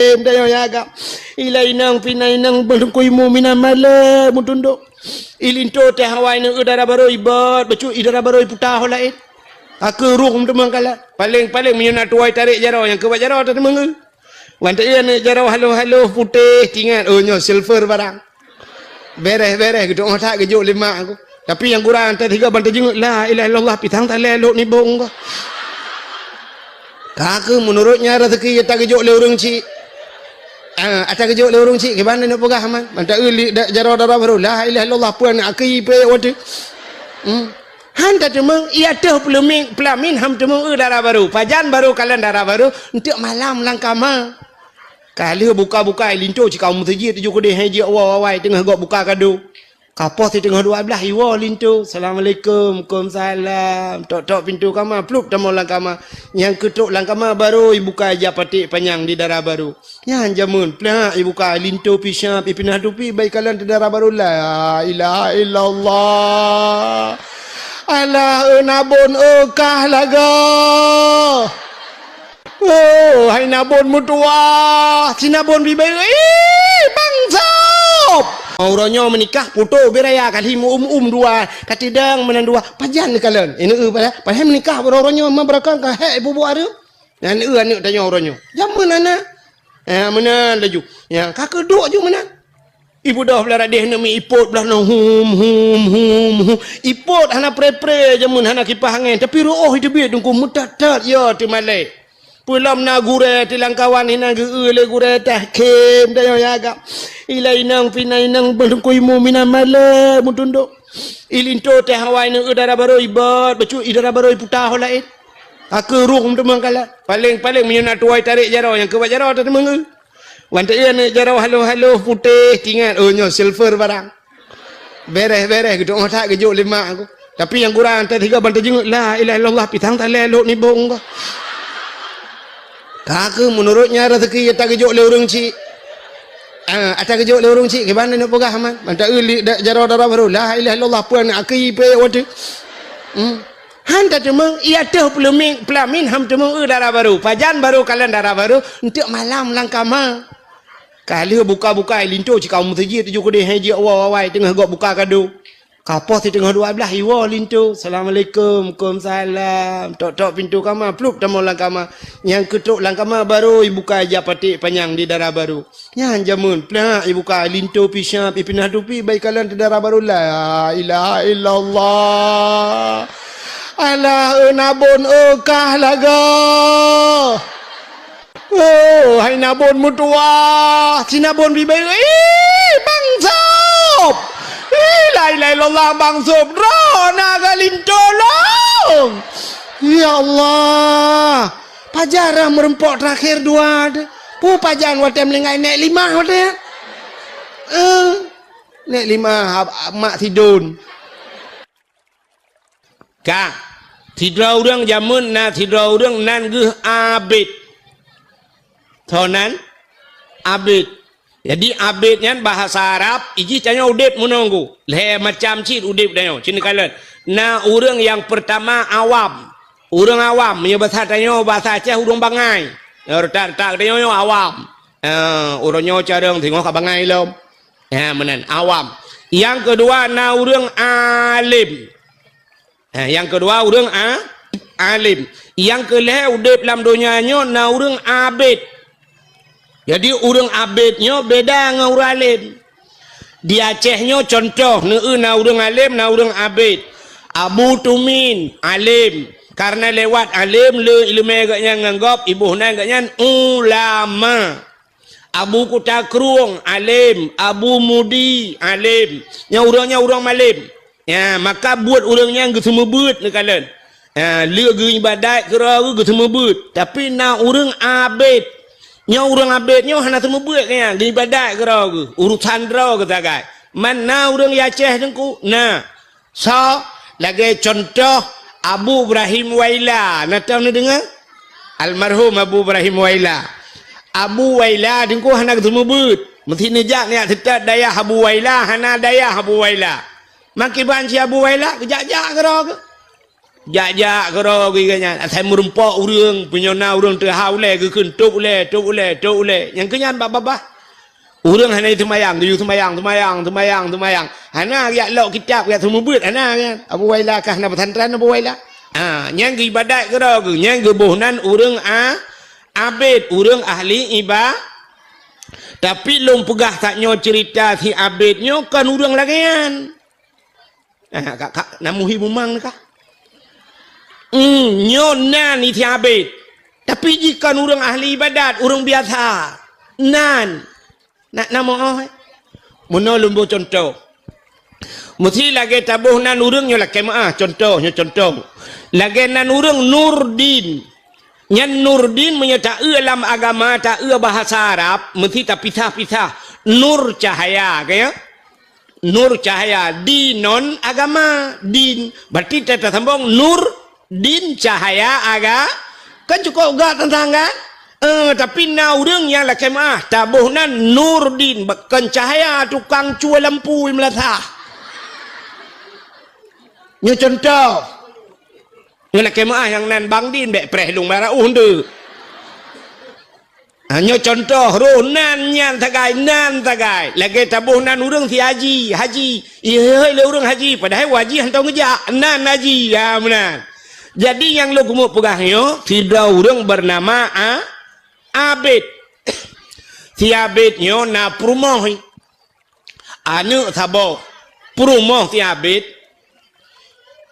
Dayo yaga ilai nang pinai nang berkui mu minamala mutunduk ilinto teh hawai nang udara baru ibat bacu udara baru putah lain aku ruh temang kala paling menyunat tuai tarik jarau yang kebat jarau tak temang wanita ia ni jarau halo putih tinggal nyo silver barang beres gitu otak kejuk lima aku tapi yang kurang tadi tiga bantai jenguk la ilaha illallah pitang tak lelok ni bong kau kakak menurutnya rezeki tak kejuk le urang cik atas kejuk le urang cik ke mana nak pegah man mantap jarau darah baru la ilaha illallah puan aki pe wadu handa temang ia dah pelamin ham temang darah baru pajan baru kalian darah baru untuk malam langkama kali buka linto cik kaum masjid tu juga dia haji awal tengah gok buka kado kapos di tengah 12 iwa linto assalamualaikum waalaikumsalam tok pintu kamar plup tamu langkama yang ketuk langkama baru buka aja patik panjang di darah baru yang jamun plak buka linto pisang pipinah tupi baik kalian di darah baru la ilaha illallah alah nabon kah laga oh hai nabon mutua sinabon bibai bangsop orangnya menikah putu beraya kali dua katidang menandua pajan kalian ini pada menikah orangnya memberakan ka he ibu ada dan ni tanya orangnya jaman anak mana laju yang kakak duk je mana ibu dah belah radih nami ipot belah no hum ipot hana pre jaman hana kipas angin tapi roh itu biar tunggu mutatat ya tu malai pulam na gure tilang kawan hina le gure tah kem dayo yaga ilai nang pinai nang berkui mu minamala mutunduk ilinto teh hawai nang udara baru ibat bacu udara baru putah lain aku ruh temang kala paling menyunat tuai tarik jarau yang kebat jarau tak temang wanita ia ni jarau halo putih tinggal nyo silver barang beres gitu otak kejuk lima aku tapi yang kurang tadi tiga bantai jenguk la ilaha illallah pitang tak lelok ni bong kau kakak menurutnya rezeki tak kejuk le urang cik atas kejuk le urang cik ke mana nak pegah man mantap jarau darah baru la ilaha illallah puan aki pe wadu handa temang ia dah pelamin ham temang darah baru pajan baru kalian darah baru untuk malam langkama kali buka linto cik kaum masjid tu juga dia haji awal tengah gok buka kado kapos di tengah 12 iwa linto assalamualaikum waalaikumsalam tok pintu kamar plup tamu langkama yang ketuk langkama baru buka aja patik panjang di darah baru yang jamun plak buka linto pisang pipinah tupi baik kalian di darah baru la ilaha illallah alah nabon kah laga oh hai nabon mutua sinabon bibai bangsop la ilaha illallah bangsop rona galinto long ya Allah pajarah merempok terakhir dua pu pajan watem lengai nek 5 watem nek 5 mak tidun kak tidur orang jamun na tidur orang nan geh abid thonan abid jadi abidnya bahasa Arab iji tanya udip menunggu le macam cit udip tanya sini kalian na orang yang pertama awam orang awam punya bahasa tanya bahasa Aceh urang bangai tak tanya awam orangnya carang tengok ke bangai lom menan awam yang kedua na orang alim yang kedua orang alim yang kelih udip dalam dunianya na orang abid jadi orang abidnya beda dengan orang alim di Acehnya contoh na orang alim na orang abid Abu Tumin alim karena lewat alim le ilmu agaknya nganggap ibu na agaknya ulama Abu Kutakrung alim Abu Mudi alim yang orangnya orang alim ya maka buat orangnya semua buat ni kalian le ibadat kira semua buat tapi na orang abid nya orang abidnya hana semua buat nya di ibadat kira urusan dra kata gai mana orang Aceh tengku nah so lagi contoh Abu Ibrahim Waila nak tahu ni dengar almarhum Abu Ibrahim Waila Abu Waila tengku hana semua buat mesti nejak ni tetap daya Abu Waila hana daya Abu Waila makin banci Abu Waila kejak-jak kira Jak karo giganya atai merempak urang penyona urang terhau le ke kentuk le tuk le yang kenyan baba urang hana semayang tu semayang hana ya lok kitab ya semua buat hana kan Abu Waila kah na pesantren Abu Waila yang ibadat karo ke yang gebohnan urang abid urang ahli ibadah tapi lom pegah taknyo cerita si abidnyo kan urang lagian kak namuhi bumang kah nyonan itu abid tapi jika orang ahli ibadat orang biasa nan nak nama mana lumbu contoh mesti lagi tabuh nan orang nyolah kemah contoh lagi nan orang Nurdin nyan Nurdin menyata dalam agama tak bahasa Arab mesti tak pisah nur cahaya kaya nur cahaya dinon agama din berarti tak sambung nur din cahaya aga kan cukup gak tentang kan tapi na urang yang laki mah tabuhna nur din bahkan cahaya tukang cuai lampu melatah nyo contoh nyo laki mah yang nan bang din bek preh lung bara unde nyo contoh ro nan tagai lagi tabuhna urang si haji iya le urang haji padahal wajib hantau ngejak nan haji ya menan. Jadi yang lo kumuk pegahnya tidak orang bernama abid. Si abidnya na perumoh anu sabo perumoh si abid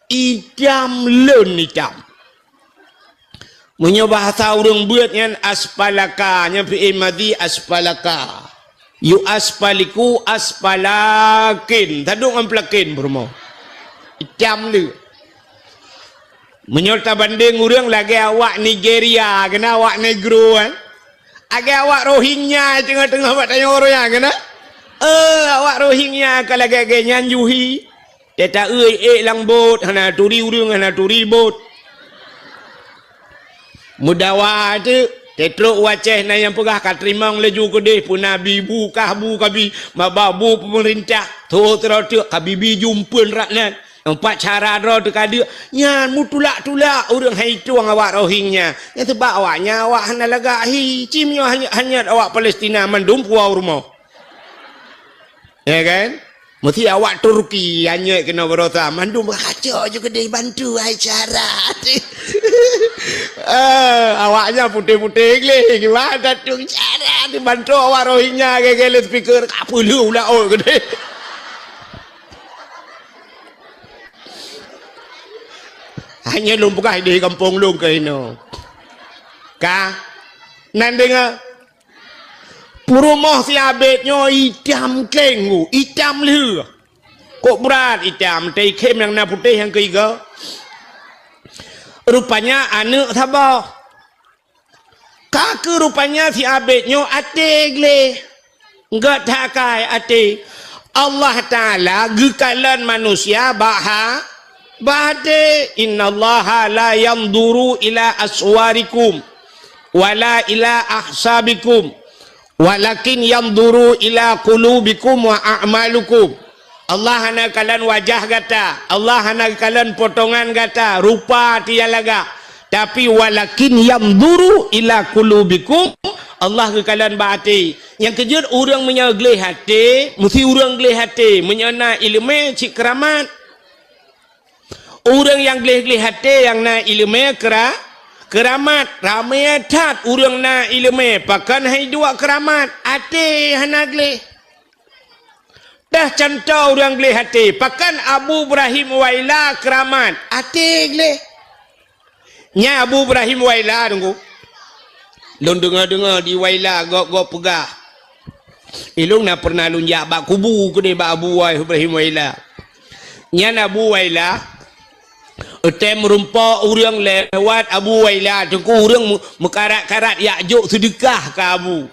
idam len idam. Munyo bahasa orang buatnya aspalaka nya fi madi aspalaka. Yu aspaliku aspalakin. Tadung amplakin perumoh. Idam le. Menyolta banding urang lagi awak Nigeria kena awak negro kan agak awak Rohingya tengah-tengah buat tanya orang yang kena awak Rohingya kalau lagi nyanjuhi dia lang bot hana turi urang hana turi bot mudawa tu tetruk waceh na yang pegah katrimang leju kedeh pun nabi bu kabi mababu pemerintah tu terus kabibi jumpun raknan empat cara roh dekat dia nyan mutulak urang hai tuang awak Rohingya yang sebab awaknya awak hana lagahi cimnya hanya awak Palestina mandum puau rumah ya kan mesti awak Turki hanya kena berota mandum kacau juga dia bantu hai cara awaknya putih-putih le gimana tung cara dibantu awak Rohingya gele speaker kapulu lah gede hanya lumpukah di kampung lu ke ini kah nan dengar perumoh si abidnya hitam kengu hitam lu kok berat hitam teh kem yang na putih yang ketiga rupanya anak sabar kaki rupanya si abidnya ate gle enggak takai ate Allah Ta'ala gekalan manusia Bade innallaha la yanzuru ila aswarikum wala ila ahsabikum walakin yanzuru ila qulubikum wa a'malukum. Allah hana kalian wajah gata, Allah hana kalian potongan gata, rupa tialaga. Tapi walakin yanzuru ila qulubikum, Allah ke kalian bahati. Yang kejut orang menyaglih hati, mesti orang glih hati, menyana ilmu cik keramat. Orang yang glih-glih hati yang na ilmu keramat ramai tat orang na ilmu pakan hai dua keramat hati hana glih dah contoh orang glih hati pakan Abu Ibrahim Waila keramat hati glih nya Abu Ibrahim Waila tunggu lon dengar di Waila gok pegah ilung na pernah lunjak bak kubu ke bak Abu Ibrahim Waila nya Abu Waila tem merumpak orang lewat Abu Waila tengku orang mekarat-karat yakjuk sedekah ke Abu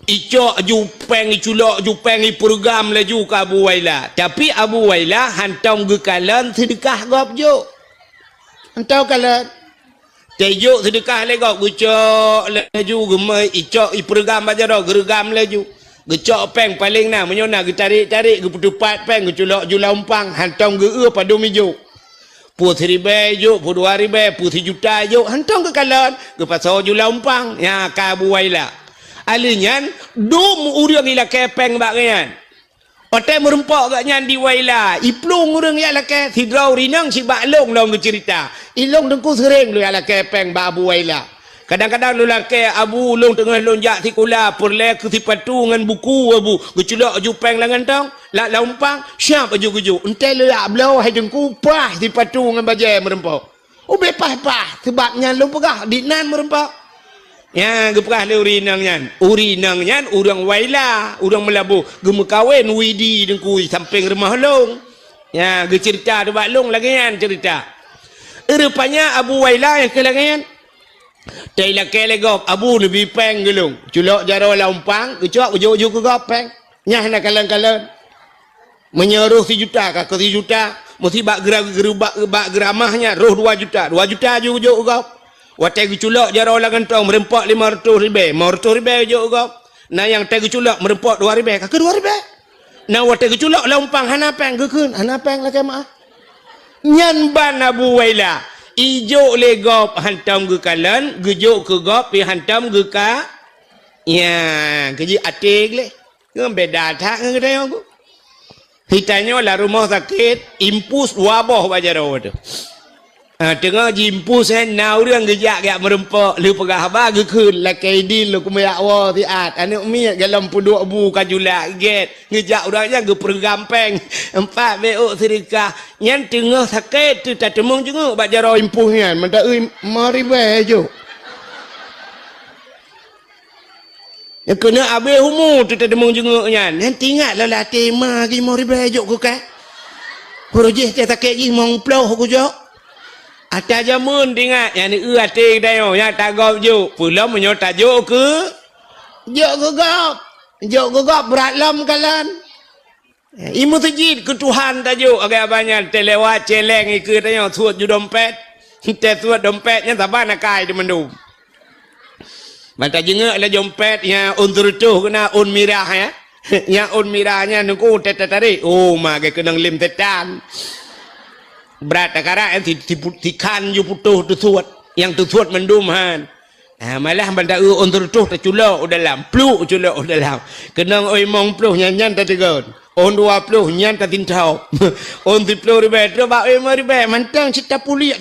icok jupeng iculok jupeng program laju ke Abu Waila tapi Abu Waila hantau gekalan sedekah gop juk hantau kalan tejuk sedekah legok gucok laju gemai icok program aja dah gergam laju gecok peng paling nah menyona getarik-tarik geputupat peng geculok jula umpang hantau geu padu mijuk pu 1000 juk pu 2000 pu 1 juta juk hantong ke kalan ke pasal jula umpang ya ka Abu Waila alinyan dum urang ila kepeng bak kan otai merempak kat nyan di Waila iplung urang ya lake hidrau rinang si bak long long cerita ilong dengku sering lu ya lake kepeng bak Abu Waila kadang-kadang lu lake Abu long tengah lonjak tikula perle ke tipatu ngan buku Abu geculak jupeng langan tong la umpang siap aju entai lu ya blau hai dengku pah tipatu ngan bajai merempak pah sebabnya lu pegah di nan merempak ya gepah le urinang nyan urang Waila urang Melabu gemu kawin widi dengku samping rumah long ya ge cerita tu bak long lagi kan cerita rupanya Abu Waila yang kelangan taila kelegop Abu lebih peng gelung culok jaro laumpang ucok ujuk ke gopeng nyah nak kalan-kalan menyeruh 1 juta ke 1 juta mesti bak geramahnya roh 2 juta ujuk gop watai culak jaro langan tong merempak 500,000 500,000 juga nah yang tegi culak merempak 2,000 ke 2,000 nah watai culak lompang hanapeng gekeun hanapeng lah kemah nyan ban Abu Waila ijo le gop hantam ge kalan gejuk ke gop pi hantam ge ka ya keji atik le ngem beda tak ngedai aku hitanya lah rumah sakit impus wabah bajaro tu tengah jimpus na urang gejak gak merempak lu pegah ba gekeun la kaidin lu kumayak wa tiat anu mi galam puduk bu kajulak get ngejak urangnya ge pergampeng 4 beuk serika nyan tengah sakit tu tak temung jenguk bak jaro impuh nyan menta euy mari bae jo ya kena abe humu tu tak temung jenguk nyan tinggal la tema gi mari bae jo ku ka projek tak sakit gi mong ploh ku jo Ata jamun tingat yang ni ate dayo yang tagap jo pulau menyo tajuk ke jok gogap berat lam kalan imu tajid ke Tuhan tajuk agak banyak telewat celeng ke dayo suat ju dompet te suat dompetnya taban akai di mendum mata jengak la dompet yang untur tuh kena un mirah ya yang un mirahnya nungku tarik oh mage kenang lim tetan berat takara yang tikan you putuh tu suat yang tu suat menduman malah benda untuk tu terculok dalam pluk culok dalam kenang oi mong pluk nyan tak tegon on 20 nyan tak tintau on 30,000 tu ba oi mari be mantang cita pulik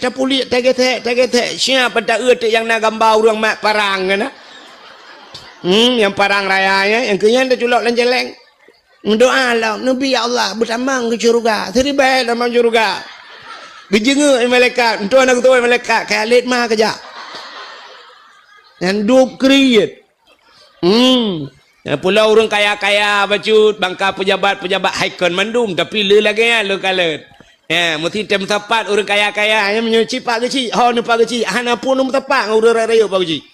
taget siapa pada yang nak gambar orang mak parang kan yang parang rayanya yang kenyan terculok lenjeleng mendoa lah nabi ya Allah bertamang ke syurga seribai dalam syurga Gejenguk malaikat, untuk anak tu malaikat, kalit mah kerja. Dan duk kriit. Pulau orang kaya-kaya bacut, bangka pejabat-pejabat haikon mandum, tapi le lagi ya le kalet. Mesti tem tepat orang kaya-kaya yang menyuci pak kecil, ni pak kecil, hana pun tepat urang raya pak kecil.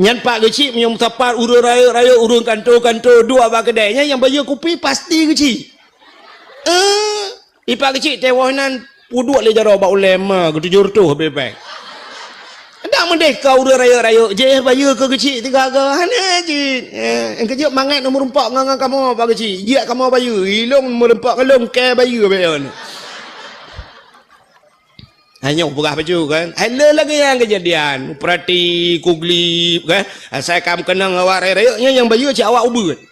Nyan pak kecil menyum tepat urang raya urang kantor dua bak kedainya yang bayar kopi pasti kecil. Ipak kecil tewanan puduk le jaro ba ulema ke 700 bebek. Dak merdeka urang raya je bayar ke kecil 3 ke hana je. Engke mangat nombor 4 ngang kamu pak kecil. Dia kamu bayar ilong nombor 4 kelong ke bayar bayon. Hanya pegah baju kan. Ada lagi yang kejadian. Perhati kuglip kan. Saya kam kenang awak raya yang bayar cik awak ubud.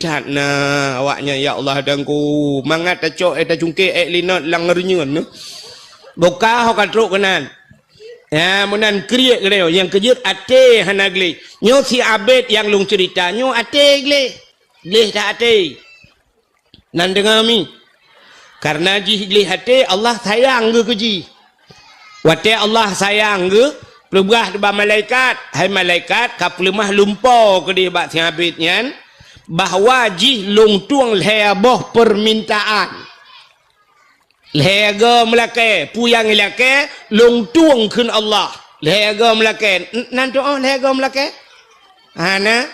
Tak na awaknya ya Allah dangku mangat tacok eta cungke linot langernyun boka ho katruk kenan ya munan kriek gele yang kejut ate hanagli nyo si abet yang lung cerita nyo ate gleh tak ate nan dengar mi karena ji gleh ate Allah sayang ke ji wate Allah sayang ke pelugah ba malaikat hai malaikat kaplemah lumpo ke di bak si abet nyan bahawa jih long tuang leboh permintaan lega melake puyang lake long tuang kun Allah lega melake nan doa lega melake ana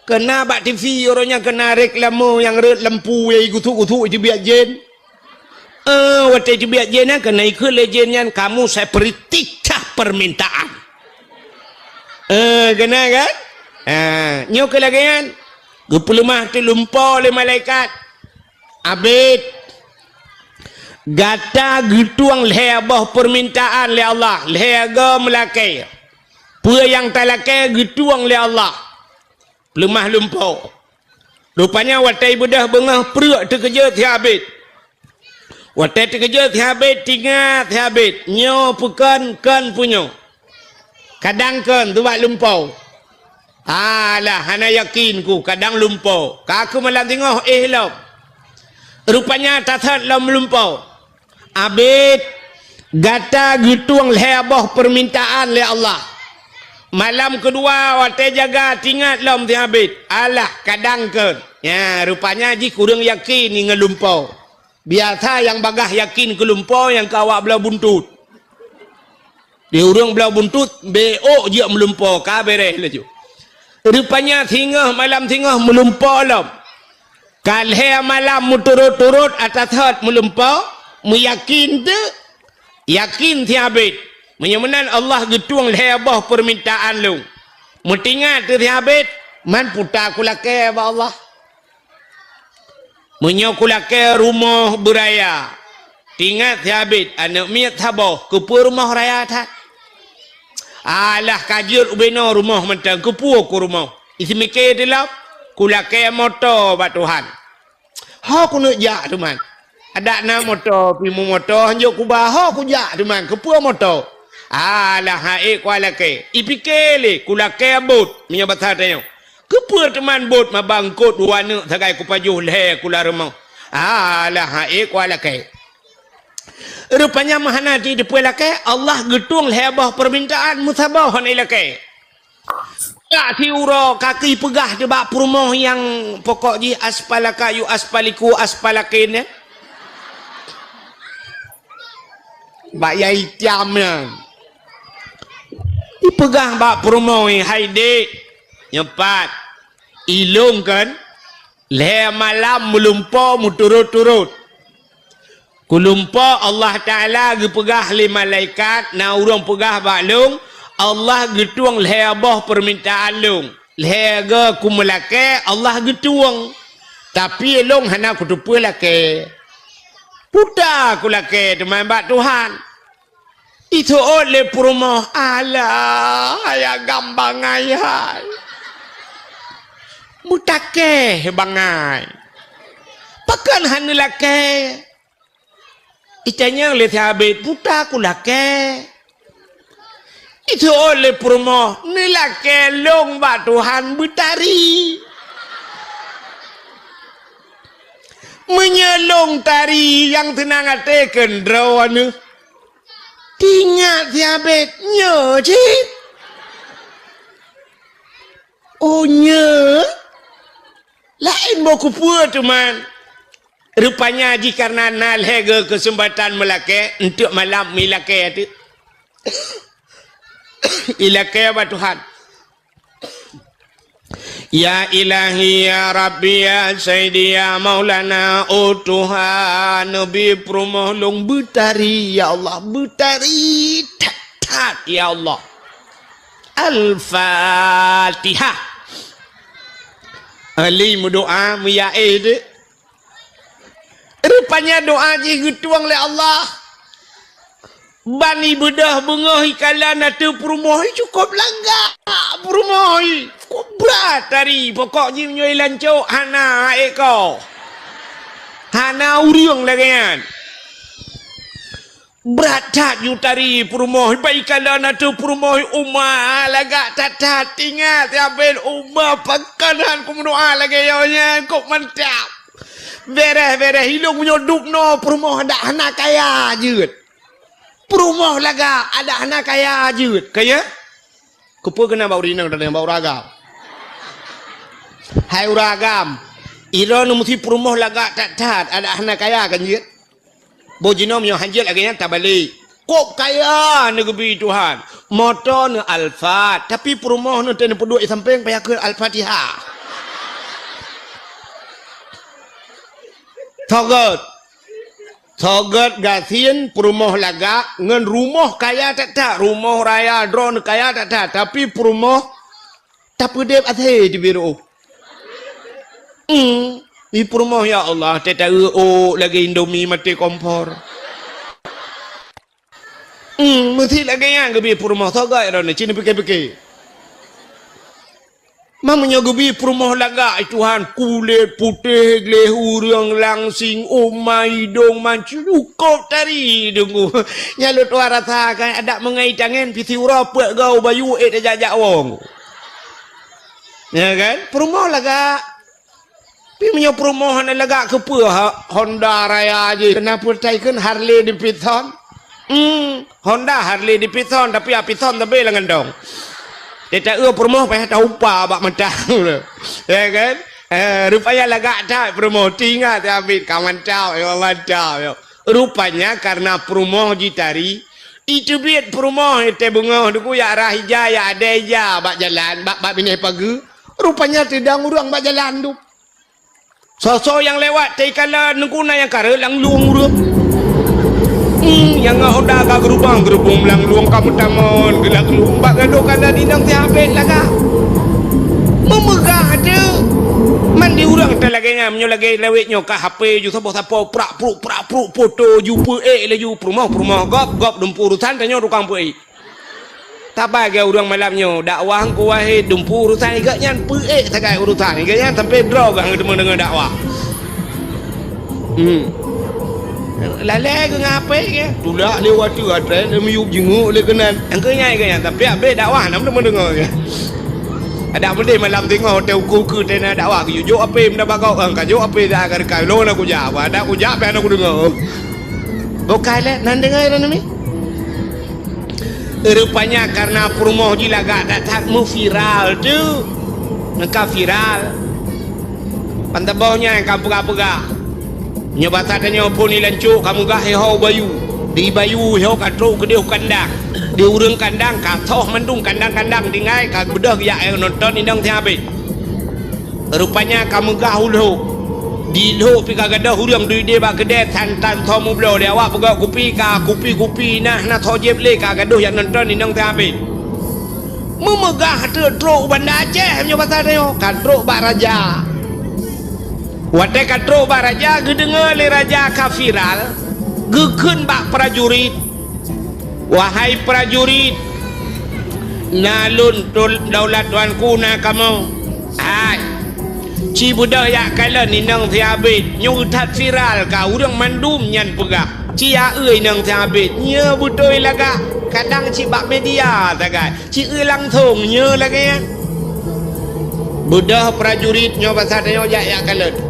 kena bak TV orangnya kena reklamo yang red lampu yang gutu itu biar jen waktu itu biar jen kena ikut legendnya kamu saya beri 3 permintaan kena kan nyok kelagian Gepelemah tu lumpur oleh malaikat. Abid. gata getuang lebah permintaan le Allah lega melakai pua yang talakai getuang le Allah lemah lumpau rupanya watai bedah bengah perut terkeja tiabit watai terkeja tiabit tingat tiabit nyo pekan kan punyo kadang kan tu bak lumpau alah hana yakin ku kadang lumpau kaku malam tengok lam rupanya tathat lam lumpau abid gata getuang lebah permintaan le Allah malam kedua watai jaga tingat lam ti abid alah kadang ke ya rupanya ji kurang yakin ni ngelumpau biasa yang bagah yakin ke lumpau yang kawak belah buntut dia urang belah buntut beok je melumpau ka beres laju rupanya tingah malam tingah melumpau lam kalhe malam muturut-turut atas hat melumpau meyakin tu yakin tiabit menyemenan Allah getuang lebah permintaan lu mutingat tu tiabit man puta kulake ba Allah menyokulake rumah beraya tingat tiabit anak miat thabah kepu rumah raya tak alah kajir ubeno rumah mentang kepu ku rumah isi mikir dilap kulake motor ba Tuhan ha ku nak jak tu man ada na motor pimu motor hanjuk ku bah ku jak tu man kepu motor alah hae kuala ke ipikele kulake bot minya batha tayo kepu teman bot mabangkot warna sagai ku pajuh le kula remau alah hae kuala ke rupanya mahana di depan lake Allah getung lebah permintaan musabah ni lake tak tiura kaki pegah di bak rumah yang pokok ji aspalaka yu aspaliku aspalakin bak yai tiamnya dipegah bak rumah hai dek nyepat ilung kan le malam melumpau muturut-turut kulumpa Allah Ta'ala gepegah li malaikat na urang pegah bak lung Allah getuang lebah permintaan lung lega ku melake Allah getuang tapi lung hana ku tupu lake puta ku lake teman bak Tuhan itu oleh rumah Allah ayah gambang ayah mutake bangai pakan hana lake itanya oleh sahabat puta ku lake itu oleh rumah ni lake long bak Tuhan bertari menyelong tari yang tenang hati kendrawan tinggal sahabat nyo cik oh nyo lain mau kupua teman rupanya ji karena nalhega kesempatan melake untuk malam milake itu ilake apa Tuhan ya ilahi ya rabbi ya sayyidi ya maulana oh Tuhan nabi promah long betari ya Allah betari tat ya Allah Al-Fatihah ali doa miyaid rupanya doa ji getuang le Allah bani bedah bengah ikalan atau perumah cukup langgar perumah cukup berat tadi pokok ji menyoi lancok hana eko hana uriung lagi kan berat tak ju tari perumah baik ikalan atau perumah umah lagak tak tinggal tiapin umah pakanan ku doa lagi yonya kok mantap beres hilung menyoduk no perumah ada anak kaya jut perumah laga ada anak kaya jut kaya kupu kena bau rinang dan bau ragam hai ragam ira nu mesti perumah laga tak ada anak kaya kan jut bojino menyo hanjil lagi tak balik kok kaya negebi Tuhan motor ne Alfa tapi perumah nu ten peduk samping payah ke Al-Fatihah Thogot gasien perumah laga ngan rumah kaya tak rumah raya drone kaya tak tapi perumah tak pedep athe di biru di perumah ya Allah tak lagi Indomie mati kompor Mesti lagi yang gebi perumah toga ya ni cini pikir-pikir. Mamanya gebi perumah laga Tuhan kulit putih gleh urang langsing umai dong mancu kau tari dunggu. Nyalut warat kan ada mengai tangan piti urapek gau bayu jajak wong. Ya kan? Perumah laga. Pi menyo perumah laga kepe Honda Raya je. Kenapa taikun Harley Davidson? Honda Harley Davidson tapi Davidson tapi lengan dong. Dia tak perumah payah tahu apa bak mentang. Ya kan? Rupanya lagak tak perumah tinggal tapi kawan tahu ya Allah tahu. Rupanya karena perumah jitari itu biat perumah itu bunga duku ya arah hijau ya ada hijau bak jalan bak bini pagi. Rupanya tidak urang bak jalan tu. Sosok yang lewat taikala nengkuna yang kare lang luang urang. Yang Honda ka gerubang lang luang kamu tamon gelak lumbak gado kada dinang tiapet laga memegah ada mandi urang talaganya menyo lagi lewetnya ka HP ju sapa-sapa prak foto jumpa laju perumah gop dempur urusan tanyo rukang pu tabah ga urang malamnya dakwah ku wae dempur urusan iga nyan pu sagai urusan iga nyan sampai draw gang dengan dakwah Lalai ke ngapai ke? Tulak lewat tu ada meyuk jenguk le kenan. Angkanya ke yang tapi abe dakwah nam mendengar ke. Ada benda malam tengok hotel ku tena dakwah ke yo ape menda bagau kan yo ape dah agar kai lo nak ku jawab ada ku jawab anak ku dengar. Bukai le nan dengar ni. Rupanya karena perumah jilaga tak mau viral tu. Nak viral. Pantabaunya yang kampung-kampung nyoba tanya pun ni lancuk kamu gah hau bayu di bayu hau katro ke dia kandang di urang kandang ka thoh mandung kandang-kandang dingai ka bedah ya nonton indang tiabe rupanya kamu gah hulho di lo pi ka gadah urang duit dia ba kedai tantan thomu blo dia awak pegak kupi nah tho jeb le ka gadah yang nonton indang tiabe memegah tro Banda Aceh nyoba tanya katro ba raja Wate katro ba raja gedengar le raja kafiral gekeun bak prajurit wahai prajurit nalun daulat tuanku na kamu hai ci budaya kala ni nang tiabit nyutat viral ka urang mandum nyan pegah ci ya euy nang tiabit nya butoi laga kadang ci bak media tagai ci euy langsung nya lagi budah prajurit nyoba sadaya ya kala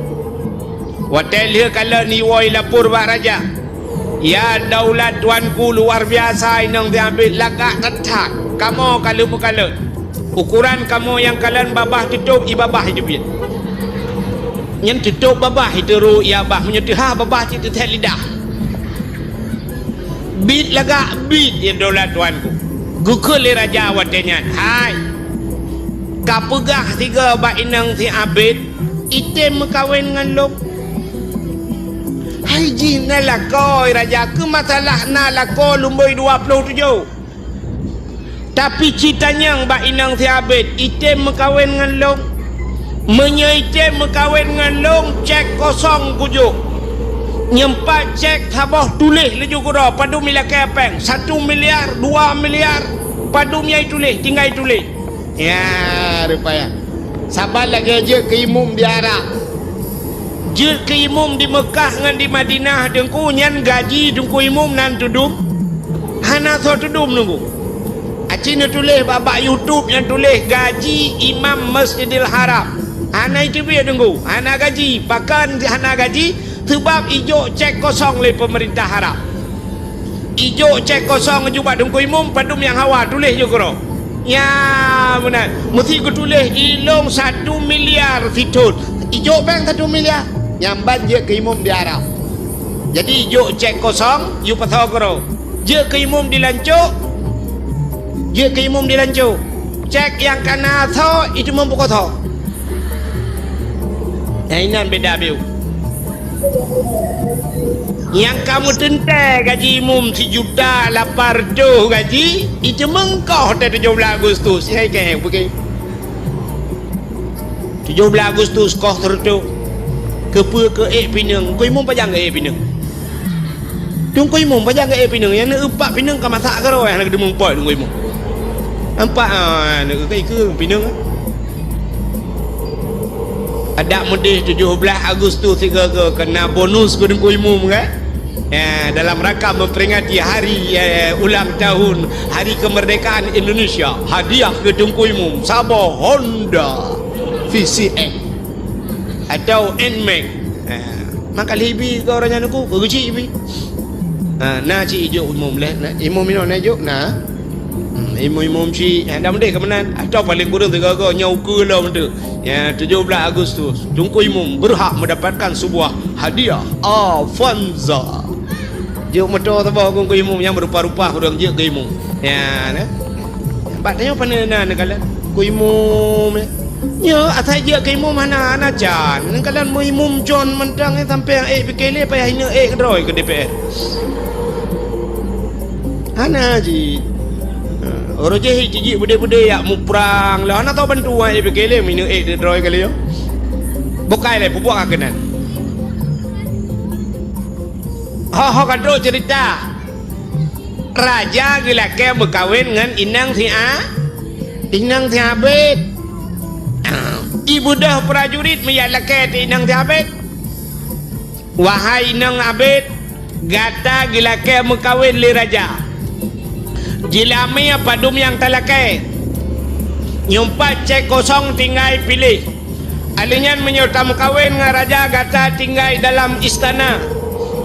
Watel dia kalau ni woi lapor bak raja. Ya daulat tuanku luar biasa inang diambil lagak ketak. Kamu kalau bukan ukuran kamu yang kalian babah tutup ibabah itu biar. Yang tutup babah itu ru ya bah menyetihah babah itu teh lidah. Bit lagak bit ya daulat tuanku. Gukul raja watenya. Hai. Kapegah tiga bak inang ti abid item kawin dengan lok. Haji na lakoi raja ke masalah na lakoi lumboi 27 tapi citanya mbak inang tiabit item mekawin dengan long menyaitem mekawin dengan long cek kosong kujuk nyempat cek sabah tulis leju kura padu milik kepeng 1 miliar 2 miliar padu miai tulis tinggal tulis ya rupanya sabar lagi aja ke imum di Arab je ke imum di Mekah dengan di Madinah dengku nyan gaji dengku imum nan tudum hana so tudum nunggu acina tulis babak YouTube yang tulis gaji imam Masjidil Haram hana itu biar dengku hana gaji bahkan hana gaji sebab ijo cek kosong le pemerintah Arab ijo cek kosong juga dengku imum padum yang hawa tulis juga ya benar mesti ku tulis ilong 1 miliar fitun ijo bank 1 miliar nyamban je ke imum di Arab jadi je cek kosong you patau kero je ke imum dilancuk cek yang kana tho itu membuka tho inan beda biu yang kamu tentai gaji imum 1 juta 800 gaji itu mengkau pada 17 Agustus hai ke pergi 17 Agustus kau tertuk ke pinang ku imum pajang ke pinang Tungkui mum pa jaga pinang yang upak pinang ka masak ka roy nak demung poi tungkui mum. Empat nak kai ke pinang. Ada mudih 17 Agustus 3 ke kena bonus ke tungkui mum kan. Dalam rangka memperingati hari ulang tahun hari kemerdekaan Indonesia, hadiah ke tungkui mum Sabah Honda VCX atau NMAX. Maka libi ke orangnya aku kecil ibi. Na ci ijo umum leh na imum mino na ijo na imum ci dah mendek ke menan atau paling kurang 3 ke nyau ke lah mentu ya 17 Agustus tungku imum berhak mendapatkan sebuah hadiah Avanza juk motor tabah tungku imum yang berupa-rupa kurang je ke imum ya na patnya panena na kala ku imum ya atai je ke imum mana ana jan kala mu imum jon mentang sampai PKL payah hina droi ke DPR Hana ji orang je hiji bude-bude yak mu perang lah ana tahu bantu ai PKL minu droi kali yo bukai le pupuak akenan ho kadro cerita raja gila ke berkawin dengan inang si Abid ibu dah prajurit meyala ke inang si Abid wahai inang Abid gata gila ke berkawin li raja jilami apa dum yang talakai nyumpat cek kosong tinggal pilih alinyan menyertam kawin dengan raja gata tinggal dalam istana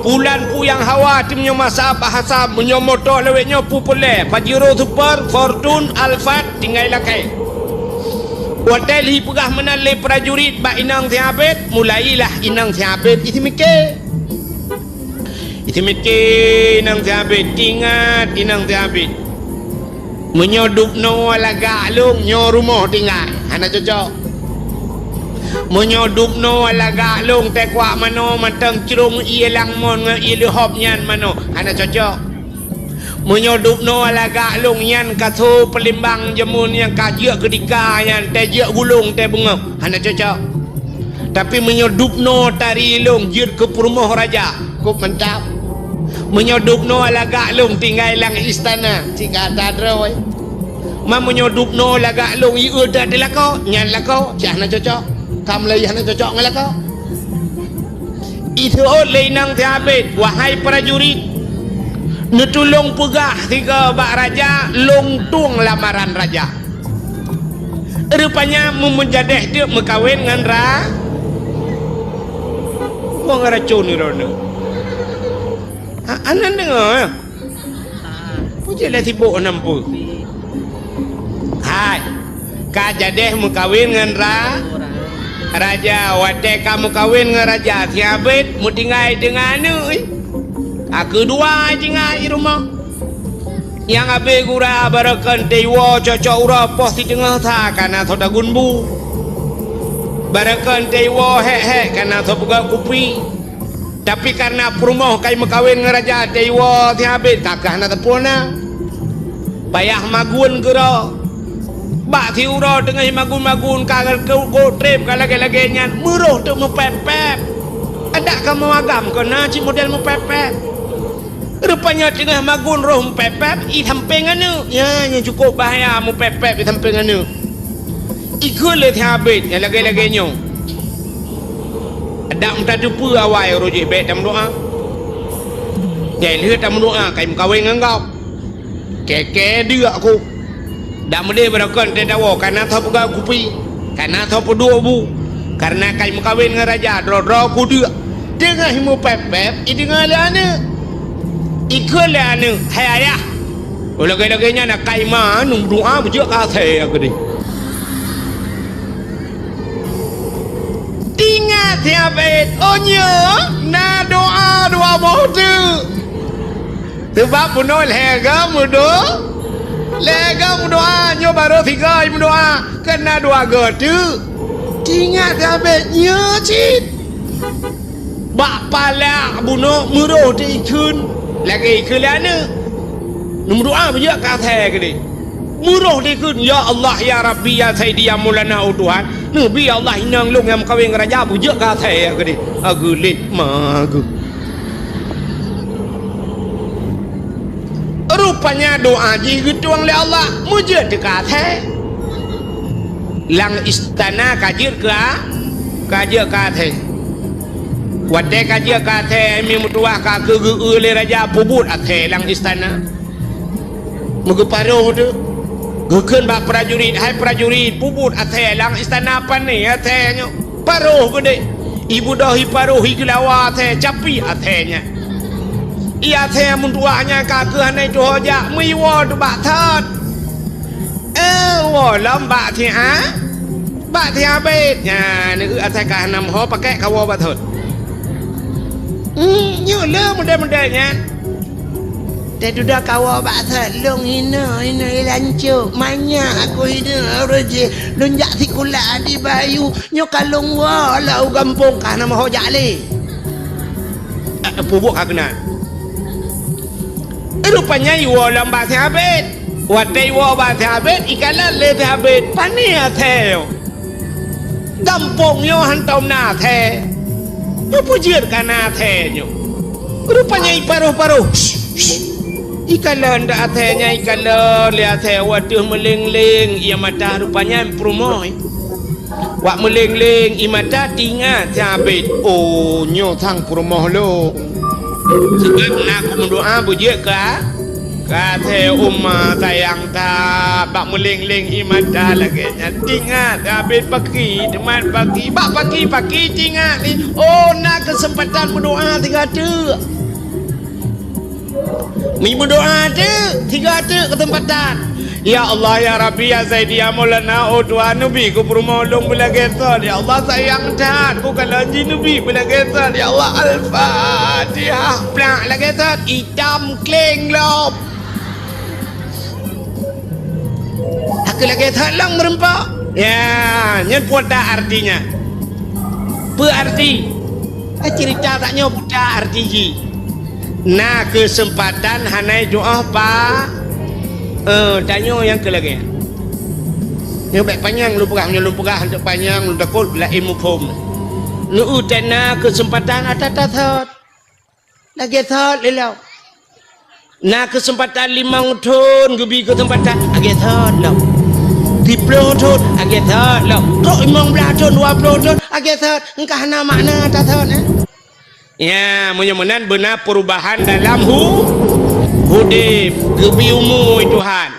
pulan pu yang hawa timnya masa bahasa menyomoto lewetnya pu pule Pajero Super Fortune Alphard tinggal lakai hotel hi pegah menalai prajurit ba inang si Abid mulailah inang si Abid iti mikir inang si Abid ingat inang si Abid menyodup no laga long nyo rumah tinggal hana cocok menyodup no laga long tekwa mano matang cerung ielang mon ilihop nyan mano hana cocok menyodup no laga long yan kaso pelimbang jemun yang kajak kedika yan tejak gulung te bunga hana cocok tapi menyodup no tari long jir ke perumah raja kok mentap menyodup no laga long tinggal lang istana jika tak ada ma menyodup no laga long i udah dilako nyan lako jangan cocok kam lay hana cocok ngalako itu oleh nang Abid wahai prajurit netulung pegah 3 bak raja longtung lamaran raja rupanya menjadeh dia mekawin dengan wong racun ni rono anan dengar pujilah sibuk nampu hai kajadeh mekawin dengan raja wate kamu kawin dengan raja si Abid mu tinggal dengan aku dua tinggal di rumah yang Abid gura barakan tewa cocok ura pos di tengah ta karena soda gunbu barakan tewa hek karena soda kupi tapi karena perumah kai mekawin dengan raja tewa si Abid takah na tepuna payah magun gera bak si ura tengah magun-magun kagal ko trip kalage-lage nyan muruh tu mepep-pep ada kamu agam kena ci model mepep-pep rupanya tengah magun roh mepep i samping anu ya yang cukup bahaya mepep di samping anu ikut le Abid yang lage-lage nyo ada minta dupu awal rojih baik dalam doa jadi lihat dalam doa kai mekawin dengan kau keke dia aku dah mendek berakan tedawa karena tau pegah kupi karena tau pedua bu karena kai mekawin dengan raja dro-dro ku dia tengah himu pep-pep i dengar le ana ikut le ana hai ayah lagi-laginya nak kai ma nung doa bejak kasih aku ni ingat ya Abid oh nya na doa mau tu sebab punol hega mudo lega doa nyo baru 3 doa kena doa gotu ingat ya Abid nya cit bak pala buno muruh di ikun lagi kelana nombor doa bejak kasih ke ni muruh di ikun ya Allah ya Rabbi ya Sayyidi ya Maulana Tuhan Nabi Allah inang long yang kawin raja bejak kasih ke ni aku lit ma aku doa ji getuang le Allah mujud dekat lang istana kajir ka Wadai kajia kate mi mutuah ka ke le raja pubut ate lang istana. Muga paruh tu. Gekeun bak prajurit hai prajurit pubut ate lang istana apa ni ate nyo. Paruh gede. Ibu dahi paruh iglawa ate capi atenya. Ia ate mutuahnya ka ke hanai tu hoja mi wo tu bak thot. Wo lam bak thi bak thi abet nya ni ate ka nam ho pakai ka wo bak thot. Nyula muda-mudanya dia sudah kawa bahasa long hina lancuk banyak aku hina roje lunjak sikula di bayu nyo kalung wala gampung kana mau jale pubuk agna rupanya iwo lamba habet wadai wo ba habet ikala le habet pania theo gampung yo hantom na the pujir kana atenya rupanya iparuh-paruh ikalan da atenya ikalan le ate waduh meleng-leng ia mata rupanya promoy wak meleng-leng i mata tinga jabit oh nyo thang promoh lo sebab nak mendoa bujir ka kate umma sayang ta bak meleng-leng i mata lagi tinga jabit pagi teman pagi bak pagi tinga ni oh nak kesempatan berdoa 3 detik mi berdoa tu 3 detik kesempatan ya Allah ya Rabbi ya Zaidi ya Maulana oh Tuhan Nabi ku permolong bila getar ya Allah sayang dan bukan lagi Nabi bila getar ya Allah Al-Fatihah plak la getar hitam kleng lop aku lagi thalang merempak ya nyen puata artinya berarti cerita tak nyoba arti ji nah kesempatan hanai doa pa tanya yang ke lagi nyoba panjang lu perah untuk panjang lu takut la ilmu pom lu utena kesempatan atat lagi thot lelau nah kesempatan 5 tahun gebi kesempatan lagi thot lau 10 tahun lagi thot lau 15 tahun 20 tahun lagi thot engkau hana makna thot ya mudah-mudahan benar perubahan dalam hudib gebi umur Tuhan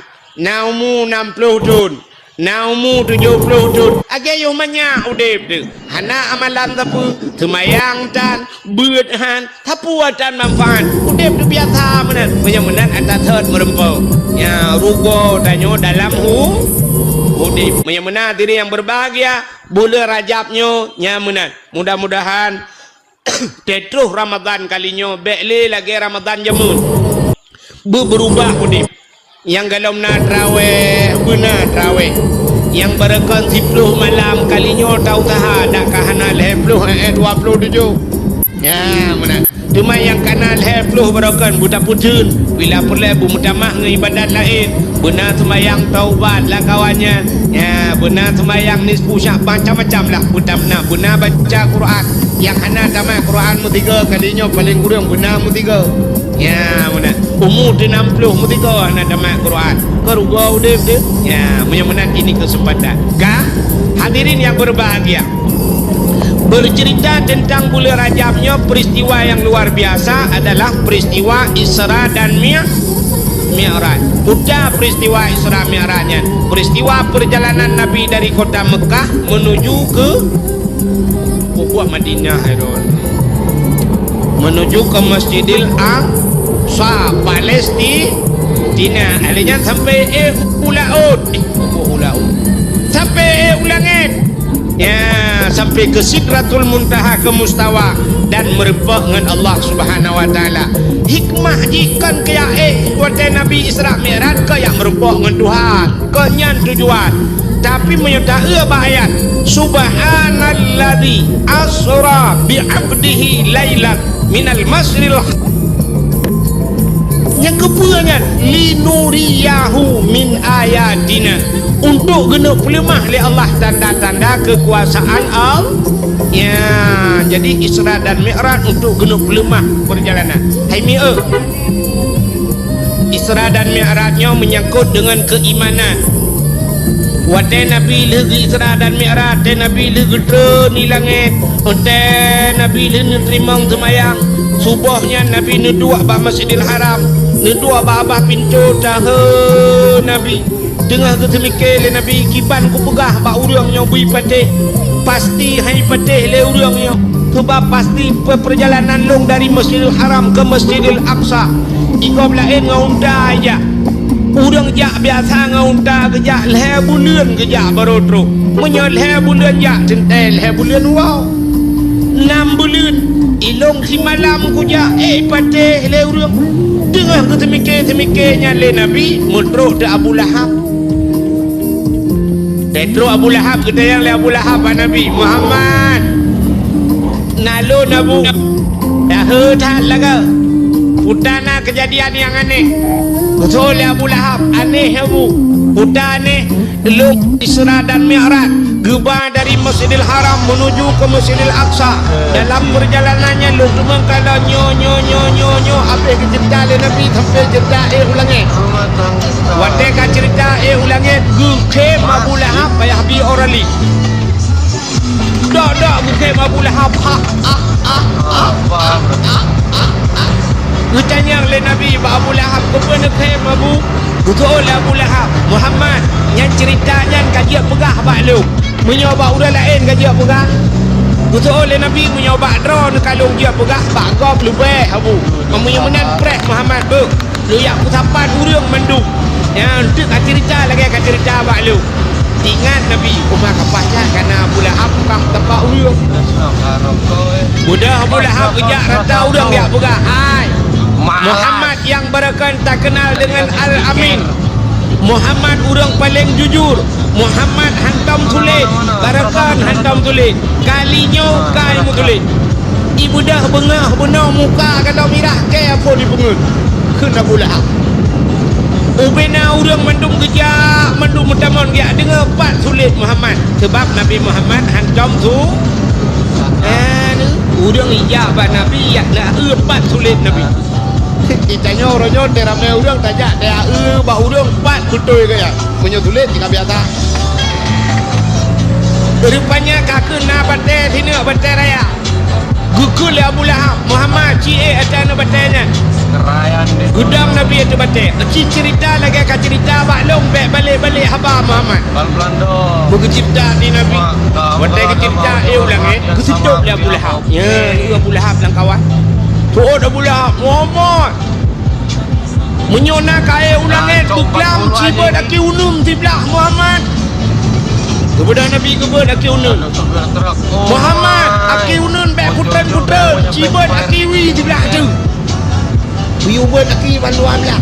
na umur 60 tahun na umur 70 tahun agak yo banyak hudib tu hana amalan tapu temayang tan beut han tapu dan manfaat hudib tu biasa menan mudah-mudahan ada thot merempau ya rugo danyo dalam hudib mudah-mudahan diri yang berbahagia bulan Rajabnyo nyamunan mudah-mudahan tetruh Ramadan kalinya bekle lagi Ramadan jamun berubah hudib yang galom na traweh benar traweh yang berekon 10 malam kalinya tahu taha dak kahana 20 27 ya mana cuma yang kanal 20 berekon buta putun bila perle bu mutamah ibadat lain benar sembahyang taubat lah kawannya ya benar sembahyang nisfu Syaban macam-macam lah benar baca Quran yang hana tamat Quran mu 3 kalinya paling kurang benar mu 3 ya mana umur 60 mu 3 hana tamat Quran kerugo udip dia ya mudah-mudahan ini kesempatan kah hadirin yang berbahagia bercerita tentang bulan Rajabnya peristiwa yang luar biasa adalah peristiwa Isra dan Mi'raj. Udah peristiwa Isra Mi'rajnya peristiwa perjalanan Nabi dari kota Mekah menuju ke Madinah menuju ke Masjidil Aqsa Palestina alanya sampai ulaud sampai ulangit ya sampai ke Sidratul Muntaha ke Mustawa dan merempah dengan Allah Subhanahu wa taala hikmah jikan kaya wadai Nabi Isra Mi'raj kaya merempah dengan Tuhan kenyan tujuan tapi menyertai ayat subhanalladzi asra bi'abdihi lailan minal masjidil yang kepulangan linuriyahu min ayatina untuk genuk pelemah oleh Allah tanda-tanda kekuasaan Allah ya jadi Isra dan Mi'raj untuk genuk pelemah perjalanan hai mi'e Isra dan Mi'rajnya menyangkut dengan keimanan. Wate Nabi lagi Isra dan Mi'raj, te Nabi lagi ni langit, te Nabi lagi terima semayang. Subuhnya Nabi nedua ba Masjidil Haram, nedua ba abah pintu dah Nabi. Dengar ke semikir le Nabi kiban ku pegah ba urangnya bui patih. Pasti hai patih le urangnya. Sebab pasti perjalanan long dari Masjidil Haram ke Masjidil Aqsa. Ikop lain ngaunta aja. Urang jak biasa ngaunta ke jak leh bulan ke jak barotro. Menyot leh bulan jak centel leh bulan wow. 6 bulan ilong si malam ku jak patih le urang. Dengar ke semikirnya le Nabi mutruk de Abu Lahab. Tetro Abu Lahab kita yang le Abu Lahab Nabi Muhammad. Nalo nabu dah hetat laga. Putana kejadian yang aneh. Betul ya Abu Lahab aneh Abu. Putan aneh lu Isra dan Mi'raj gebah dari Masjidil Haram menuju ke Masjidil Aqsa. Dalam perjalanannya lu cuma kalau nyo apa cerita le Nabi sampai cerita ulangi. Wate ka cerita ulangi kem Abu Lahab payah bi orali. Dak bukan Abu Lahab. Tanya oleh Nabi Abu Lahab kepada kem Abu. Betul Abu Lahab Muhammad yang ceritanya kajian pegah bak lu. Menyoba udah lain kajian pegah. Betul oleh Nabi menyoba drone kalau dia pegah bak gop lebih Abu. Kamu yang menan press Muhammad bu. Lu yang kusapan urang mandu. Yang untuk cerita lagi cerita bak lu. Ingat Nabi Umar kapacah karena Abu Lahab bukan tempat urang. Budak Abu Lahab kejak rata urang dia pegah. Hai Muhammad yang berakan tak kenal dengan Al-Amin. Muhammad orang paling jujur. Muhammad hantam tulis. Barakan hantam tulis. Kalinya kalimu tulis. Ibu dah bengah benar muka kalau mirah ke apa di pengun. Kena Abu Lahab. Ubena orang mandum kejak, mandum mutamon dia dengar pat sulit Muhammad. Sebab Nabi Muhammad hantam tu. Urang ijabah Nabi ya nak pat sulit Nabi. Ditanya orangnya teramai urang tajak dia bak urang pat betul ke ya. Punya tulis jika biasa. Rupanya kakak nak batai sini batai raya. Gugul Abu Lahab Muhammad cie acan batainya. Kerayan dia. Gudang Nabi itu batai. Cerita lagi ka cerita bak long balik haba Muhammad. Bal Belanda. Buku cipta di Nabi. Batai ke cerita ulang kesedop dia Abu Lahab. Ya, itu Abu Lahab lang kawan. Tuh Abu Lahab Muhammad menyona kaya ulangan buklam ciba daki unum di belah Muhammad kepada Nabi kepada daki unum Muhammad aki unum bek putra ciba daki wi di belah tu wi ubah daki banduan belah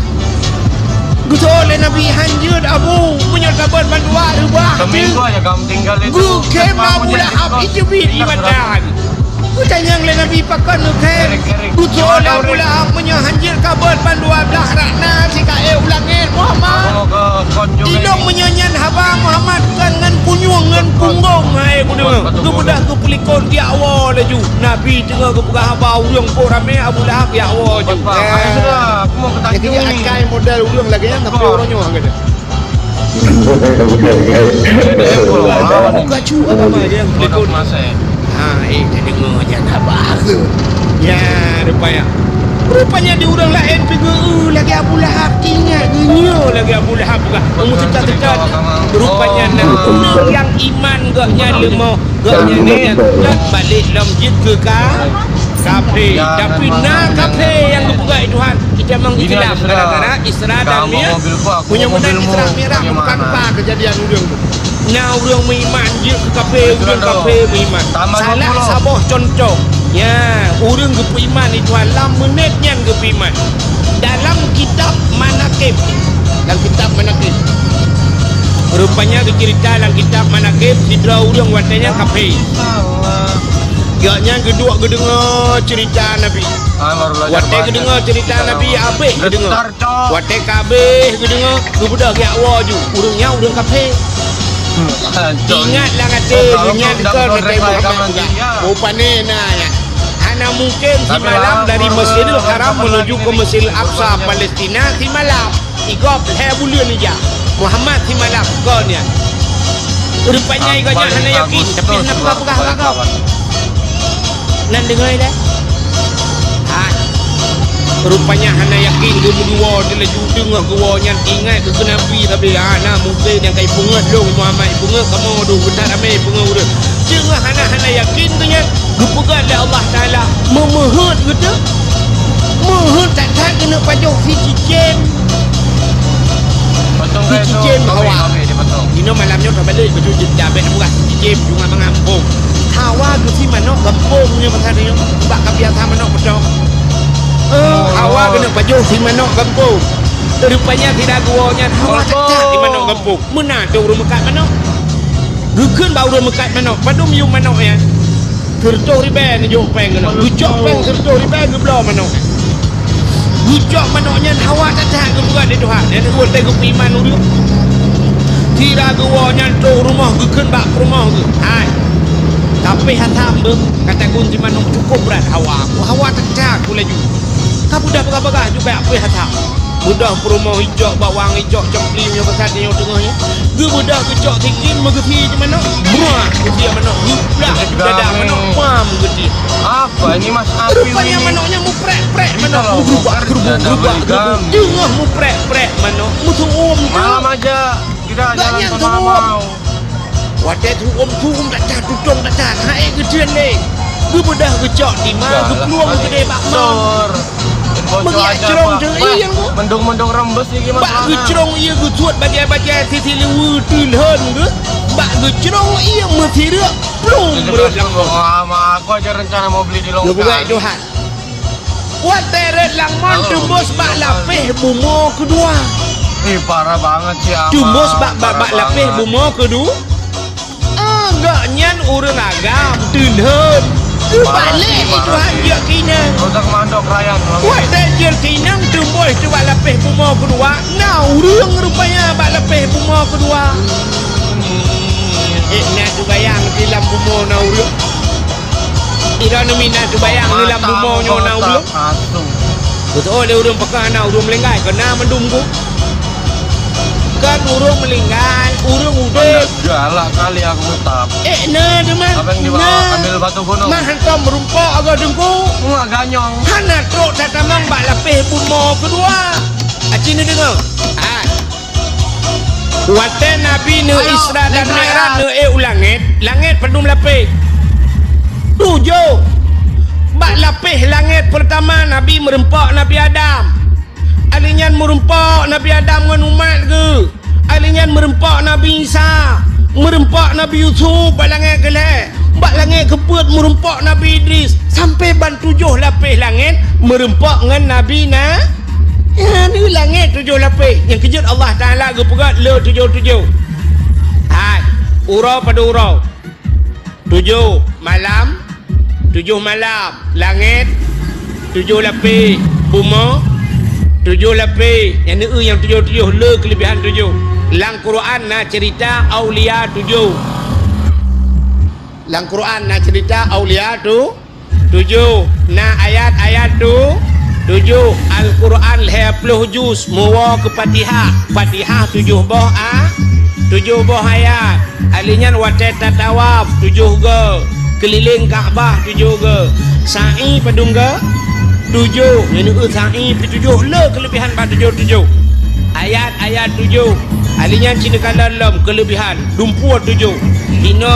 betul Nabi hanjur Abu menyatakan banduan rubah seminggu aja kamu tinggal itu bukan Abu Lahab itu bil ibadah. Ku tanya oleh Nabi pakan nuker. Betul Abu Lahab menyahanjir kabar panduan belah rakna si kae ulangin Muhammad. Ilong menyanyian haba Muhammad kan ngan punyung ngan punggong hai ku dengar. Ku bedah ku pelikon dia awal laju. Nabi dengar ku pegah haba urang ko rame Abu Lahab ya awal je. Aku mau ketanya. Jadi akai modal urang lagi kan tapi orangnya kata. Buka cu apa dia pelikon masa. Kita dengar jangan bagus. Ya, rupanya di urang lain pergi lagi Abu Lahab ingat genyo lagi Abu Lahab juga. Kamu cerita rupanya nak yang iman gaknya lemah gaknya ni dan balik dalam masjid ke kafe. Tapi nak kafe yang kebuka Tuhan kita mengikilaf gara-gara Isra dan Mi'raj. Punya modal Isra Mi'raj bukan apa kejadian urang tu. Nah urang beriman je ke kafe beriman. Salah sabah contoh. Ya, urang ke beriman itu dalam menitnya ke beriman. Dalam kitab Manaqib. Rupanya cerita dalam kitab Manaqib sidra urang watanya kafe. Gaknya kedua kedengar cerita Nabi. Watek kedengar cerita Nabi habis kedengar. Watek habis kedengar kebudak gak waju. Urangnya urang kafe. Ingatlah kata dunia dekat kata Muhammad juga. Rupanya nanya. Hana mungkin si Tapi malam lama, dari Masjidil Haram kapan menuju lagi ke nih? Masjidil Aqsa Bulan Palestina si malam. Igop le bulan ni ja. Muhammad si malam kau ni. Rupanya iganya hana yakin tapi nak pegah-pegah kau. Nan dengar dah. Ha. Rupanya hana yakin dia berdua dia laju dengar gua yang ingat ke Nabi tapi hana mungkin yang kai pungat long Muhammad pungat kamu doh benar ramai pungat urang. Dengar hana yakin tu nya gepegat dah Allah Taala memehut gitu. Mehut tak kena pajuh si cicim. Betul Si ke itu? cicim hawa. Okey, dia betul. Dino malamnya dah balik baju jabet bukan cicim junga mengampung. Hawa tu si manok kampung punya pasal dia. Sebab kebiasaan manok betul. Hawa kena pajuh si manok kampung. Rupanya tidak guanya hawa tak di manok kampung. Mana tu urang mekat manok? Rukun bau urang mekat manok. Padum yu manok ya. Tercok riben jo peng kena. Gucok peng tercok riben ke belah manok. Gucok manoknya hawa tak ke bukan dia Tuhan. Dia nak buat ke iman urang. Tidak guanya tu rumah gukun bak rumah ke. Hai. Tapi hatam be kata kunci manok cukup berat hawa. Hawa tak ku laju. Kamu dah pegah-pegah juga apa hatam. Budak perumah hijau bawang hijau cempli punya pasal dia tengahnya. Ge budak kecok tinggi megeti je manok. Buah dia manok. Budak dadak manok pam gede. Apa ini Mas Api Rupanya ini? manoknya mu prek-prek manok. Kalau Gerubak bukan Tengah mu prek-prek manok. Mu tu Malam aja kita jalan Banyak sama tu. mau. Wadah tu tak cah tutong tak cah. Hai gedean le. Ge budak kecok di mana ge peluang gede bak mau. Mengiak cerong je yang tu. Mendung-mendung rembes lagi Mas. Bak gecerong ia gecuat bagian-bagian sisi lewu tilhan ke. Bak gecerong ia metirak plung berat lang. Sama aku aja rencana mau beli di Lu buat Longkang. Tuhan. Wat teret lang man tembus bak lapih bumo kedua. Parah banget sih Ama. Tembus bak Parah lapih banget. bumo kedua. Agaknya urang agam tilhan. Balik Parah Tuhan sih. dia kinang. Rodak mandok rayan. Wat teret kinang tembus tu bak lapih bumo kedua. Nah urang rupanya bak lapih bumo kedua. Nak tu bayang di lampu mo na ulo. Ira nomina tu bayang di lampu mo nyo na ulo. Betul dia urang pakai na urang melingkai kena mendum ku. Kan urang melingkai, urang udah. Galak kali aku mutap. Na teman. Apa yang dibawa ambil batu gunung? Mah hantam merumpok agak dengku. Enggak ganyong. Hana truk tatamang bak lapih bumo kedua. Acini dengar. Wate Nabi ne Isra dan Mi'raj ne langit pedum lapih. Tujuh. Bak lapih langit pertama Nabi merempak Nabi Adam. Alinyan merempak Nabi Adam dengan umat ke. Alinyan merempak Nabi Isa. Merempak Nabi Yusuf bak langit gelap. Bak langit keput merempak Nabi Idris. Sampai ban tujuh lapih langit merempak dengan Nabi Ya, ni langit tujuh lapis. Yang kejut Allah Ta'ala gepegat le tujuh-tujuh. Hai, urau pada urau. Tujuh malam. Langit. Tujuh lapis. Buma. Tujuh lapis. Yang ni yang tujuh-tujuh le kelebihan tujuh. Lang Quran nak cerita aulia tujuh. Lang Quran nak cerita aulia tu tujuh. Nah ayat-ayat tu tujuh. Al-Quran 20 juz muwa ke Fatihah. Fatihah 7 boh 7 boh ayat. Alinyan watet tatawaf 7 ke. Keliling Kaabah 7 ke. Sa'i padung ke 7. Ini sa'i 7 le kelebihan pada 7. Ayat-ayat 7. Alinyan Cina dalam kelebihan dumpur 7. Hina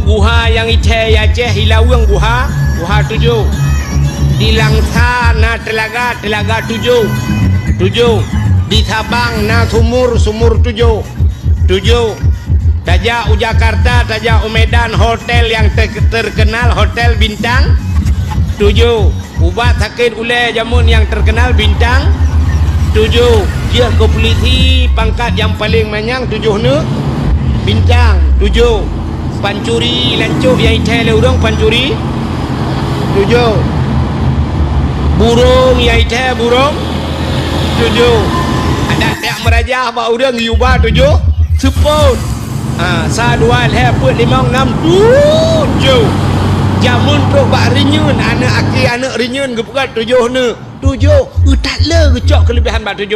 guha yang ite Aceh hilawang guha 7. Di Langsa na telaga 7. Di Sabang na sumur 7. Tajak Jakarta, tajak Medan hotel yang terkenal hotel bintang 7. Ubat sakit ule jamun yang terkenal bintang 7. Dia ke polisi pangkat yang paling manyang 7 ne bintang 7. Pancuri lancuh yang ite le urang pancuri 7. Burung yang ite burung 7. Ada tiap merajah bak urang yuba 7. Seput. Sa dua le put 5 6 7. jamun tu bak renyun anak aki anak renyun gepukat 7 ne 7 tak le gecok kelebihan bak 7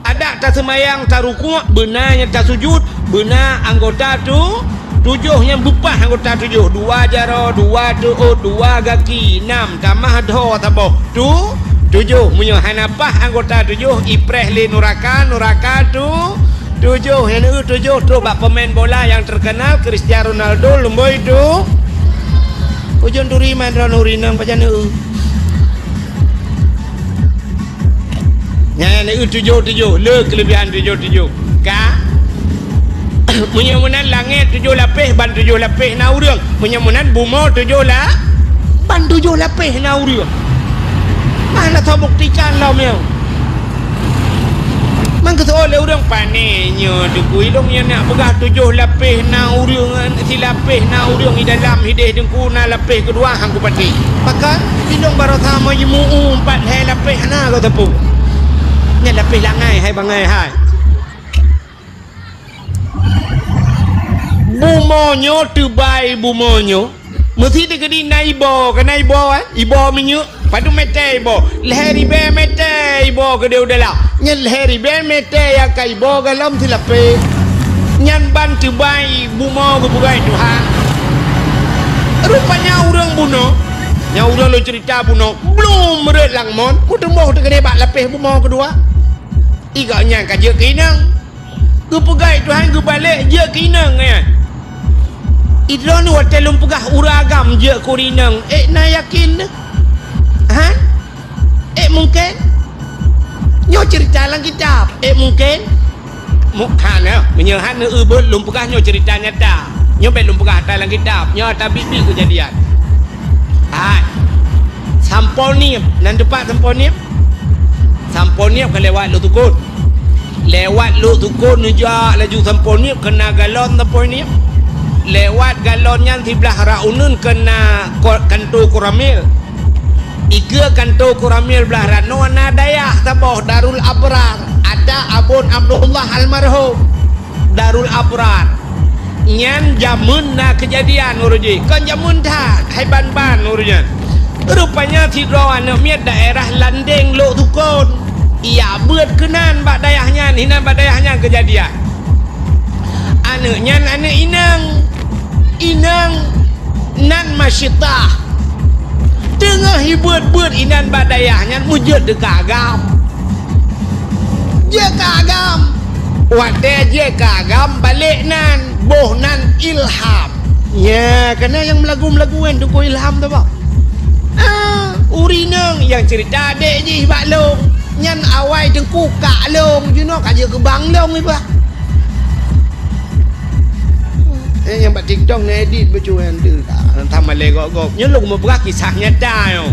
ada tak semayang tak rukuk benarnya tak sujud benar anggota tu 7 yang bupah anggota 7 2 jara 2 tuut 2 gaki 6 tamah do taboh tu 7 munyo hanapah anggota 7 ipreh le nuraka tu 7 yang 7 tu bak pemain bola yang terkenal Cristiano Ronaldo lemboi tu ujon turi man ronuri nang pajan nya 7 le kelebihan 7 ka munyamunan langit 7 lapis ban 7 lapis na urang munyamunan buma 7 lah ban 7 lapis na urang mana tahu buktikan lah miau man kata oleh urang panenya dengku ilung yang nak pegah 7 lapis na urang si lapis na urang di dalam hidih dengku na lapis kedua hang ku pati maka ilung baru sama jemu 4 hai lapis na kau tepuk nya lapis langai hai bangai hai bumonyo terbaik bumonyo mesti dia kena naibo kena ibo minyu padu mete ibo leheri be mete ibo ke dia udahlah nyen leheri be mete ya kai ibo galam tilape nyan ban terbaik bumo ke bugai Tuhan rupanya orang buno nya orang lo cerita buno belum meret langmon mutemboh tu kena bak lapis bumo kedua igaknya kaje kinang ke pegai Tuhan ke balik je kinang kan idron hotel lumpugah uragam je kurinang na yakin ha mungkin nyo cerita lang kitab mungkin mukhana menyehan ubul lumpugah nyo cerita nyata nyo bet lumpugah dalam kitab nyo ta bibi kejadian hai samponi nan depan samponi ke lewat lu tukun nujak laju samponi kena galon samponi lewat galonnya di belah raunun kena kanto kuramil iga kanto kuramil belah rano na dayah taboh Darul Abrar ada abun Abdullah almarhum Darul Abrar nyan jamun na kejadian uruji kan jamun tak hai ban urujan rupanya tidroan miat daerah Landeng lo tukun ia buat kenan bak dayahnya hinan bak dayahnya kejadian anaknya anak inang nan masyitah tengah hibut inan badayahnya mujud dekagam je kagam wate je kagam balik nan boh nan ilham ya kena yang melagu-melaguan tu ko ilham tu pak urinang yang cerita dek je baklong nyan awai dengku kak long you know kaje ke bang long ni pak yang buat TikTok ni edit bercuan tu tama legok nya lu mau berak kisah nyata yo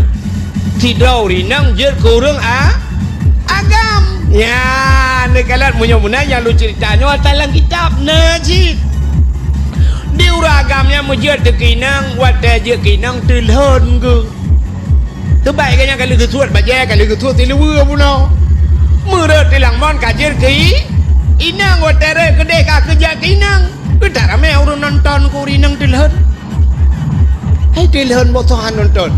tidau rinang je kurang agam ya ne kalat munyo-munyo yang lu ceritanya dalam kitab najib di uragamnya mujud dekinang wate je kinang tilhon ke terbaik kanya kali ketuat baje kali ketuat tilewe puno meret tilang mon kajer ki inang wate re gede ka kerja kinang tak ramai orang nonton kurinang tilhon hai tilhon botohan nonton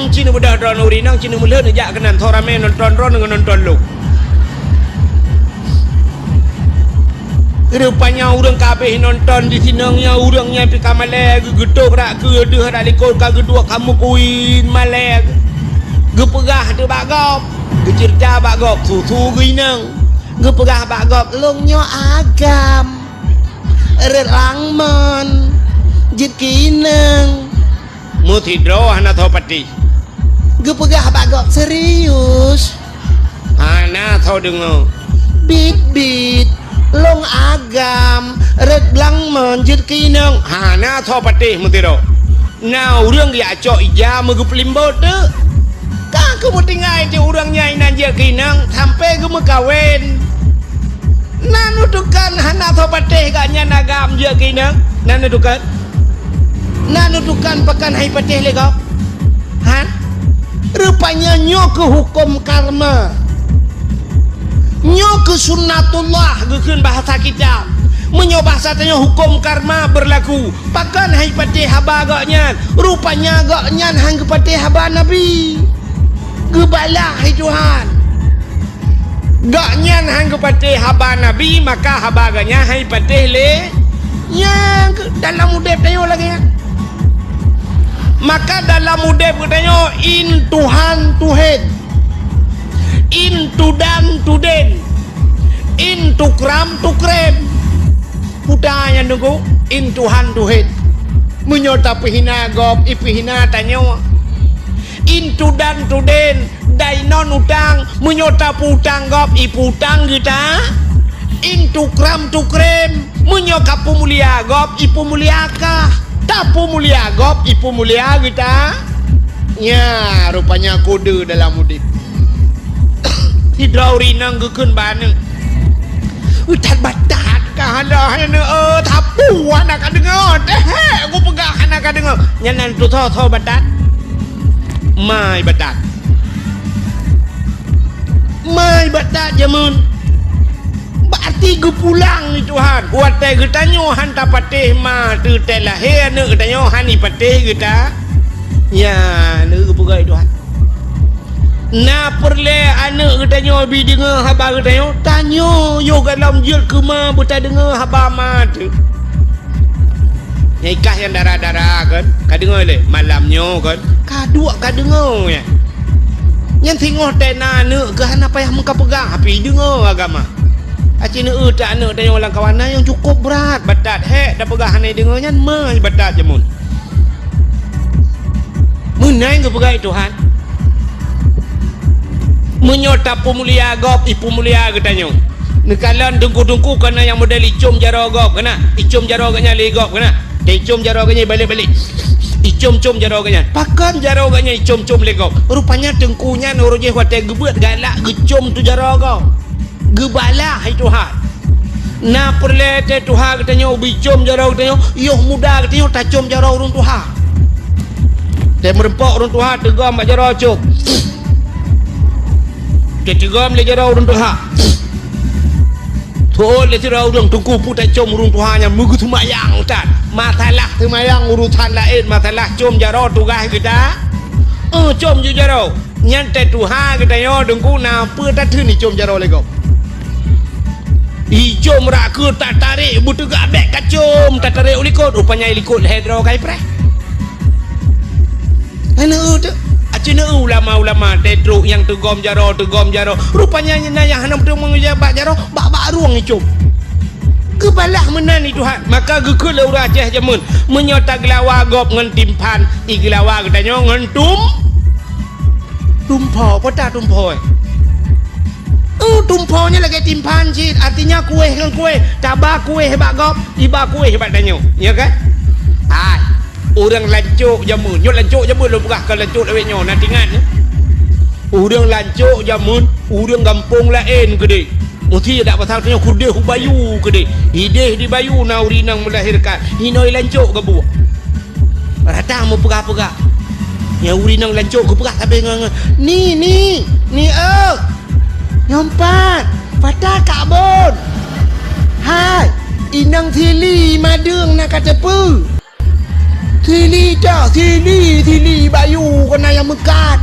Cina budak ron urinang Cina mula nejak kenan thor ramai nonton ron dengan nonton lu rupanya orang kabeh nonton di sinangnya orangnya pika maleg geduk rak ke deh rak likor ka gedua kamu kuin maleg gepegah tu bagop gecerita bagop susu ginang gepegah bagop longnya agam relangman jikinang mutidro hana tau pati gepegah bagok serius hana tau dengar bit long agam relangman jikinang hana tau pati mutidro na urang dia cok ija megup limbo tu ka aku tinggal je urangnya inan jikinang sampai ke mekawin nanutukan hana thopateh gaknya nagam je kinang nanutukan pakan hai pateh le kau han rupanya nyo ke hukum karma nyo ke sunnatullah gekeun bahasa kitab Menyo bahasa tanya hukum karma berlaku. Pakan hai patih haba agaknya. Rupanya agaknya hang patih haba Nabi. Gebalah hai Tuhan. Gaknya hang patih haba Nabi, maka haba agaknya hai patih le. Yang dalam udep tanya lagi ya. Maka dalam udep katanya in Tuhan Tuhan. In tudan tuden. In tukram tukrem. Budaya nunggu in Tuhan Tuhan. Menyota pihina gop ipihina tanyo. In tudan tuden. Dainon utang. Menyota putang gop iputang kita. In tukram tukrem. Menyoka pumulia gop ipu muliaka. Tapu mulia gop ipu mulia kita. Ya rupanya kode dalam udip. Hidau rinang gekun baneng. Utat batat kahalah ne tapu anak dengar. Aku pegah anak dengar. Nyanan tu tho batat. Mai batat. Mai batat jamun. Berarti gue pulang ni Tuhan. Buat teh getanyo han ta patih ma tu teh lahir ne getanyo han ni patih geta. Ya ne gue pegai Tuhan. Na perle anak getanyo bi dengar haba getanyo tanyo yo dalam jil kema buta dengar haba ma tu. Nyai kah yang darah-darah kan. Ka dengar le malamnyo kan. Ka dua ka dengar ya. Yang tengok tena ne ke han apa yang muka pegang api dengar agama. Aci ne tak ne tanya orang kawan yang cukup berat batat dah pegang hanai dengarnya mai batat jamun. Menai ke pegang Tuhan. Menyota pemulia gop ipu mulia getanyo. Nekalan dengku-dengku kena yang model icum jaro gop kena. Icum jaro ganya le gop kena. Icum jaro ganya balik-balik. Icum-cum jaro ganya. Pakan jaro ganya icum-cum le gop. Rupanya dengkunya noroje hotel gebet galak gecum tu jaro gop. Gebalah hai Tuhan. Na perle te Tuhan katanya ubicum jaro katanya yoh muda katanya tacum jaro urun Tuhan. Te merempok urun Tuhan tegam bak jaro cuk. Te tegam le jaro urun Tuhan. Tuh le jaro urun tungku pu tacum urun Tuhan yang mugu tumayang utan. Matalah tumayang urutan lain matalah cum jaro tugas kita. Cum jaro. Nyante Tuhan katanya dengku na pe tatun ni cum jaro le kau. Ijom raku tak tarik butuh gabek kacum tak tarik ulikut rupanya ilikut hedro kai pre. Ana tu acina ulama-ulama tetro yang tegom jaro rupanya nyana yang hanam tu mengejabat jaro bak ruang icum. Kebalah menani Tuhan maka gekul ura Aceh jamun menyota gelawa gop ngan timpan iglawa gedanyo ngan tumpo pota tumpo. Tumponya lagi timpan cid artinya kue dengan kue tabak kue hebat gop iba kue hebat danyo ya kan orang lancuk jamun nyot lancuk jamun lo buka kalau lancuk lewat nyo nanti ingat orang lancuk jamun orang gampung lain gede mesti tak pasal tanya kudeh bayu gede hideh di bayu naurinang melahirkan hinoi lancuk ke buah ratang mau pegah-pegah ya urinang lancuk ke pegah tapi ni Nyompat patah kabon. Hai inang thili madung nak kata pu. Thili bayu kena yang mekat.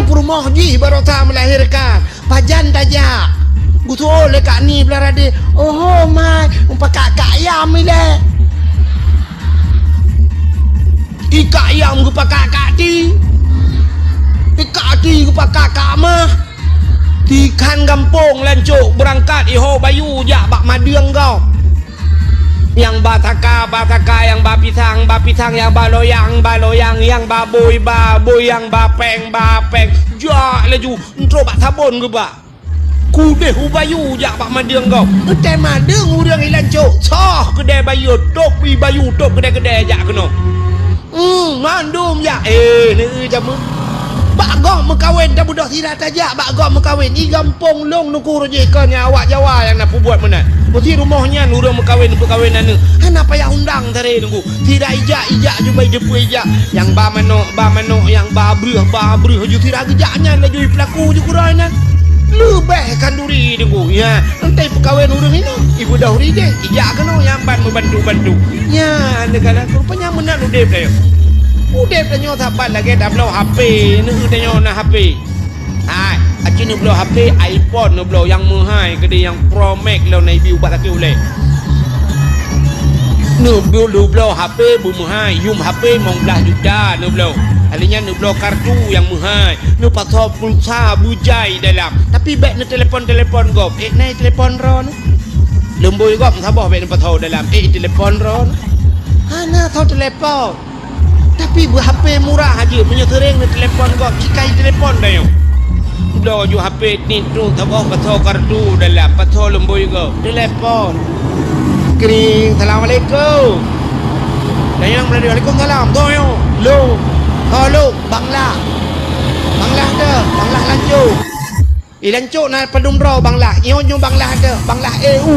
Perumah ji barota melahirkan. Pajan tajak. Gutu oleh kak ni belarade. Oh mai umpakak ayam ile. Ika ayam gupakak kati. Ika ti gupakak mah. Ikan gampung lancuk berangkat iho bayu jak bak madiang kau. Yang bataka yang bapisang yang baloyang yang baboy yang bapeng jak laju entro bak sabun ke bak. Kudeh bayu jak bak madiang kau. Kedai madiang urang lancuk. Soh kedai bayu tok bayu tok kedai jak kena. Mandum jak ni jamu. Bagong mengkawin dah budak tidak tajak bagong mengkawin i gampung long nuku rojekannya awak Jawa yang nak buat mana mesti rumahnya nurang mengkawin perkawinan ni apa payah undang tadi nunggu tidak ijak juga depu ijak yang ba manok yang ba brih ju tidak gejaknya laju pelaku ju kurainan Lebih kanduri dengku. Ya, nanti perkahwinan orang ini ibu dah huri deh. Ijak kena yang ban membantu-bantu. Ya, negara rupanya menang udep dah. Udep dah nyo saban lagi dah belau HP. Ni dah nyo nak HP. Hai, aci ni belau HP iPhone ni belau yang mahal ke dia yang Pro Max lo naik biu buat kaki oleh. Ni belau HP mahal, yum HP mong belah juta ni belau. Halinya ni belau kartu yang mahal. Ni pasal pulsa bujai dalam. Tapi baik ni telefon gop. Naik telefon ron. Lembui gop sabah baik ni pasal dalam. Telefon ron. Hana tahu telefon. Tapi HP murah aja. Punya sering ni telefon gop. Cikai telefon dah yo. Belau ju HP ni tu sabah pasal kartu dalam. Pasal lembui gop. Telefon. Kering. Assalamualaikum. Dan yang berada Waalaikumsalam. Tu yo. Lo. Halo, Bangla. Bangla ada, Bangla lancuk. Lancuk na padum draw Bangla. Nyo Bangla ada, Bangla EU.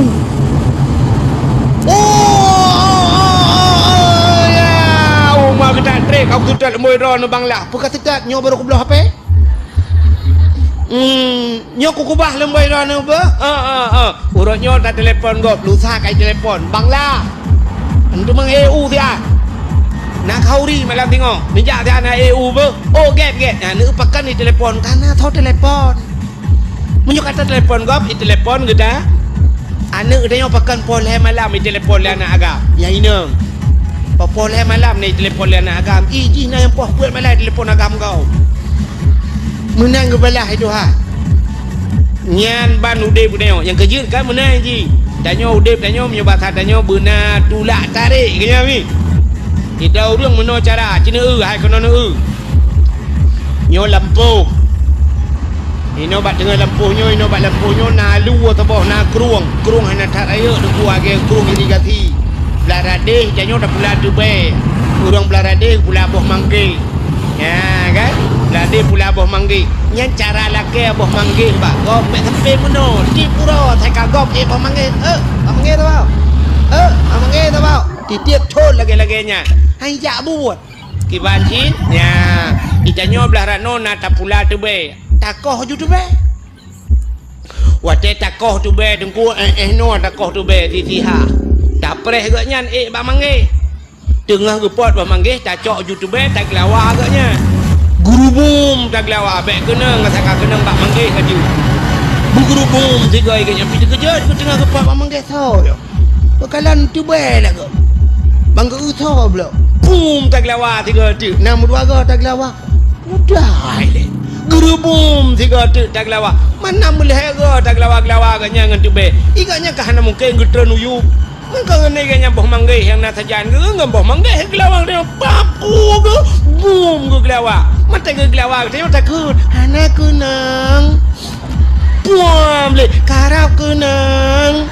Ya. Umar kita trek kau tutat moy draw no Bangla. Puka tekat nyo baru kublah HP. Nyo kubah lemboy draw no ba? Urut nyo tak telefon gop, lusa kai telefon. Bangla. Antu mang EU dia. Nak kauri malam tengok. Nejak dia nak EU ber. Oh get. Nah, ni pakai ni telefon. Karena tahu telefon. Munyo kata telefon gop, telefon kita. Anak dia pakai pole malam ni telefon dia nak agam. Yang ini. Pole malam ni telefon dia nak agam. Iji na yang poh buat malam telefon agam kau. Menang ke belah itu ha. Nyan ban udip dia yang kejut kan menang ji. Danyo udip danyo menyebab danyo benar tulak tarik kenya ni. Kita orang meno cara cina hai kono nyo lampu ino bat dengan lampunya ino bat lampunya na lu atau na kruang hana tak ayo de ku age kruang irigasi belarade janyo dah pula Dubai urang belarade pula boh mangge ya kan belarade pula boh mangge nyan cara lake boh mangge ba gop mek sampai meno di pura thai ka gop boh mangge mangge tau mangge tau titiap thon lagi-laginya hai ja buat kiban chin ya itanyo belah rano na tapula tu be takoh ju tu be wate takoh tu be dengku no takoh tu be ti ha tak preh gak nyan ba mangge tengah gepot ba mangge tak cok ju tu be tak lawa agaknya guru bum tak lawa be kena ngasaka kena ba mangge kaju guru bum tiga agaknya pi kejut ku tengah gepot ba mangge tau yo bakalan tu be lah gak bangga utho blo boom tak lawa tiga tu nama dua ga tak lawa udah le guru boom tiga tu tak lawa mana boleh ga tak lawa ganya ngan tu be iganya kahana mungkin gutron uyu mungkin ngene ganya boh mangge yang na sajan ge ngam boh mangge glawa dia papu ge boom ge glawa mata ge glawa dia takut hana kunang puam le karap kunang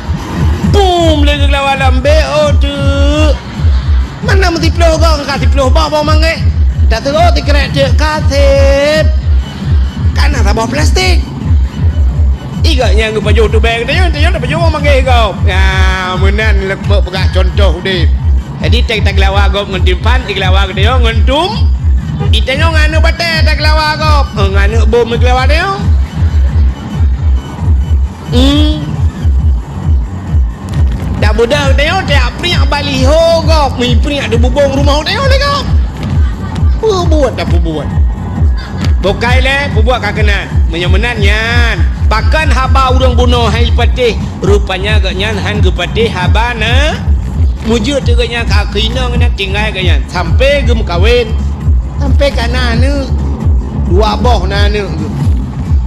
boom le ge glawa lambe o tu mana mesti peluh kau kasih peluh bawa mangge tak terus dikerek je kasih karena sabah plastik igaknya ngu baju tu bag dia dah baju mangge kau ya menan lekbek pegak contoh deh jadi tak lawa kau ngentimpan iglawa dia ngentum itanya nganu bate tak lawa kau nganu bom iglawa dia dah budak dia tak pria baliho gop mi pria de bubong rumah dia le gop buat dah buat bokai le buat kakenan menyemenan nyan pakan haba urang bunuh hai patih rupanya ganyan han ge patih haba na mujud tu ganyan ka kina ngana tinggal ganyan sampai gem kawin sampai kana nu dua boh na nu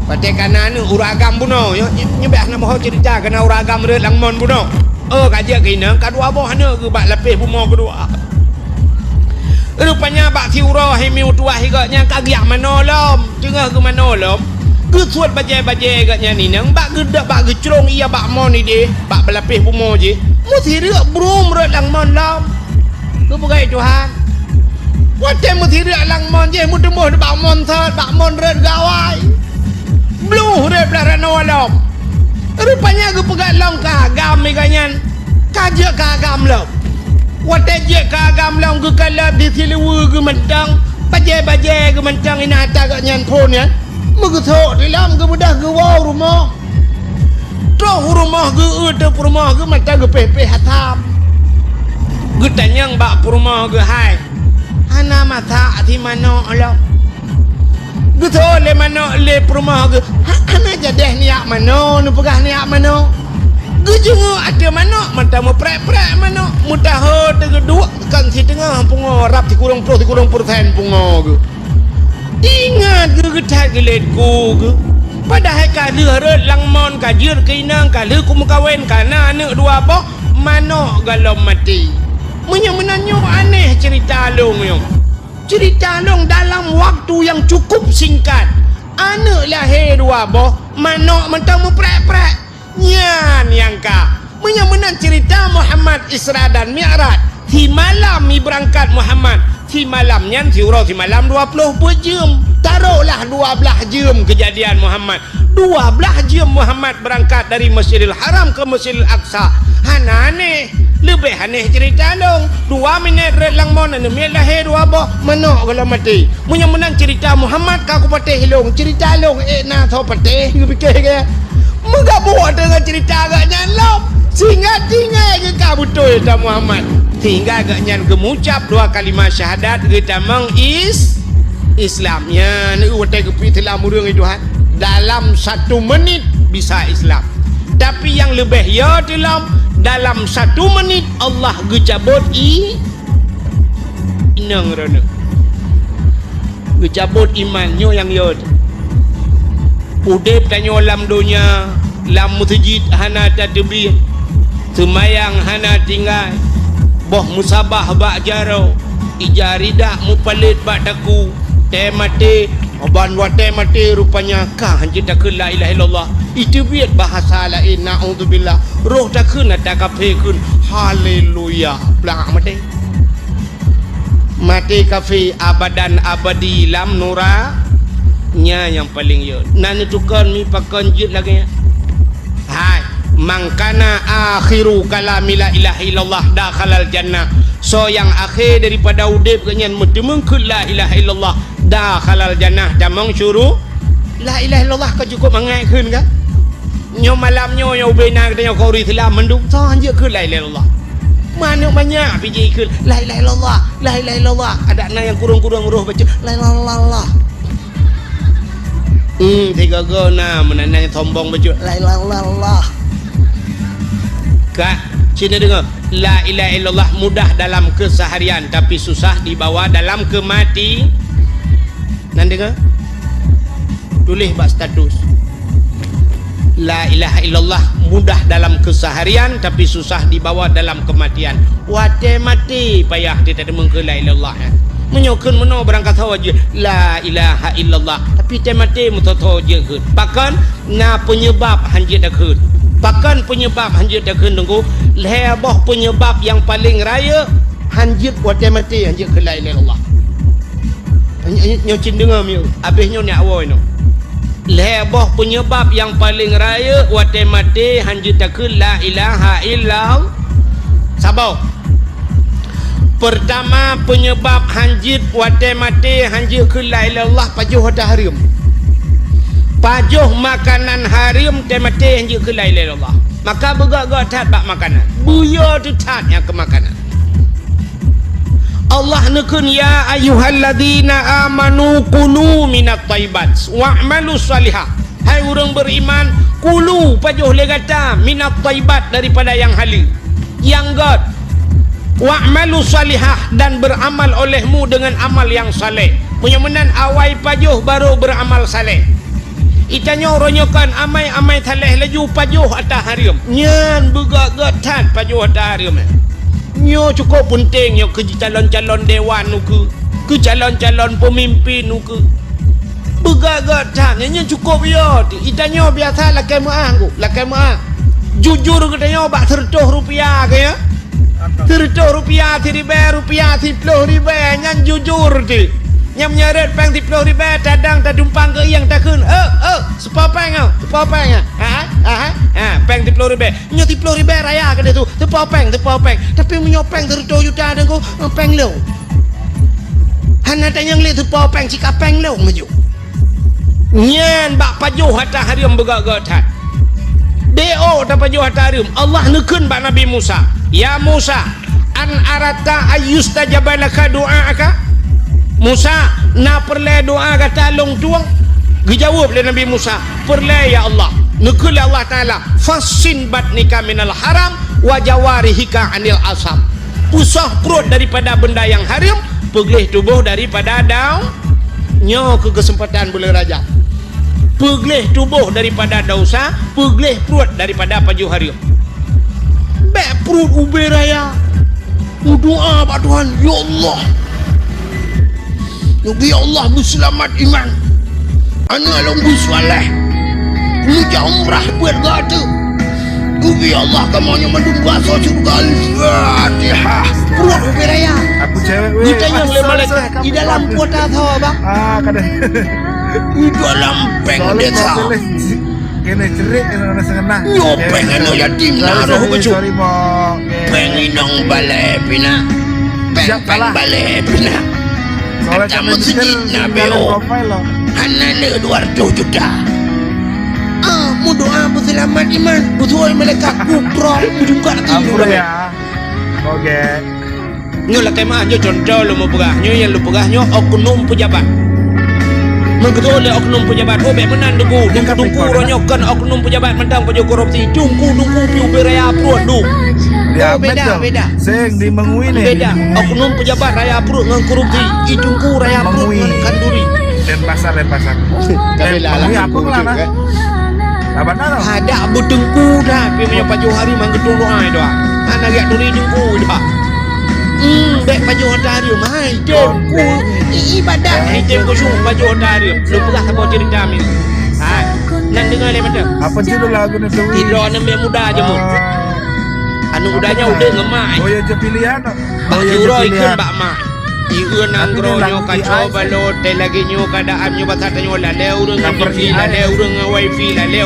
patih kana nu uragam bunuh nyebah na mau cerita kana uragam re langmon bunuh kajak kena kadua boh hana ke bak lapis bumo kedua rupanya bak siura hai miu tuah igaknya kagiak manolom tengah ke manolom ke suat bajai-bajai igaknya ni nang bak gedak bak gecrong ia bak mon ni deh bak belapis bumo je mesti rak brum rak lang mon lam ke pegai Tuhan wate mesti rak lang mon je mu tembuh bak mon sat bak mon red gawai bluh red belaranolom rupanya ke pegat long kagam ikanyan kajak kagam long wate je kagam long ke kalap di silewa ke mentang bajai ke mentang ina atas kat nyan pun ya Mengetok dalam ke mudah ke wow rumah. Terus rumah ke ada rumah ke macam ke pepeh hatam. Ke tanyang bak rumah ke hai. Hana mata di mana Allah. Ke tu le mana le rumah ke. Hana jadi niat mana nu pegah niat mana. Ke jenguk ada mana mata mu prek-prek mana. Mudah ho tegeduk kan si tengah pungo rap di kurang persen pungo ke. Ingat ke ketat ke letku ke. Padahal kalau lang mon kajir keinang kalau kumu kawin kana anak dua boh mana kalau mati. Menanyo aneh cerita long yo. Cerita long dalam waktu yang cukup singkat. Anak lahir dua boh mana mentang prek-prek. Nyan yang ka. Menan cerita Muhammad Isra dan Mi'raj. Di malam mi berangkat Muhammad. Di malam nyan di malam 20 jam. Taruhlah 12 jam kejadian Muhammad. 12 jam Muhammad berangkat dari Masjidil Haram ke Masjidil Aqsa. Hana aneh. Lebih aneh cerita dong. 2 minit relang mon ane mi lahir 2 boh mana kalau mati. Menang cerita Muhammad kaku patih long. Cerita long na tho patih ke fikir ke. Muga buat dengan cerita agaknya lom. Sehingga tinggal ke kabutul ta Muhammad. Hingga agaknya gemucap 2 kalimat syahadat kita meng Islamnya ni watai kepi telah murung itu han. Dalam 1 menit bisa Islam. Tapi yang lebih ya dalam 1 menit Allah gecabut inang rana. Gecabut imannya yang ya. Udip tanya lam dunia, lam masjid hana tadbir. Semayang hana tinggal. Boh musabah bak jaro. Ijaridah mupalit bak daku. Temate oban wa temate rupanya kah hanya tak la ilaha illallah. Itu biat bahasa lain naudzubillah. Roh tak kena tak kafe kun. Haleluya. Belakang mati kafe abadan abadi lam nura nya yang paling yo. Nan tukar mi pakan jit lagi ya. Hai, mangkana akhiru kalami la ilaha illallah dakhalal jannah. So yang akhir daripada udip kenyan mutemeng la ilaha illallah dakhalal jannah damang syuru la ilaha illallah kau cukup mangai keun ka. Nyo malam nyo bena katanya kau ri telah mendung so hanje ke la ilaha illallah. Mana banyak biji keun la ilaha illallah, la ilaha illallah. Ada na yang kurung-kurung roh baca la ilaha illallah. Tiga gona menanang sombong baju la ilaha illallah. Kak, sini dengar. La ilaha illallah mudah dalam keseharian tapi susah dibawa dalam kemati. Nan dengar? Tulis bak status. La ilaha illallah mudah dalam keseharian tapi susah dibawa dalam kematian. Wate mati payah dia tak demeng ke la ilaha illallah. Menyokun meno berangkat tahu je la ilaha illallah tapi temate mutoto je ke bahkan na penyebab hanjit dak ke bahkan penyebab hanjit dak ke tunggu leboh penyebab yang paling raya hanjit buat temate hanjit ke la ilaha illallah nyo cin dengar mi habis nyo nak awoi no leboh penyebab yang paling raya buat temate hanjit dak ke la ilaha illallah sabar. Pertama penyebab hanjit wate mati hanjit ke la ilaha illallah pajuh dah haram. Pajuh makanan haram te mati hanjit ke la ilaha illallah. Maka begak-gak tat bak makanan. Buya tu tatnya ke makanan. Allah nekun ya ayyuhalladzina amanu kulu minat thayyibat wa'malu salihah. Hai orang beriman, kulu pajuh le kata minat thayyibat daripada yang halal. Yang god wa'malu salihah dan beramal olehmu dengan amal yang saleh. Punya menan awai pajuh baru beramal saleh. Itanya ronyokan amai saleh laju pajuh atas haram. Nyan begak-gatat pajuh atas haram. Nyo cukup penting nyo ke calon-calon dewan nu ke calon-calon pemimpin nu ke. Begak-gatat nyo cukup yo. Itanya biasa lakai maah ku, lakai maah. Jujur katanya bak 100 rupiah ke ya. 100 rupiah, 1000 rupiah, 10 ribu nyan jujur tu. Nyam nyaret pang 10 ribu tadang tak dumpang ke yang tak kun. Sepopeng pang 10 ribu. Nyo 10 ribu raya ke tu. Sepopeng. Tapi menyopeng 100 juta dan ko peng lo. Hana tanyang le sepopeng cika peng lo maju. nyan bak pajuh hatta harim begak-gatat deo ta pajuh hatta harim Allah nekeun bak Nabi Musa ya Musa an arata ayustajabalaka doa'aka Musa na perle doa kata long tuang dijawab oleh Nabi Musa perle ya Allah nekeun Allah taala fasin batnika minal haram wa jawarihika anil asam pusah perut daripada benda yang haram peglih tubuh daripada daun nyo ke kesempatan bulan Rajab peglih tubuh daripada dosa peglih perut daripada pajuh haram bek perut ube raya doa pak Tuhan ya Allah ya Allah berselamat iman ana lembu soleh punya umrah buat gata ya Allah kamu yang menunggu asal surga Al-Fatihah perut ube raya Aku cewek weh. ditanya oleh malaikat di dalam kuota tahu bang Kadang. di dalam peng desa Kene cerik kena sengenah. nyopeng anu yatim naruh kecu Sorry mo. penginong balai pina Siap, peng salah. balai pina Soalnya kata kami masjid Nabi profile lo. hanane 200 juta mu doa berselamat iman betul malaikat kuprong juga Ampun ya. Oke. nyo lah kemah nyo contoh lu mau pegah nyo yang lu pegah nyo oknum pejabat betul le oknum pejabat bek menan dugu dungku ronyokan oknum pejabat mentang pajak korupsi dungku piu beraya perut duk Dia beda Sing di Mengui nih. beda oknum pejabat raya perut ngan korupsi idungku raya perut Mengui. ngan kanduri Denpasar. tapi lah Mengui apa lah? Apa nalo? ada budengku dah pi punya paju hari mang gedung doa doa anak yak duri dengku dah dek paju hari mai dengku ibadat hai dengku sung paju hari lu pernah sama cerita mi nan dengar le macam Apa judul lagu nih tuh? tidur nembe muda aja mu anu mudanya udah ngemai Oh ya je pilihan. bak juro ikut bak mai ieu nanggro nyo kaco balot teh lagi nyo kadaan nyo batata nyo la le urang wifi la le urang wifi la le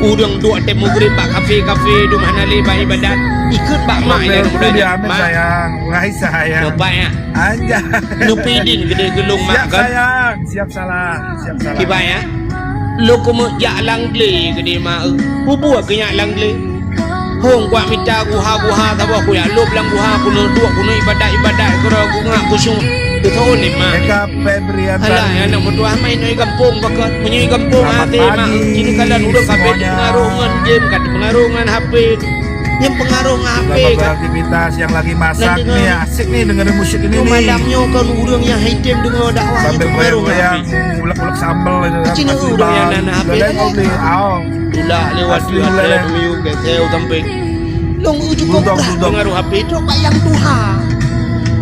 urang dua teh mugrib bak kafe du mana le ba ibadat ikut bak mai le Udah mudanya diambil sayang. Wahai sayang. lupa ya Anja. nu pidin gede gelung Siap mak kan sayang. Siap salah. kiba ya lu kumu jak langle gede mak bubuh ke yak langle hong gua minta guha tahu aku ya lu bilang guha aku nu dua kuno ibadat kero aku ngak kusung itu ni mak Eka Febrian. alah ya nak berdoa main noi kampung bakal punya kampung Selamat hati mak pagi kini kalian udah kafe di semuanya. pengarungan game kat pengarungan HP yang pengaruh HP Selamat kan beraktivitas yang lagi masak Dan dengan- nih asik nih dengerin musik ini nih. malamnya kan urang yang hitam dengan dakwah Sambil itu pengaruh goyang-goyang HP ulek-ulek sambal gitu kan. Cina Masih udah yang bang. nana HP Udah kau beli lah. aong. Ulah lewat Asli dia leleh. ada miu keteu sampai long ujuk Duduk. pengaruh HP itu bayang Tuha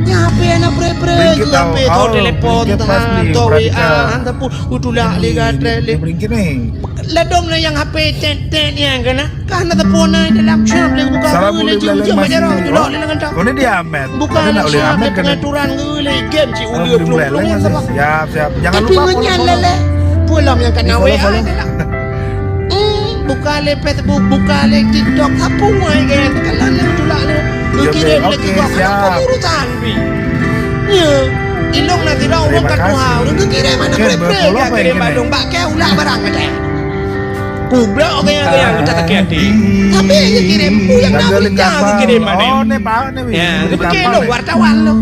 nya HP anak pre-pre Ringkit juga HP tau. tau Oh, telepon ringkit tah pasti, tau perhatikan. WA hantar pun utulah lihat Dia beringkit nih. ledom na yang HP ten yang kana kana tapona dalam shop le buka Salam le boleh jum belalang jum masih. aja jual le dengan Kau ini dia Ahmed. bukan Tapi nak boleh shop le Ahmed kan. pengaturan le game ci Kalau udah boleh belalang belum masih. Siap. Jangan tapi lupa ngenyan follow-follow. lele pulang yang kena Follow, WA follow. adalah buka le Facebook buka le TikTok apa mai kan kalau le jual le Ya, kirim le oke, juga siap. kan urusan bi ya ilong nanti dah orang Terima kat kasih. tuha orang kirim mana Oke, pre-pre berfollow ya apa kirim yang Bandung bak ke ulah barang ada Publik orang kita tak hati. Tapi dia kirim pu yang nak Gagalin berita kapal. kirim mana? Oh, nih Pak, nih. Ya, Beli dia kapal lo nih. wartawan lo.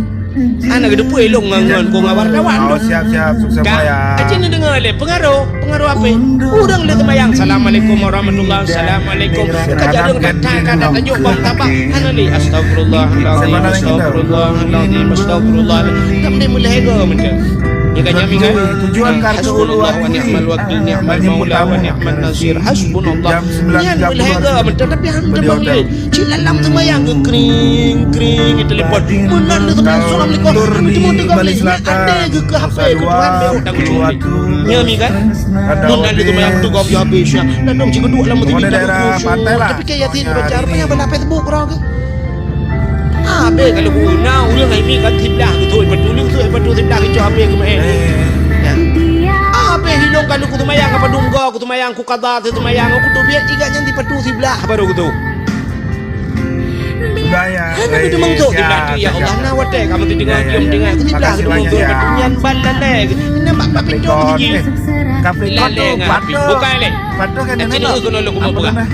Anak gede pu elong ngangon ko nga wartawan lo. Oh, siap. Sukses ya. Aja ni dengar le pengaruh apa? Udang le temayang. Assalamualaikum warahmatullahi wabarakatuh. Kajadong kata tajuk bang tabak. Ana li astagfirullahalazim. Astagfirullahalazim. Tak boleh mulai go macam. Ya kan nyami kan? Tujuan kartu Hasbunallah wa ni'mal wakil ni'mal maula wa ni'mal nasir. Hasbunallah. Jam 9.30 Yan mulai go macam tapi hang terbang le. Cilalam temayang ke kring telepon. Menan le temayang assalamualaikum. Kami cuma dengar le. Ada ke HP ke tuan be utang curi. Nyami kan? Menan le temayang tu gom ya habisnya. Dan dong jika dua lama Pokoknya daerah pantai lah. Tapi kayak tin baca apa yang berapa Facebook orang ke? Abe kalau guna ulang ini kan tiblah gitu, betul tiblah itu abe ke main. Abe hilong kalau kutu mayang apa dunggo, kutu mayang ku kada, kutu mayang aku tu biar tiga yang di petu tiblah baru gitu. Sudah ya. Hanya itu mengtuk tiblah tu ya Allah nawate kamu tu dengar diam dengar tiblah tu mengtuk betunyan balan leg. Nampak Pak Pindong Capricorn. je. Capricorn tu Laleng Plato. bukan le. Plato kan Kat sini nenek. ke nolo kumo Apa pula. nama?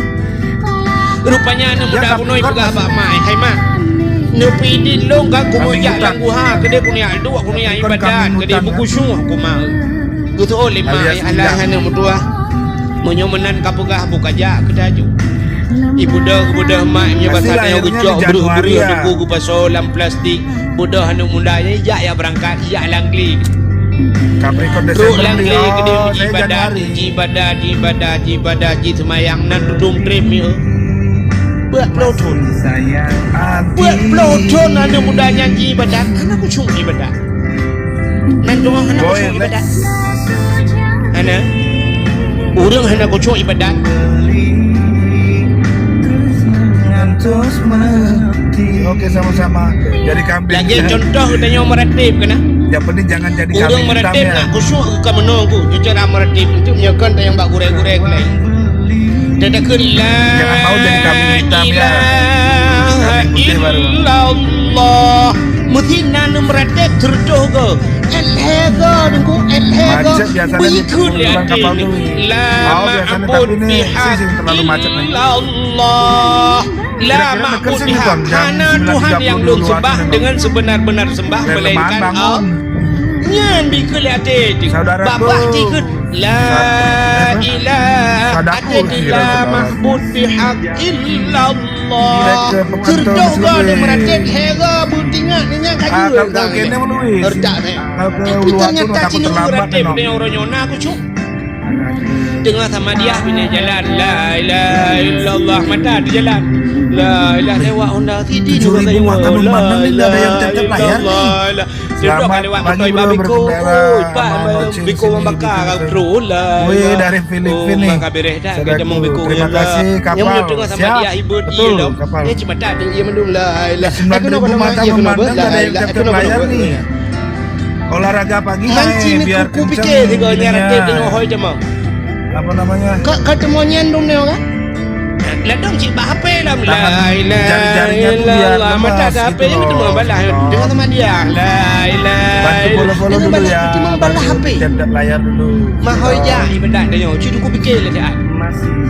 Rupanya anak muda Ya, punoi Capricorn pegah masih- bak mai. Hai mak. Nepi di long ka kumo Kambing ya hutan. lang guha kede kunia dua kunia Capricorn ibadat kambing kede hutan, buku kan? syuh kumau. Gutu oleh mai Alias alah bidang. hana mutua. Menyomenan kapegah buka ja kedaju. Ibu dah mak nya Pasti pasal yang lahirnya gejok di Januari, beri ya. aku pasolam plastik. Budak hana mundanya ya berangkat ya langli. Capricorn Ruk Desember langli ni. Oh, kede saya ibadat Januari. ibadat ji semayang nan dudung trip mi. Buat pelotun. Sayang hati. Buat pelotun anak muda nyanyi ibadat. Anak ku cuma ibadat. Nan doang anak ku Boy, cuma ibadat. let's- Anak. Orang anak ku cuma ibadat. Terus mengerti. Oke sama-sama. Jadi kambing. Lagi ya. contoh tanya meratib kena. Yang penting jangan jadi Orang kambing hitam meratib ya. nak khusyuk ke menunggu. Cara meratib itu menyekan yang bak gurek-gurek lain. Dadakan Jangan mau jadi kambing hitam ya. Kambing putih baru. illallah. Mesti nanu meratib terdoh ke. Elhega nunggu elhega. Macet biasanya di Berikut pengumpulan kapal tu. La Oh, biasanya ma'bud tapi ni bihaq sini terlalu macet ni. illallah. La Kira-kira ma'bud dekat sini, bihaq. Tuan, jam Hana Tuhan 9.30 yang belum dulu sembah waktu dengan sebenar-benar sembah Biar melainkan lemah Allah. bangun. Nyan bikelate Saudaraku. babah dikut la Saudaraku. ilaha Saudaraku, ada kira la saudara. mahbud bihaq illallah. Direct ke Pekantor Terdoh Mesir. ga de meratit hega butingat ni nya kaju. Kalau kau kene melalui. Erdak ni. Kalau ke Tapi luar tu ternyata takut cina terlambat. meratit tengok. ni orang nyona aku cuk. Tengah sama dia bina jalan la ilaha illallah mata di jalan. La ilaha lewat Honda City 7.000 makan memandang ni dah ada yang tiap-tiap layar ni. Dia duduk Selamat lewat pagi motor bro, babiko. berkendara. Oi, Pak, Mau biko sini, membakar gitu, kau gitu. terus lah. Weh, dari Filipin ni. Maka beres dah Saudaraku, kita mau biko. terima kasih, kapal. Yang menyutung sama Siap. dia ibu dia Betul, dah. kapal. Dia cuma tak ada dia mendung lah. 9.000 mata memandang dah ada yang tiap-tiap layar ni. Olahraga pagi Manci ni biar kuku kencang fikir tiga ininya. nyaratit tengok hoi jemang. Apa namanya? Kau temu nyandung ni orang? Ladang cik HP lah. La jari-jarinya tu biar ilaha lemas mata gitu HP yang loh. ketemu balah dengan sama dia. La ilaha Bantu follow-follow dulu ya. Ketemu balah HP. Tiap-tiap layar dulu. Mahoi ja ibadat dia nyo. Cik aku fikir lah dia.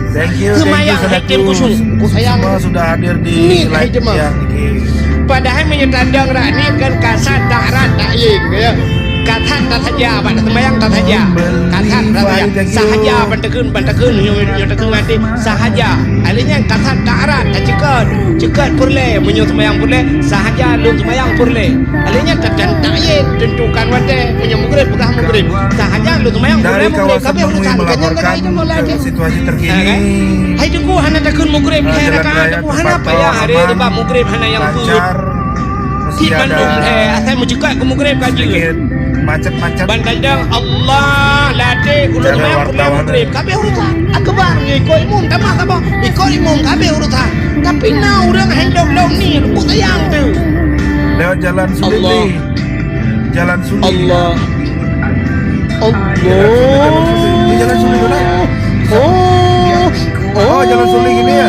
Thank you, Kemayang saudaraku. hakim kusung. Ku sayang. Semua sudah hadir di Ni, hai live jemaah. yang ini. Padahal menyetandang rak ni kan kasat tak rat tak ying ya. Kasat tak saja pada sembayang tak saja. Kasat tak saja. Sahaja bantakun nyotakun nanti sahaja. Alihnya kasat tak rat tak cekat purle menyo sembayang purle sahaja lu sembayang purle. Alihnya tak ying tentukan wate menyo mugrib pegah mugrib. Sahaja lu sembayang purle Dari mugrib kawasan kabeh Bengui urusan kanyang melaporkan kan itu lagi. situasi Ha, kan? terkini. Hai tunggu hana takun mugrib Jalan hana kan raya tunggu hana apa ya terpantau hari aman, depan mugrib hana yang fud. lancar. Hit Masih Bandung ada asal mucekat ke mugrib kaji. sedikit macet-macet. Ban kandang Allah latih ulun Cara mayang kuliah wartawan. mugrib kabeh urusan akbar ikut imum tamah kabeh ikut imum kabeh urusan tapi na urang hendok law ni lu sayang tu Lewat jalan sulit Allah. nih. Jalan sulit. Allah Ini jalan sulit kan? Oh, jalan sulit gini ya?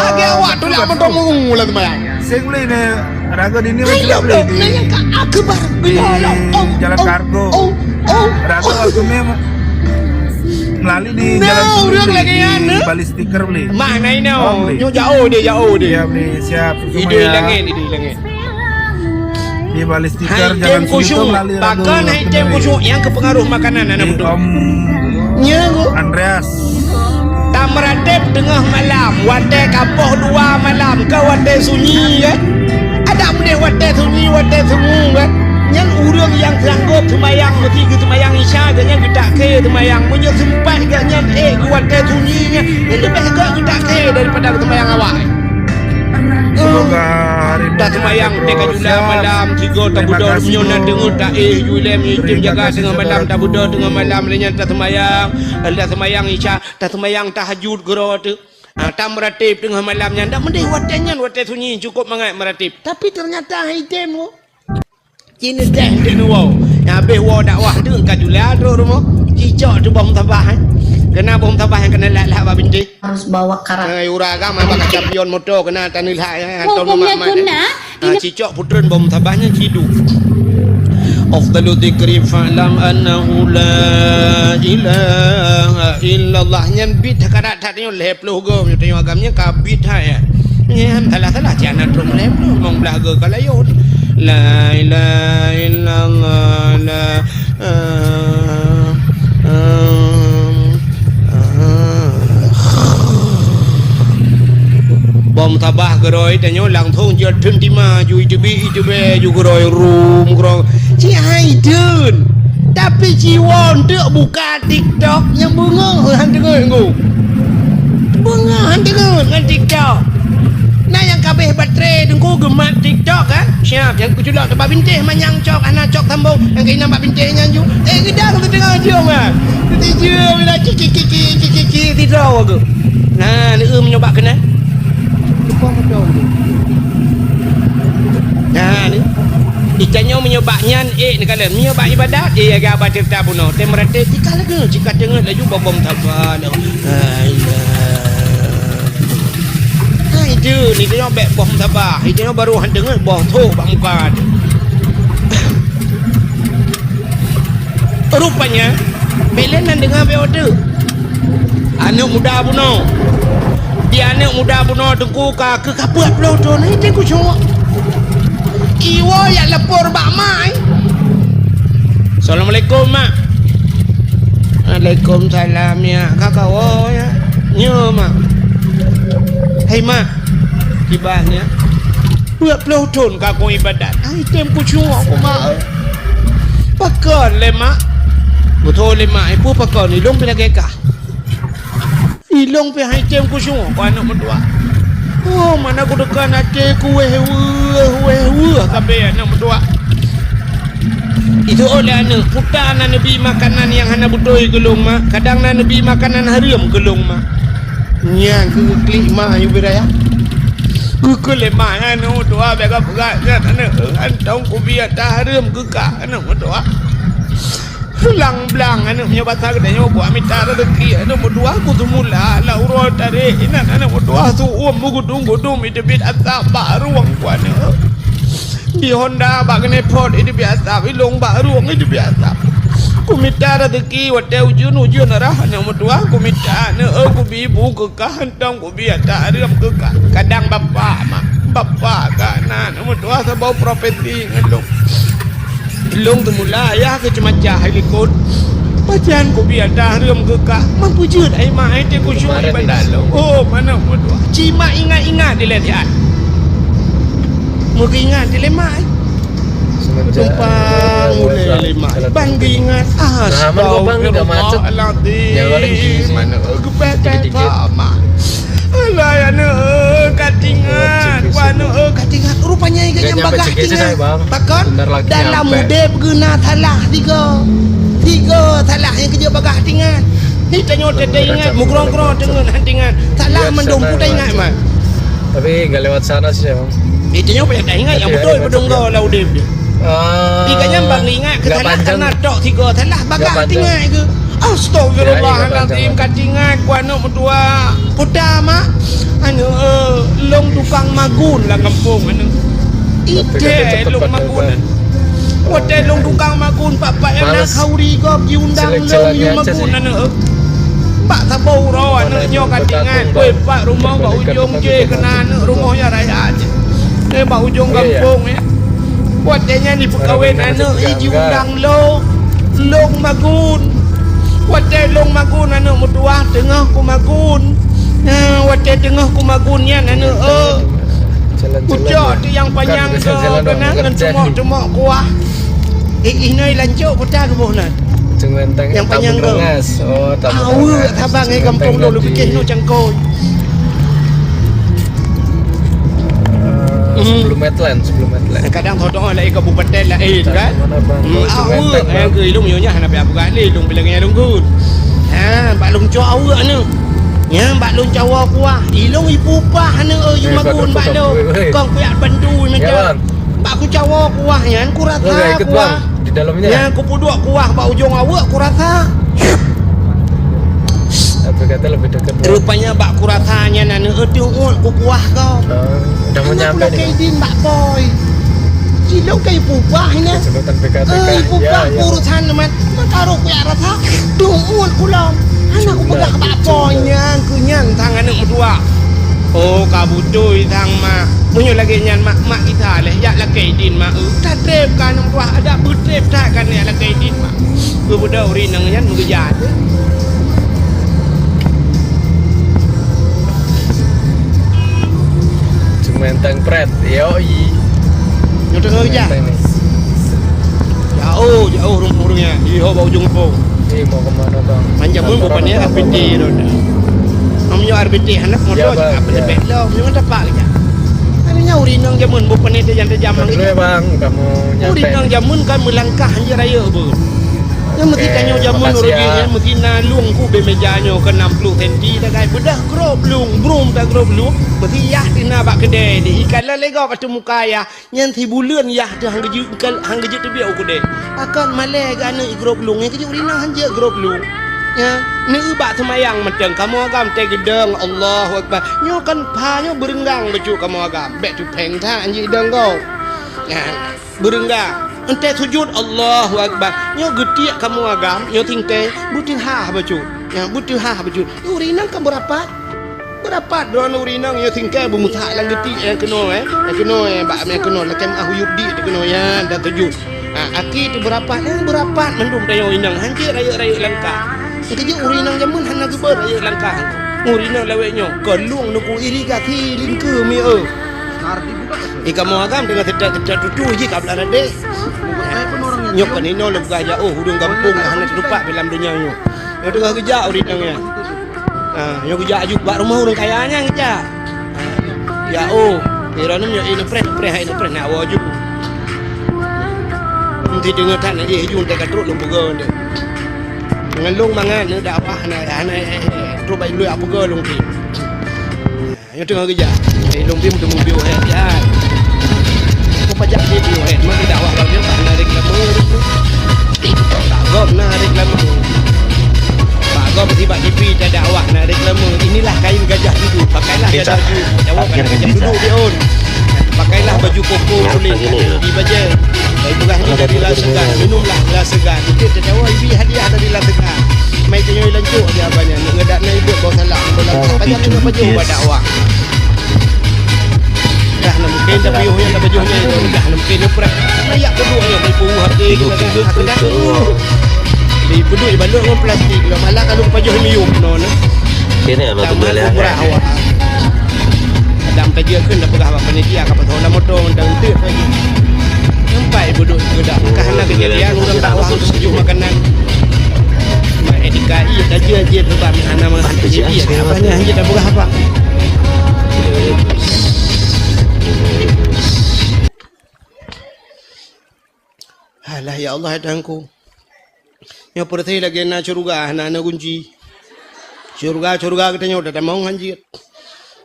Agak awak tu lah mentong mula tu mayang Saya boleh ini raga di ini Hai macam law ni yang ka akbar bila law Jalan kargo. Raga waktu ini melalui di Nah, jalan sulit orang beli. lagi kan, Di eh? balik stiker beli. Mana ini Oh, boleh. nyo jauh dia Iya beli siap semua Ide ya. langit Di balik stiker Hai jalan tem sulit kusuk itu melalui raga bahkan hai waktu tem ini. kusuk yang kepengaruh makanan anak Di betul Om nyago Andreas. Tamratep tengah malam wate kapoh 2 malam ke wate sunyi kan ada boleh wate sunyi kan yang urang yang sanggup semayang mesti ke semayang isya dengan gedak ke semayang punya sempat ke nyan ke wate sunyi ini lebih ke gedak ke daripada ke semayang awak Semoga hari ini dah semayang teka jula malam tiga tak budak menyonan dengar tak julem tim jaga tengah malam tak budak tengah malam lainnya tak semayang isya tak semayang tahajud gero tu tak meratib tengah malamnya ndak mendih watenya wate sunyi cukup mangat meratib tapi ternyata item tu kini dah dia wow habis wow dakwah tu kat jula tu rumah cicak tu bom tabah kena bom tabah yang kena lat ba binti harus bawa karat. ura agama bakal champion motor kena tanil hak hantar Hukumnya mak guna. cicak putren bom tabahnya hidup afdalu dzikri fa'lam annahu la ilaha illallah nyan bid kadat tatnya leploh go nyo tengok agamnya kabit ya nyan salah jangan drum leploh mong belaga kalayo la ilaha illallah la bom tabah geroiแต่โยหลังทงยอดทึนที่มาอยู่จะบีจะเบอยู่geroi room geroi ci hai dun tapi jiwon dek buka TikTok yang bengong han dengar nggu bengong han dengar ngan TikTok nah yang kabeh baterai dengku gemat TikTok kan siap yang kuculak tempat bintih manyang cok anak cok tambung yang kena nampak bintih nyanju gedang tu dengar jom kan tu jom bila ciki tidur aku nah ni nyoba kena nah ni ikannya menyobaknya ni kalian menyobak ibadat agak baca tabuno tem merate tikala ke jika dengar laju bom tabah itu ni dia bek bom tabah itu baru han dengar bom tu bang muka rupanya belenan dengar beode anak muda buno dia anak muda buno tengku ka ke kapuat lo tu ni tengku cuma iwo ya lapor bak mai Assalamualaikum mak Waalaikumsalam ya kakak wo ya nyo mak hai mak kibahnya 20 tahun kakak ibadat ai temku cuma aku mak pakon le mak betul le mak ibu pakon ni long pila kekah ilong pe hai tem ku semua ko anak mendua oh mana ku dekan ate ku weh kabeh anak mendua itu oleh anak putan nabi makanan yang hana butoi gelung mak kadang nabi makanan haram gelung mak nyang ke klik mak yu beraya ku le mak anu doa bega begat anak antong ku biar dah haram ke ka anak mendua lang blang anak punya bahasa kedanya buat minta rezeki anak berdua aku tu mula la urut tarik anak berdua tu gudung itu biar asap baru ruang ku anak di Honda bak kena pot itu biasa ilong bak ruang itu biasa ku minta rezeki wate ujun arah anak berdua ku minta anak aku bibu kekah hentang ku biar tak ada kekah kadang bapa kanan anak berdua sebab profesi ngelong long tu mula ya ke cemacah helikot bacaan ku biar dah rem gekak mampu jut ai mai te ku syuk ibadat lo oh mana modua cima ingat di letian mungkin ingat di lemai tumpang mulai lemai bang ingat Nah, bang enggak macet. Yang lain di mana kepetai sama alah ya katingan katingan rupanya ikan yang bagah katingan bakon dalam muda berguna talah tiga talah yang kerja bagah katingan ni tanya dia ingat mukrong-krong dengan hantingan talah mendompu dah ingat mah tapi enggak lewat sana sih bang ni tanya apa yang dah ingat yang betul pedonggau lau dia ikannya bang ingat ke talah tanah tok tiga talah bagah katingan ke Astagfirullahaladzim katingan ku anak berdua puda mak anu long tukang magun lah kampung anu ite long magun wate long tukang magun papa yang nak kauri gop diundang long yu magun anu pak tabau ro anu nyo katingan kue pak rumah pak ujung je kena anu rumahnya raya aja pak ujung kampung ya watenya ni pekawin anu diundang long magun wate long magun anu mutua tengah ku magun wate tengah ku magunnya anu ucok tu yang panjang tu kena ngan cemok kuah ini lancuk putar ke bohnan yang panjang tu tahu tabang ai kampung dulu fikir no cangkoi sebelum Medland kadang todong lai kabupaten lain kan awak yang ke ilung nyonya hana pe abuga le lung bilang yang lunggut bak lung cok awak anu nya bak lung cawa kuah ilung ibu pa hana yu magun bak lo kong kuat bandu macam bak ku cawa kuah yan ku rasa kuah di dalamnya nya ku puduk kuah bak ujung awak ku rasa kata lebih dekat rupanya bak ku rasanya nanu tiung ku kuah kau udah mau nyampe nih din bak boy Cilok kayak pupah ini. Sebutan PKTK. Pupah urusan teman. Makaruh ku ya rata. Dumun pulang. Anakku pegang baponya, kunyan tangan yang berdua. Oh, kabutoy tang ma. Munyo lagi nyan mak kita leh ya lagi din ma. Tak trep kan tua ada butrep tak kan ya lagi din ma. Buda uri nang nyan mugajat. Menteng pret, yoi. Nyo tengah kerja. Jauh rumah-rumahnya. Iho bau ujung po. Ini mau kemana bang? Manjang pun bukannya RBT tu. Namanya RBT hendak modal apa je belok. Nyo dapat kerja. Hanya urinang jamun bukannya dia yang terjamang. Dulu ya bang, kamu nyampe. Urinang jamun kan melangkah hanya raya bu. Yang mesti tanya jamun urinnya mesti nalung ku bemejanya ke 60 cm dah kai bedah grob lung brum tak grob lung mesti yah tina bak kedai di ikan la lega patu muka ya nyan thi bulan yah dah hang geju tu biau kedai akan male gana i grob lung yang keju urinang hanja grob lung ya ni ubak semayang macam kamu agam te gedeng Allahu akbar nyo kan pa nyo berenggang baju kamu agam bek tu peng tha anji deng kau ya berenggang ente sujud Allahu akbar nyo getiak kamu agam nyo tingte butin ha baju ya butin ha baju urinang kan berapat drone urinang nyo tingke bumuta lang geti keno bak me keno lakem ahuyub di keno ya dah sujud aki tu berapat mendum dayo inang hanjir raya langkah keje urinang jamun hana geber raya langkah urinang laweknyo kelung nuku irigasi lingke mi kamu agam dengan tidak tutu je kabla rade nyok kan ini oleh gaya hudung kampung hanya terlupa dalam dunia nyo yang tengah kerja urinangnya nyok kerja juga rumah orang kayanya kerja ya iranum yo ini preh nak wajib nanti dengar tak nak hijau tak teruk lumpuh gede dengan long mangan ni dah apa terus baik lu apa ke long pi yang tengah kerja long pi untuk mobil ya pajak dia dia memang tidak awak kalau dia tak narik lama tak gom narik lama tak gom tiba TV tak ada awak narik lama inilah kain gajah duduk pakailah gajah duduk jawab gajah duduk dia on pakailah baju koko kulit di baja baik bukannya dari lah segar minumlah lah segar kita tak tahu ibi hadiah dari lah segar mai kenyo lancuk dia banyak ngedak na ibu bawa salam bola pajak ni baju pada awak dah mungkin dah payuhnya dah bajunya itu dah mungkin pernah layak duduk yang ibu hati kita dah di duduk di balok dengan plastik lo malah kalau pajuh mium non kene ana tu boleh awak adam kerja kan dah pegah apa ni dia kapal honda motor dan tu sampai duduk gedak karena kejadian orang tak waktu sejuk makanan etika iya dah je sebab ana mah dia apanya hanya dah pegah apa Alah ya Allah hadangku. Yang pertama lagi na curuga na kunci. Curuga katanya udah mau anjir.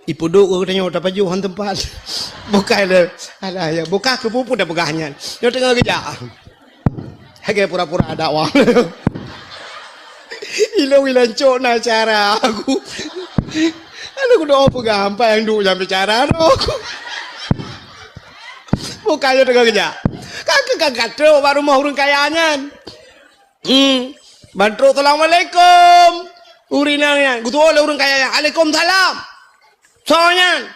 Ipuduk katanya udah baju han tempat. Buka le. Alah ya buka ke pupu dah pegahnya. Yo tengah kerja. Hage pura-pura ada wang. Ilo wilanco na cara aku. Aku doa pegah apa yang dulu sampai cara aku. Buka yo tengah kerja. Kakak tu baru mau urun kayanya. Bantu assalamualaikum. Urinanya, gutu oleh urun kayanya. Waalaikumsalam. Soalnya,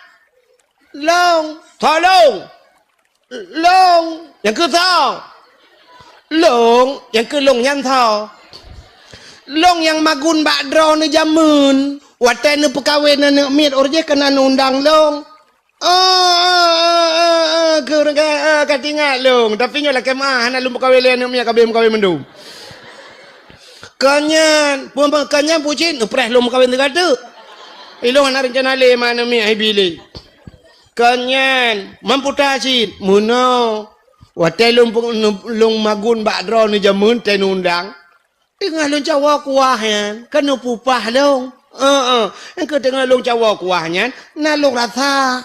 tolong. Yang ke tau. Yang ke nyan tau. Yang magun bakdro ni jamun. Waten ni pekawin ni mit orje kena undang long. Katingat long tapi nyolah kemah nak lumpa kawin lain nak kawin mendum kanyan pucin preh lumpa kawin tegada ilong nak rencana le mana mi ai bili kanyan mampu tasin muno watai lung magun bakdro ni jamun ten undang tengah long cawa kuahnya kan pupah long engkau tengah long cawa kuahnya na long rasa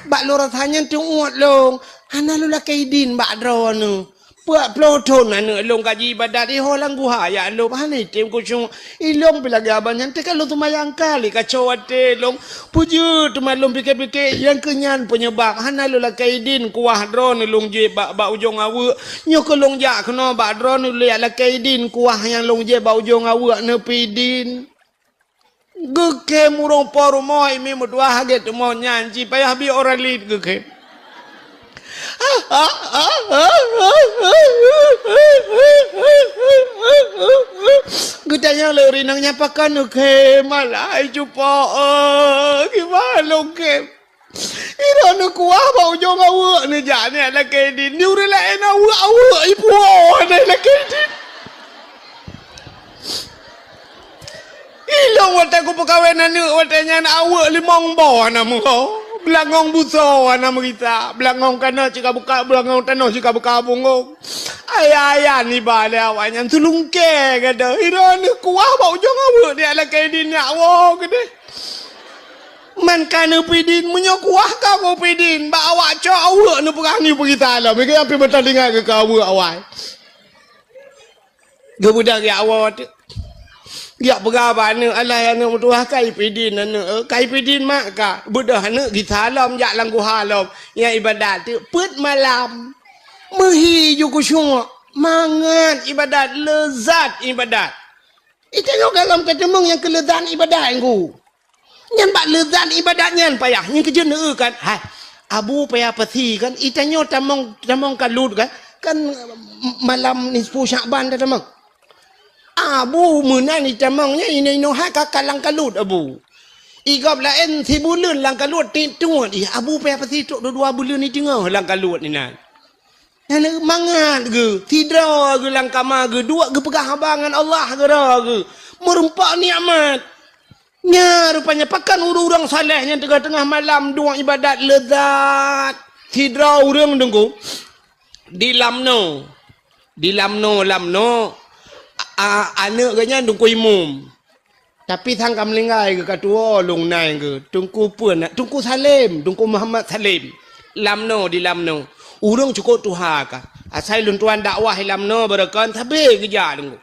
bak lo rasanya tu uat long ana lo la kaidin bak dro nu Buat pelotong anak long kaji ibadat holang guha ya lo hani tim kucung ilong bilagi abanyan te kalau tu mayang kali kacau ate long puju tu malum pikir-pikir yang kenyan penyebab hana lo la kaidin kuah dron long je ba ujung awu nyo ko long ja kena ba dron le la kaidin kuah yang long je ba ujung awu ne pidin geke murong poru moi mi mudwa haget mo nyanji payah bi orang lid geke Gutanya lori nang nyapakan ke malai cupa gimana lo ke ira nu kuah bau jong awu ni jane ala ke di ni ure la ena awu ipu na la ke di ilong wata ku pekawenan ni watanya awu limong bo na mu belangong buso ana kita belangong kana cika buka belangong tanah cika buka bungo ayah ni bale awanyan tulungke gada iron kuah bau jong awu dia la kaidin nyawo gede man kana pidin munyo kuah ka mo pidin ba awak cho awu nu perang ni kita lah mege api bertandingan ke awu awai gebudak ya awak ya berapa ni Allah yang mutuah kai pidin kai pidin mak ka budah ni kita lam ya langgu halam yang ibadat tu put malam mehi ju kusyuk mangan ibadat lezat ibadat itu yo dalam ketemung yang kelezatan ibadat engku nyan bak lezat ibadat nyan payah nyan kerja ne kan hai abu payah peti kan itanyo tamong kalut kan malam nisfu Syaban dah tamong abu menang ni tamangnya ini no ha kalang kalut abu igap lain si bulan lang kalut tintu di abu pe apa si tok 2 bulan ni tengah lang kalut ni nan yang mangat ke tidra ke lang kama ke dua ke pegah abangan Allah ke ra ke merempak nikmat nya rupanya pakan urang salehnya tengah-tengah malam dua ibadat lezat tidra urang dengku di lamno anak kanya tungku imum tapi thang kam lingai ke katua long nai ke tungku puan tungku Salim tungku Muhammad Salim lamno di lamno urang cukup tuha ka asai lun tuan dakwah lamno berakan tabe kerja tunggu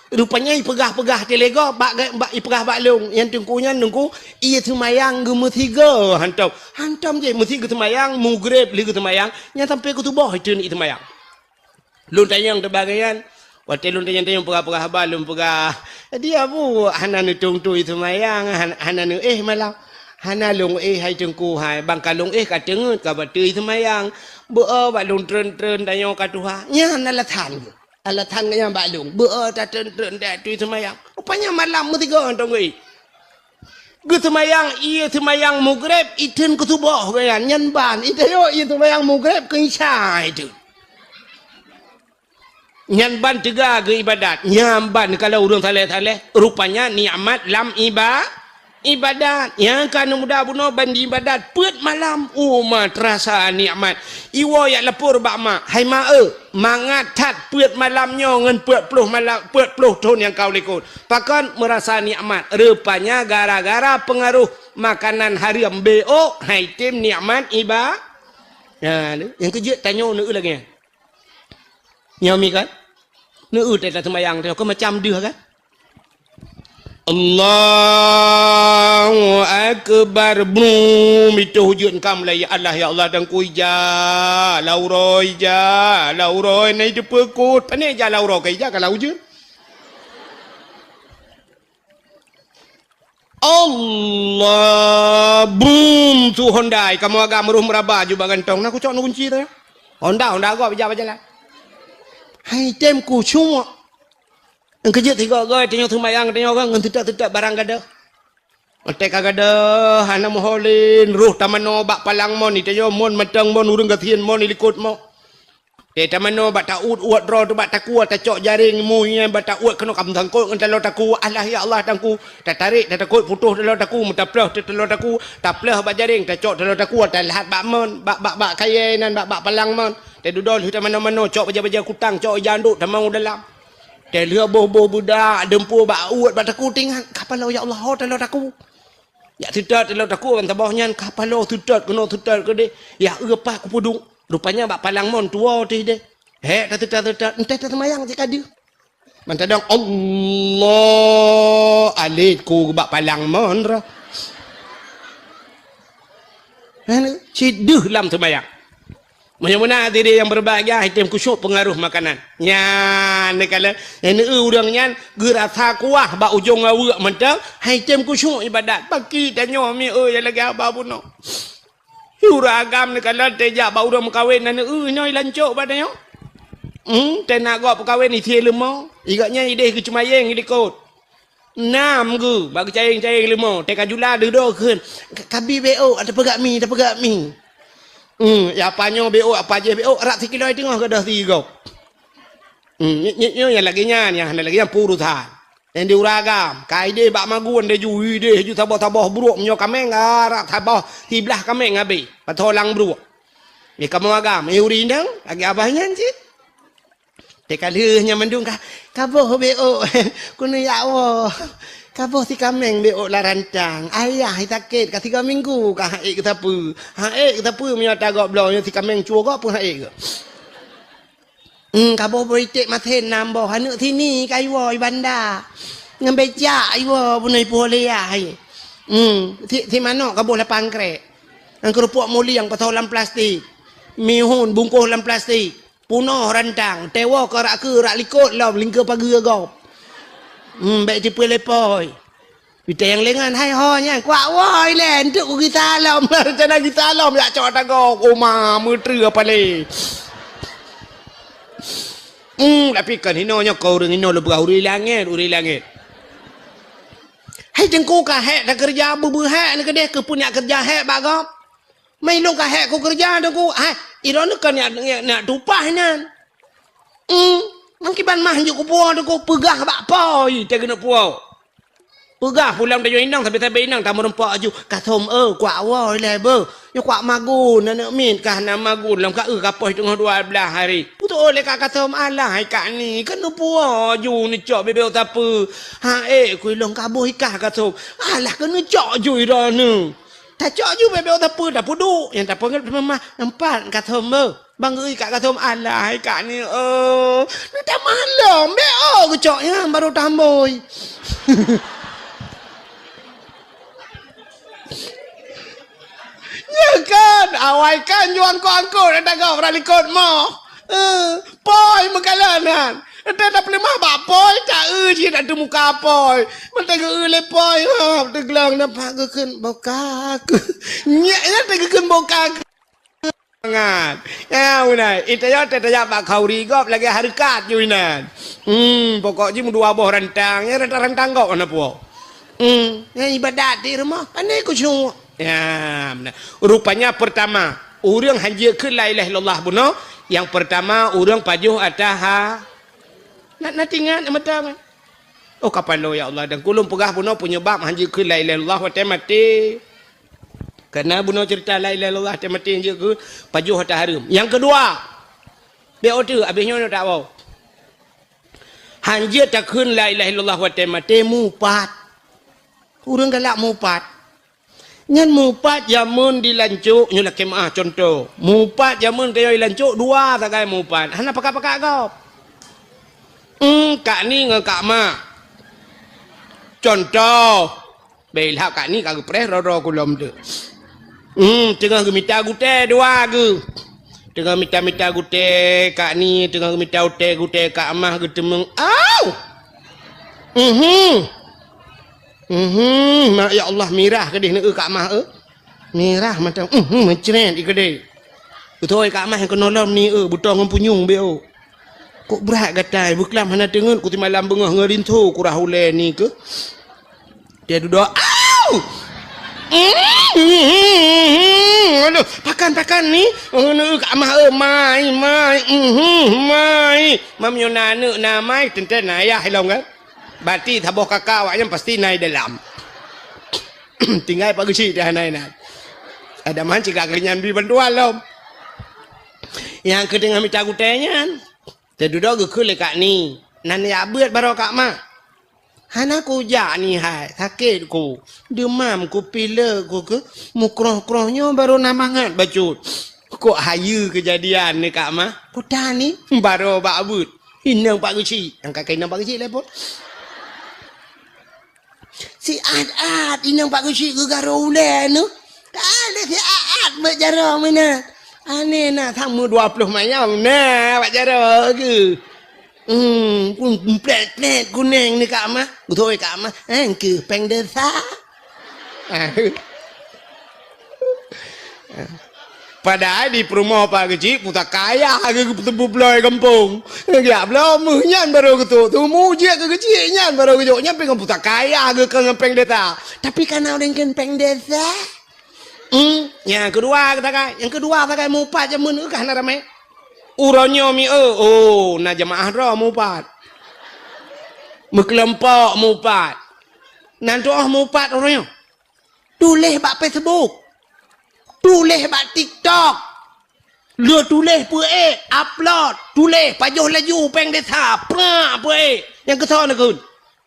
rupanya pegah-pegah telega bak ipegah bak long yang tungkunya nungku ia semayang ge metiga hantam je mesti ge semayang mugrib li ge semayang nya sampai ke tubuh itu ni semayang lun tanyang tebagian waktu lun tanya pegah-pegah balum pegah dia bu hana nu tung tu itu mayang hana nu malam hana long hai tengku hai bang kalong ka tengut ka batu itu mayang bu ba lung tren tanya ka tuha nya hana lathan nya ba lung bu ta tren da tu itu mayang rupanya malam metiga tong ge semayang iya semayang mugrib iten kutuboh kan nyan ban itayo iya semayang mugrib ke isya itu nyan ban tiga ke ibadat nyamban kalau urang saleh-saleh rupanya nikmat lam ibadat yang kan muda buno bandi ibadat put malam umat terasa nikmat iwo ya lepur bak mak hai ma mangat tat put malamnya ngan put puluh malam put puluh tahun yang kau likut pakan merasa nikmat rupanya gara-gara pengaruh makanan hariam BO hai tim nikmat yang kerja tanya nu lagi nyami kan nu tak sembahyang tu macam dia kan Allahu akbar brum itu hujud kam la ya Allah ya Allah dan ku ja lauroi nai de pekut pane ja lauro kai ja kalau hujud Allah brum tu Hondai kamu agak meruh meraba juga gantong nak ku cok nu kunci tu Honda gua baca hai tem ku cuma ang kerja tiga gay tengok semayang tengok kan ngan tidak barang gada otek gada hana moholin ruh tamano bak palang mon ni tengok mon matang mon urang gatien mon ilikut mo te tamano bak taud uat ro tu bak takua tacok jaring munya bak taud kena kam tangkut ngan talo taku Allah ya Allah tangku tarik takut putus talo taku mutaplah talo taku taplah bak jaring tacok talo taku talat bak mon bak kayenan bak palang mon te dudol hitam mana-mana cok baja-baja kutang cok janduk tamang dalam te lia boh-boh budak dempur bak uat bak taku tinggal kapal ya Allah talo taku ya tidak talo taku kan tabahnya kapal tutat kena tutat ke de ya apa ku pudung rupanya bak palang mon tua tu de Hek tata entah semayang cik ada. Mantadang Allah alit ku bak palang mon ra. Ciduh lam semayang. Mana-mana diri yang berbahagia item kusyuk pengaruh makanan. Nyan kala ene urang nyan gerasa kuah ba ujung awak mentang item kusyuk ibadat. Bagi tanyo mi yang lagi apa puno. Uragam ni kala teja ba urang kawin nan nyoi lancuk badanyo. Tenak gok perkawin ni tie lemau. Igaknya ide ke cumayeng idikot. Nam ke bagi caing-caing lemau. Teka jula dedo keun. Kabi beo ada pegak mi. Ya panyo beo apa je beo rak sikiloi tengah ke dah tiga. Nyo yang lagi puru than. Yang diuragam, kaide bak magun de ju tabah buruk nyo kameng rak tabah tiblah kameng ngabe. Patolang buruk. Ni kamu agam, urindang lagi abahnya cik. Tekalnya mendung kaboh beo kuno ya Allah. Kaboh si kameng beo la rancang. Ayah sakit ka 3 minggu ka haik kita pu. Haik kita pu mio tagok blo si kameng chuo gok pun haik ke. Kaboh beritik mathen nambo hanu sini kai wo ibanda. Ngambeja iwo punai pole ai. Ti mano kaboh la pangkrek. Ang kerupuk muli yang patolam plastik. Mihun bungkus dalam plastik. Punoh rantang. Tewa ke rak likut lah. Lingka pagi agop. Baik tipu lepoi. Kita yang lengan hai ho nya kuak woi len tu kita lom cana kita lom ya cok tagok oma mutri apa le. Tapi kan hino nya kau ring hino lebih uri langit. Hai jengku ka hek dah kerja bubu hek ni kedeh ke punya kerja hek bagop. Mai long ka hek ku kerja dah ku. Hai iron kan nak tupah nan. Mungkin mah juk puau tu ku pegah bak poi te kena puau. Pegah pulang dah inang tapi inang tamu rempak aju kathom kuak woi le be. Yo kuak magun nak min kah na magun lam ka kapoi tengah 12 hari. Putu oleh ka kathom alah hai kak ni kan puau aju ni cok bebe tapu. Ha ku long kabuh ikah kathom. Alah kena cok ju ira nu. Tak cok ju bebe tapu dah pudu yang tak pengen mah nampak kathom bang kat kathom alah hai kak ni ni tak malam be ku coknya baru tamboi. Ya kan awai kan juang ko angkut ada kau ralikot mo. Poi mengalanan. Ada boleh mah bak poi tak je nak tu muka poi. Mata ke le poi ha teglang nampak ke keun boka. Nyaknya tegkeun boka. Sangat. Ya unai, itaya bak khauri gop lagi harikat ju inan. Pokok ji mu 2 boh rantang, ya rantang gop ana puo. Ya ibadat di rumah, pandai ku syuk. Ya, benar. Rupanya pertama, orang hanya ke la ilaha illallah buno. Yang pertama, orang pajuh atas nak tinggal mata kan. Oh kapan lo ya Allah dan kulum pegah buno punya bab hanya ke la ilaha illallah wa mati. Karena buno cerita la ilaha illallah te mati je ke pajuh atas harum. Yang kedua, BO tu habisnya nak tak tahu. Hanya takun la ilaha illallah wa mati mupat. Orang galak mupat. Nyan mupat jamun dilancuk nyula kemah contoh. Mupat jamun kaya dilancuk 2 takai mupat. Hana pakak-pakak kau. Kak ni dengan kak mak. Contoh. Baiklah kak ni kak pres roro kulom tu. Tengah gemita gute 2 ke. Tengah mita gute kak ni tengah gemita gute kak amah getemeng. Au. Mak ya Allah mirah kedih ni kak mah mirah macam mencret kedih betul kak mah yang kenolom ni butong ngempunyung beo kok berat gatai buklam hana tengun ku ti malam bengah ngerintu ku rahule ni ke dia duduk au aduh pakan ni kak mah mai mam yo nanu na mai tenten ayah helong kan. Berarti taboh kakak awaknya pasti naik dalam. Tinggal pagi sih dah naik. Ada mancing kak kenyan bi bantuan lom. Yang kedua minta gutenya. Terduga gukul kak ni. Nani abet baru kak mak. Hana ku jak ni hai. Sakit ku. Demam ku pilek ku ke. Mukroh-krohnya baru namangat bacut. kok hayu kejadian ni Kak Mah. Podah ni baru Pak Abud. Inang Pak Kecil. Yang kakak inang Pak Kecil lepot. Si Ad inang Pak Kecil ke garo ulen tu. Ada si Ad berjarah mana. Aneh nak sama 20 mayam nah Pak Jarah ke. Plet kuning ni Kak Mah. Betul Kak Mah. Ke peng desa. Padahal di perumahan Pak Kecil putar kaya ke tebu belai kampung. Ya belum nyan baru ketuk. Tu mujik ke kecil nyan baru ketuk. Nyan pengen putar kaya ke peng desa. Tapi kan orang kan peng desa. Yang kedua kata mupat jamun kan ramai. Uronyo mi na jamaah ro mupat. Mekelompok mupat. Nanti mupat orangnya. Tulis bak Facebook. Tulis bak TikTok. Lu tulis upload, tulis pajuh laju peng desa. Yang ketau nak kun.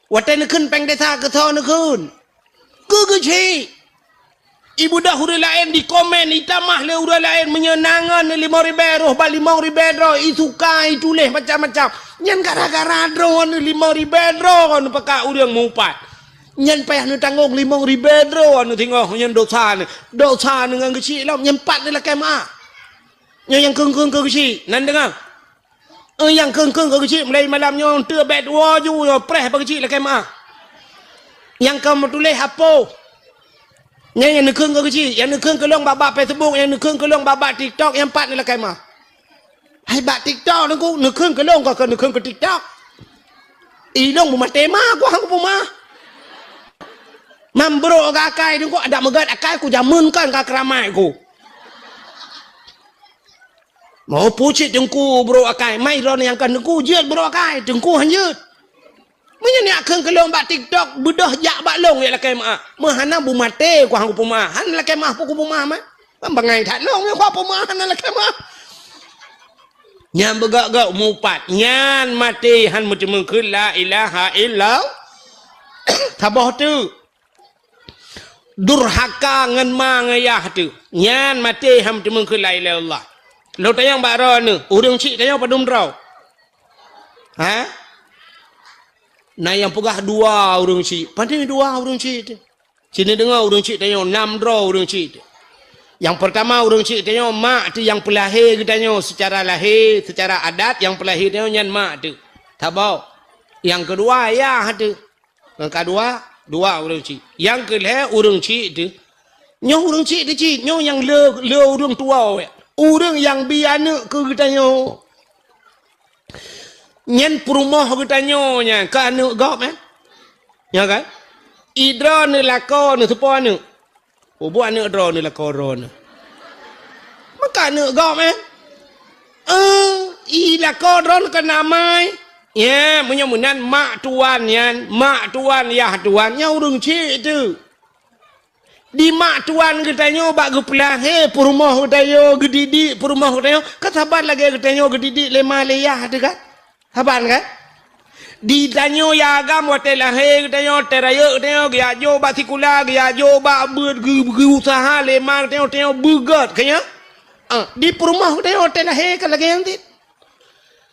Watan nak kun peng desa ketau nak kun. Kecil. Ibu dah huruf lain di komen itamah le huruf lain menyenangan 5.000 roh bal 5.000 roh isukai tulis macam-macam nyan gara-gara drone 5.000 roh nu pakak urang mupat nyan payah nu tanggung 5.000 roh nu tengok nyan dosa dengan kecil lam nyan 4 ni lah kema yang keng-keng ke kecil nan dengar yang keng-keng ke kecil mulai malam nyo te bet waju yo preh pa kecil lah kema yang kamu tulis apa yang nekeng ke kecil, yang nekeng ke long babak Facebook, yang nekeng ke long babak TikTok, yang 4 ni lah kaimah. Hai bak TikTok ni ku nekeng ke long kau nekeng ke TikTok. Ilong buma tema ku hang buma. Mambro ka akai ni ku ada megat akai ku jamunkan ka keramai ku. Mau pucit dengku bro akai, mai ron yang kan dengku jeut bro akai, dengku hanjeut. Menyak keng kelong bak TikTok bedah jak bak long ya lakai mak. Mahana bu mate ku hang puma. Han lakai mah ku puma mah. Bangai tak long ya ku puma han lakai mah. Nyan begak-gak mupat. Nyan mati han macam keun la ilaha illa. Tabah tu. Durhaka ngan ma ngayah tu. Nyan mati han macam keun la ilaha illallah. Lo tayang bak ro ni. Urang cik tayang padum rau. Ha? Nah yang pegah 2 orang cik. Pandai 2 orang cik. Sini dengar orang cik tanya 6 draw orang cik. Yang pertama orang cik tanya mak tu yang pelahir kita tanya secara lahir, secara adat yang pelahir tanya nyan mak tu. Tabau. Yang kedua ayah tu. Yang kedua 2 orang cik. Yang kelih orang cik tu. Nyo orang cik tu cik, nyo yang le orang tua we. Orang yang biana ke kita tanya. Nyen perumah kita nyonya ke anu gop ya kan idra ni lako ni sepo anu buat anu idra ni lako ron maka anu gop i lako ron ke namai ya menyamunan mak tuan ya tuan nya urang cik tu di mak tuan kita nyo bak gepelah perumah kita yo gedidi perumah kita yo kataban lagi kita nyo gedidi lemah leyah tu kan Haban kan? Di tanyo ya agam hotel lahir tanyo teraya tanyo dia jo bak sikula dia jo bak berusaha lemang tanyo bugat kaya. Di perumah tanyo hotel lahir kan lagi nanti.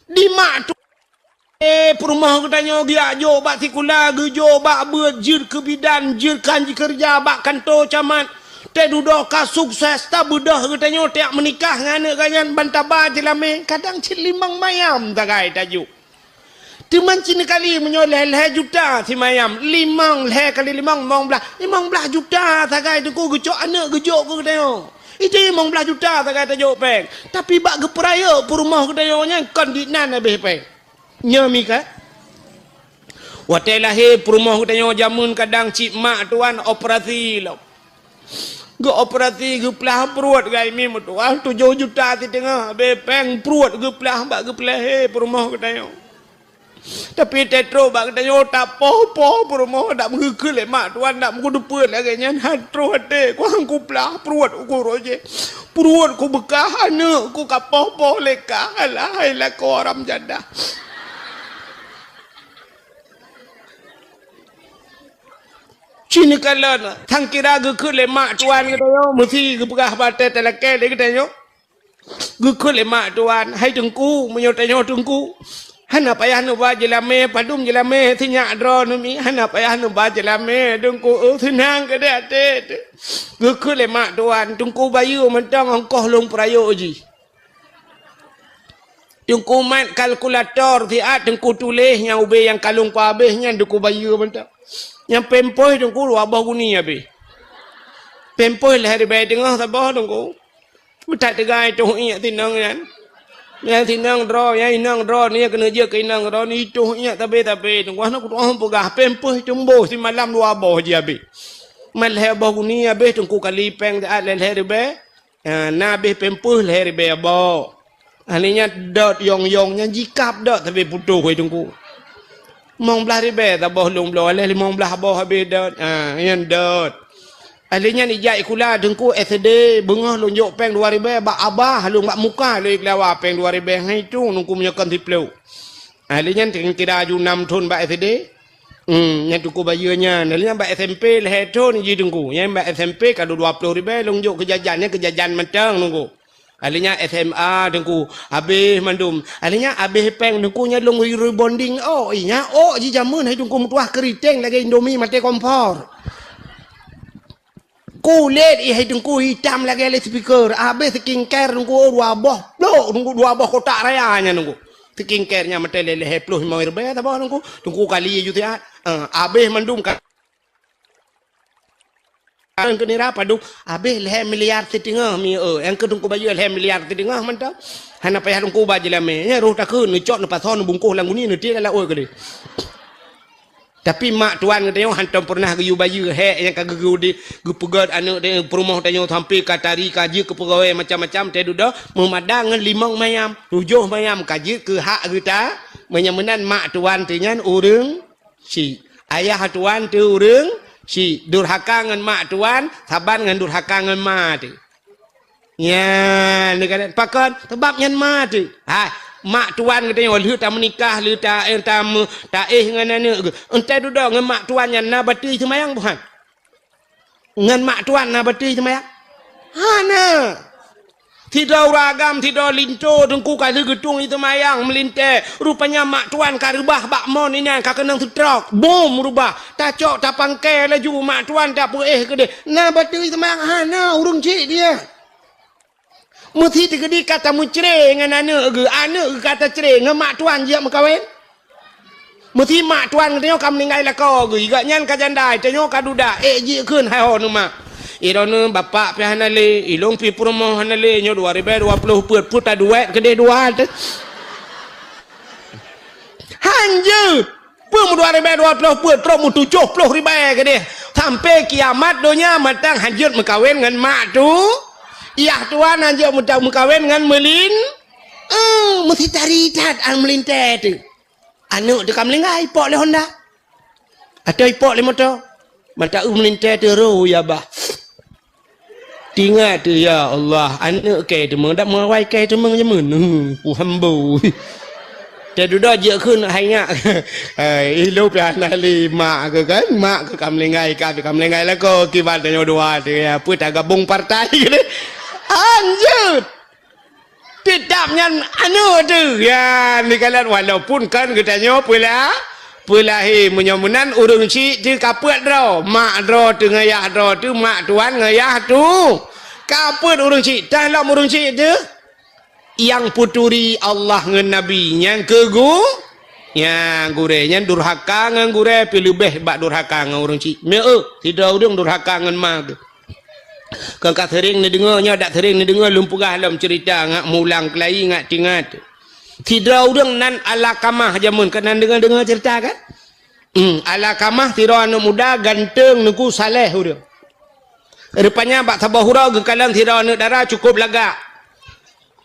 Di mak tu perumah tanyo dia jo bak sikula jo bak berjir ke bidan jir kanji kerja bak kantor camat. Te duduk ka sukses ta bedah katanya tiak menikah ngane kanyan bantaba jelame kadang cilimang mayam tagai tajuk. Timan cini kali menyoleh juta si mayam 5 kali 15 juta tagai tu ku gejok anak gejok ku katanya. Itu 15 juta tagai tajuk peng. Tapi bak geperaya perumah katanya nya kondinan habis peng. Nyami ka. Hotel lahir perumah katanya jamun kadang cik mak tuan operasi lo. Go operasi ge pelah perut gai mi mutuah 7 juta ti tengah bepeng perut ge pelah bak ge pelah perumah katanya. Tapi tetro bak katanya tak poh-poh perumah dak mengekul mak tuan dak mengku depan lagi nyan hatro hate ku hang ku pelah perut ku roje. Perut ku bekah ane ku ka poh-poh leka alah la ko orang jadah. Cini kalan, thang kira ge ke lemak tuan kita yo, mesti ge pegah bate telake de kita yo. Gukul lemak tuan, hai tengku, menyotanyo tengku. Hana payah nu ba jelame, padum jelame, tinyak dro numi. Hana payah nu ba jelame, tengku, tenang ke dia te. Gukul lemak tuan, tengku bayu mentang angkoh long prayo ji. Tengku mat kalkulator tiat tengku tulis yang ube yang kalung pa habisnya tengku bayu mentang. Yang pempoh tengku lu abah guni habis. Pempoh lah hari bayi tengah tabah tengku. Tak tegai tu ingat tinang kan. Yang tinang draw, yang inang draw ni kena je ke inang draw ni tu ingat tapi tengku nak tuang pegah pempoh tumbuh si malam dua abah je habis. Malih abah guni habis tengku kali peng tak le hari bayi. Na habis pempoh le hari bayi abah. Aninya dot yong-yongnya jikap dot tapi putuh tengku. Mong belah hari bayi tabah long belah le 15 abah habis dot. Yang dot. Ahlinya ni jai kula dengku SD bengah lonjok peng 2000 bak abah lu bak muka lu ikhlawa peng 2000 ngai tu nungku menyakan tiplau. Ahlinya kira ju 6 tahun bak SD. Yang tuku bayunya ahlinya bak SMP leh tu ni ji dengku. Yang bak SMP kadu 20,000 lonjok kejajannya kejajan mentang nungku. Ahlinya SMA dengku habis mandum. Ahlinya habis peng dengku nya long rebonding oh inya oh ji jamun hai dengku mutuah keriteng lagi Indomie mati kompor. Kulit ihai tengku hitam lagi le speaker habis skincare tengku dua boh lo tengku dua boh kotak rayanya tengku skincare-nya mate le 50 5 ta boh tengku kali ju tiat habis mandum kan kena rapa du habis le miliar setengah mi yang ke tengku baju le miliar setengah mantap hana payah tengku baju lame nya roh takun ni cot ni pason bungkuh lang ni ti la oi ke tapi mak tuan katanya hantam pernah ke bayu he yang kagegu di gepegat anak dia perumah tanya sampai katari kaji ke pegawai macam-macam te duda memadang 5 mayam 7 mayam kaji ke hak kita menyamenan mak tuan tinyan urang si ayah tuan tu urang si durhaka ngan mak tuan saban ngan durhaka ngan mak tu ya ni kan pakon sebab nyan mak tu mak tuan katanya lu tak menikah lu tak ngan ane entai duda ngan mak tuan yang na bati semayang bukan ngan mak tuan na bati semayang hana tidak ragam tidak linto tengku kali gedung itu semayang melinte rupanya mak tuan karubah bakmon ini ka kenang truk bom rubah tacok tak pangkai laju mak tuan tak ke dia na bati semayang hana urung cik dia mesti digedi kata mucre dengan anak kata cere dengan mak tuan je makawin mesti mak tuan katanya kam meninggal lah kau gak nyan ka jandai tanyo ka duda je keun hai ho nu mak irone bapak pi hanale ilong pi promo hanale nyo 2020 put ta duet gede dua hanjut pun 2020 put pro mu 70,000 gede sampai kiamat donya matang hanjut makawin dengan mak tu. Iya tuan aja mudah mengkawin dengan melin. Mesti cari tat an melintai tu. Anu tu kam lengai ipok le Honda. Atau ipok le motor. Mata melintai tu ro ya bah. Tingat tu ya Allah, anu ke tu meng dak mewai ke tu meng jamun. Pu hambu. Te duda je keun hanya. Ilo piana lima ke kan, mak ke kam lengai ka kam lengai la ko kibat nyo dua tu ya, put agak gabung partai ke. Anjut tidaknya anu tu ya ni kalian walaupun kan katanya pulahi menyamunan urung si tu kaput draw mak draw tu ngayah draw tu mak tuan ngayah tu kaput urung si dalam urung si tu yang puturi Allah ngan nabi yang kegu yang gurenya durhaka ngan gure pilih beh bak durhaka ngan urung si me tidak urung durhaka ngan mak tu kan kat sering ni dengarnya dak sering ni dengar lumpugah dalam cerita ngak mulang kelai ngak tingat tidak urang nan ala kamah jamun kan dengar cerita kan ala kamah tira anak muda ganteng nuku saleh urang rupanya bak tabahura ge kalang tira anak dara cukup laga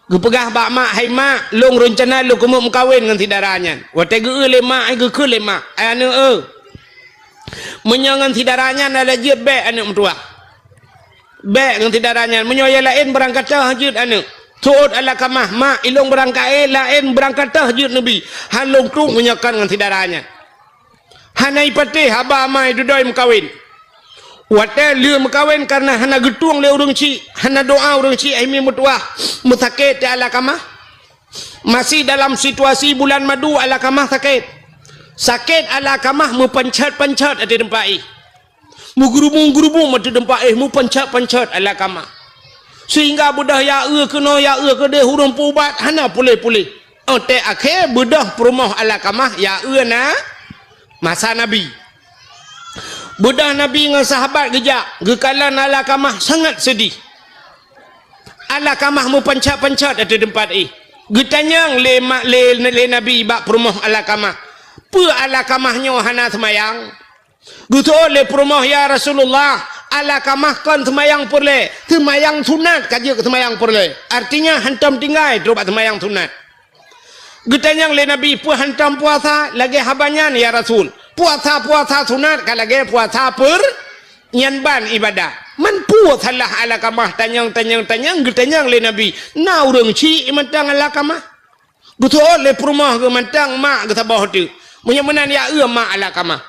ge pegah bak mak hai mak long rencana lu kumuk mengkawin dengan tidaranya wate ge le mak ge ke le mak anu menyangan tidaranya na lajit be anak mentua baik dengan tidarannya menyoya lain berangkat tahajud anak tuut ala kamah mak ilong berangkat lain berangkat tahajud nabi halong tu menyakan dengan tidarannya hanai patih haba mai dudoi mengkawin Wate lia mekawin karena hana getuang le urang ci, hana doa urang ci ai mi mutuah mutakit te ala kamah. Masih dalam situasi bulan madu ala kamah sakit. Sakit ala kamah mu pencet-pencet ada tempat ai. Mu gerubung-gerubung mati tempat ai mu pencet-pencet ala kamah. Sehingga budah ya kena ya ke de hurung pubat hana pulih-pulih. Te akhir budah perumah ala kamah ya na masa Nabi. Budak Nabi dengan sahabat gejak gekalan ala kamah sangat sedih. Ala kamah mu pencet-pencet ada tempat getanyang le Nabi bak perumah ala kamah. Pu ala kamahnya hana semayang. Gitu le perumah ya Rasulullah ala kamah kan semayang perle. Semayang sunat kaji semayang perle. Artinya hantam tinggal terus semayang sunat. Getanyang le Nabi pu hantam puasa lagi habanyan ya Rasul. Puasa sunat kalage puasa per nyanban ibadah. Man puasa lah ala kamah tanyang getanyang le Nabi. Na urang ci mantang ala kamah. Betul le perumah ke mantang mak ke tabah tu. Menyemenan ya mak ala kamah.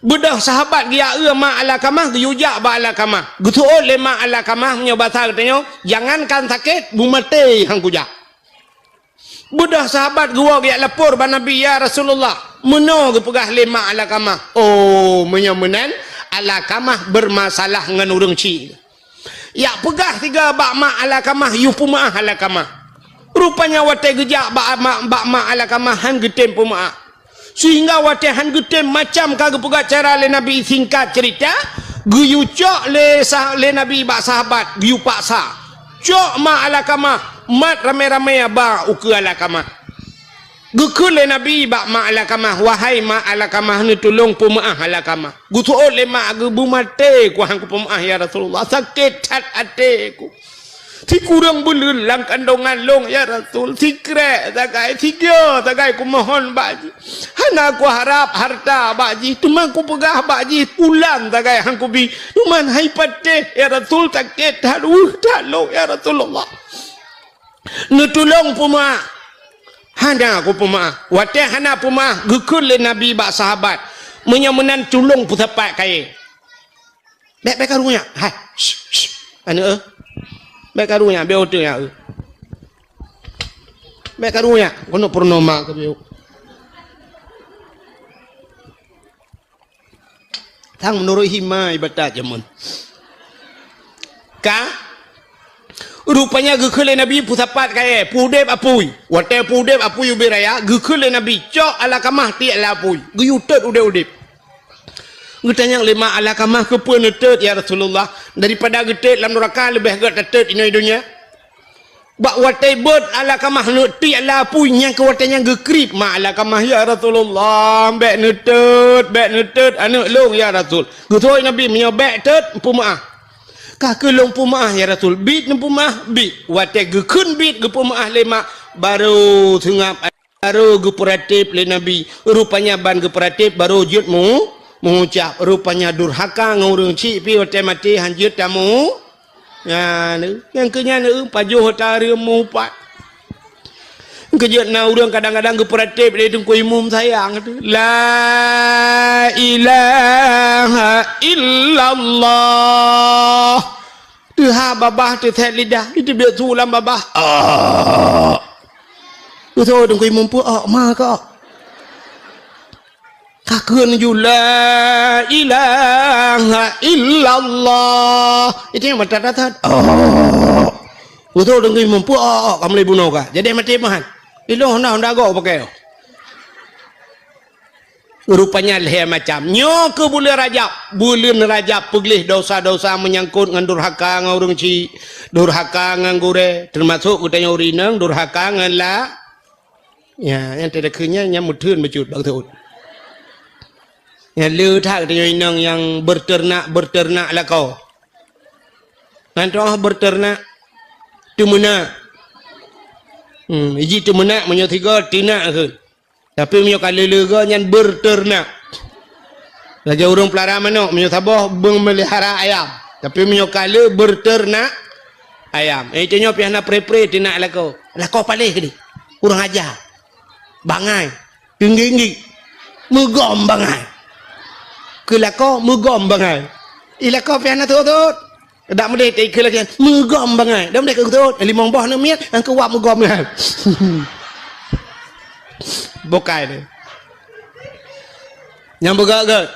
Bedah sahabat dia mak ala kamah ke yujak ba ala kamah. Betul le mak ala kamah punya bahasa katanya jangankan sakit bumate hang kujak. Bedah sahabat gua dia lapor ba Nabi ya Rasulullah. Meno ke pegah lima ala kamah. Oh, menyemenan ala kamah bermasalah dengan urang ci. Ya pegah tiga bak mak ala kamah yu pumaah ala kamah. Rupanya wate gejak bak mak ala kamah han getem pumaah. Sehingga wate han getem macam kagak pegah cara le Nabi singkat cerita, guyu cok le Nabi bak sahabat, guyu paksa. Cok mak ala kamah, mat ramai-ramai ba uku ala kamah. Gukul le Nabi bak mak ala kamah, wahai mak ala kamah ni tolong pumaah ala kamah. Gutu le mak gebu mate ku hang ku pumaah ya Rasulullah, sakit tat ate ku. Ti kurang bulun lang kandongan long ya Rasul, ti krek tagai tiga tagai ku mohon baji. Hana ku harap harta baji, tuman ku pegah baji pulang tagai hang ku bi. Tuman hai pate ya Rasul sakit tat long ya Rasulullah. Nu tolong pumaah. Hana aku pemaah. Wate hana pemaah. Gekul le Nabi bak sahabat. Menyemenan culung putapat kaya. Bek karunya. Hai. Anu bek karunya. Bek otu ya. Bek karunya. Kono purnoma ke bek. Tang menurut hima ibadat jamun. Ka rupanya gekul Nabi putapat kaya pudep apui wate pudep apui ubiraya gekul Nabi cok ala kamah ti ala apui guyutet udep getanyang lima ala kamah kepun utet ya Rasulullah daripada getet lam neraka lebih getet ini dunia bak wate bot ala kamah ti ala apui nya ke watenya gekrip ma ala kamah ya Rasulullah bek nutet anu long ya Rasul getoi Nabi menyobek tet pumaah kak kelong pumaah ya Rasul bit ni pumaah bit wate gekun bit ge pumaah lema baru sengap baru ge peratif le Nabi rupanya ban ge peratif baru jut mengucap rupanya durhaka ngurung ci pi wate mati hanjut tamu ya yang kenya ne pajuh tari mu pat kejut na urang kadang-kadang ge peratif le tungku imum sayang tu la ilaha illallah tuha babah tu thet lidah itu biar tulam babah tu thôi tungku imum pu ma ka kakun ju la ilaha illallah itu yang mata tat tu thôi tungku imum pu kamu le bunuh ka jadi mati mahan ilong honda go pakai rupanya leher macam nyo ke bulan Rajab peglih dosa-dosa menyangkut dengan durhaka dengan orang ci durhaka dengan gure termasuk kutanya urinang durhaka dengan la ya yang tidak kenyang yang mudun becut bang tuh yang lu tak kutanya inang yang berternak lah kau nanti berternak tu mana iji tu menak menyo tiga tinak ke tapi menyo kalele nyan berternak raja urang pelara manok menyo tabah memelihara ayam tapi menyo kale berternak ayam cenyo piana pre-pre tinak lako palih ke ni urang aja bangai tinggi megom bangai ke lako megom bangai Ila kau pian tu. Dak mudih tak ikut lagi. Megom bangai. Dak mudih ke tu. Limong boh nak miat, ang kuat megom kan. Bokai dia. Yang bergerak.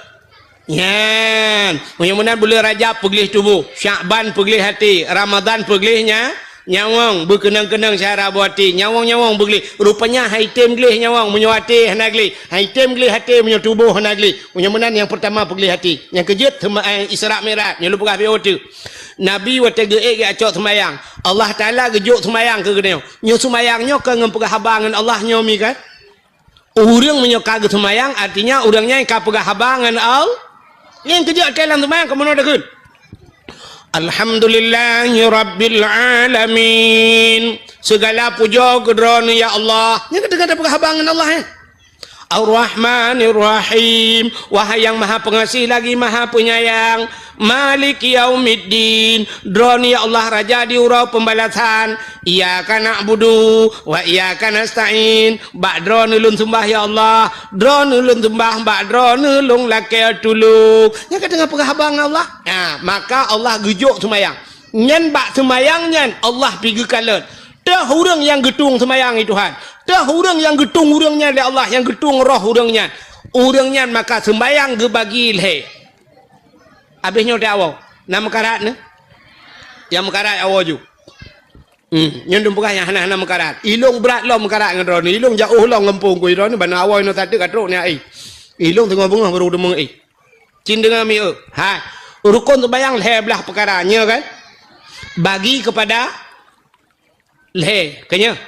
Yan. Mudah-mudahan bulan Rajab pergelih tubuh, Syakban pergelih hati, Ramadan pergelihnya nyawang berkenang-kenang syara buati, nyawang-nyawang bergelih. Rupanya haitem gelih nyawang menyo hati hana gelih. Haitem gelih hati menyo tubuh hana gelih. Mudah-mudahan yang pertama pergelih hati. Yang kejut Isra Mi'raj, nyo lupa gapi tu. Nabi wate geek acok semayang. Allah Taala gejuk semayang ke geneo. Nyo semayangnya ke ngempegah habangan Allah nyomi kan? Urang menyo kagak semayang artinya urangnya ka pegah habangan Allah. Yang kerja dalam semayang ke mana dekun? Alhamdulillahi Rabbil Alamin. Segala puja kedrona ya Allah. Yang kata habangan Allah. Ar-Rahmanir Rahim. Wahai yang maha pengasih lagi maha penyayang. Malik Yaumiddin. Drone ya Allah Raja di urau pembalasan. Iyyaka na'budu wa iyyaka nasta'in. Bak drone ulun sembah ya Allah. Drone ulun sembah bak drone ulun lakai tulung. Yang kata dengan penghabang Allah. Nah, maka Allah gejuk semayang. Nyan bak semayang nyan Allah pergi kalut. Dah orang yang getung semayang itu Tuhan. Dah orang yang getung orangnya oleh Allah, yang getung roh orangnya. Orangnya maka sembayang ke bagi ilhe. Habisnya dah awal. Nama karat ni. Yang mekarat awal ju. Yang dumpukah yang hana-hana mekarat. Ilung berat lo mekarat dengan drone. Ilung jauh lo ngempung ku drone bana awal no tadi katruk ni ai. Ilung tengah bunga baru demeng ai. Cin dengan mi ha. Rukun sembayang leher belah perkaranya kan. Bagi kepada leher kenya.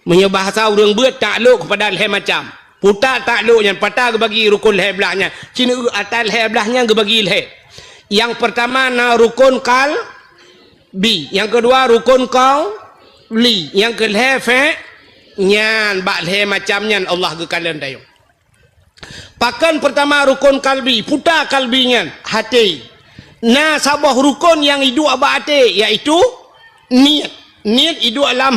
Menye bahasa orang buat takluk kepada leher macam. Putar takluknya patah ke bagi rukun leher belahnya. Cina atas leher belahnya ke bagi leher. Yang pertama na rukun kal bi, yang kedua rukun kau li, yang ke leher fe nyan bak leher macam nyan Allah ke kalian dayung. Pakan pertama rukun kalbi, putar kalbinya hati. Na sabah rukun yang hidup abad hati iaitu niat. Niat hidup alam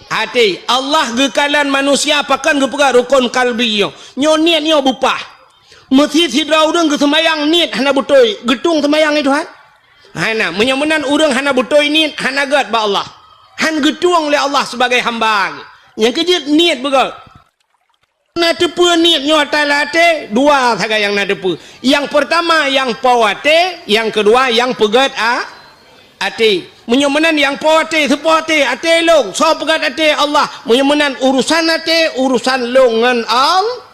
hati. Allah gekalan manusia pakan gepegat rukun kalbi nyo niat nyo bupah. Mesti sidra urang ke semayang niat hana butoi getung semayang itu han. Hana menyamunan urang hana butoi niat hana gat ba Allah. Han getung oleh Allah sebagai hamba. Yang kejut niat begal. Na tepu niat nyo atalate dua saja yang na tepu. Yang pertama yang pawate, yang kedua yang pegat ate. Menyamunan yang pawate sepate ate long so pegat ate Allah. Menyamunan urusan ate urusan longan Allah.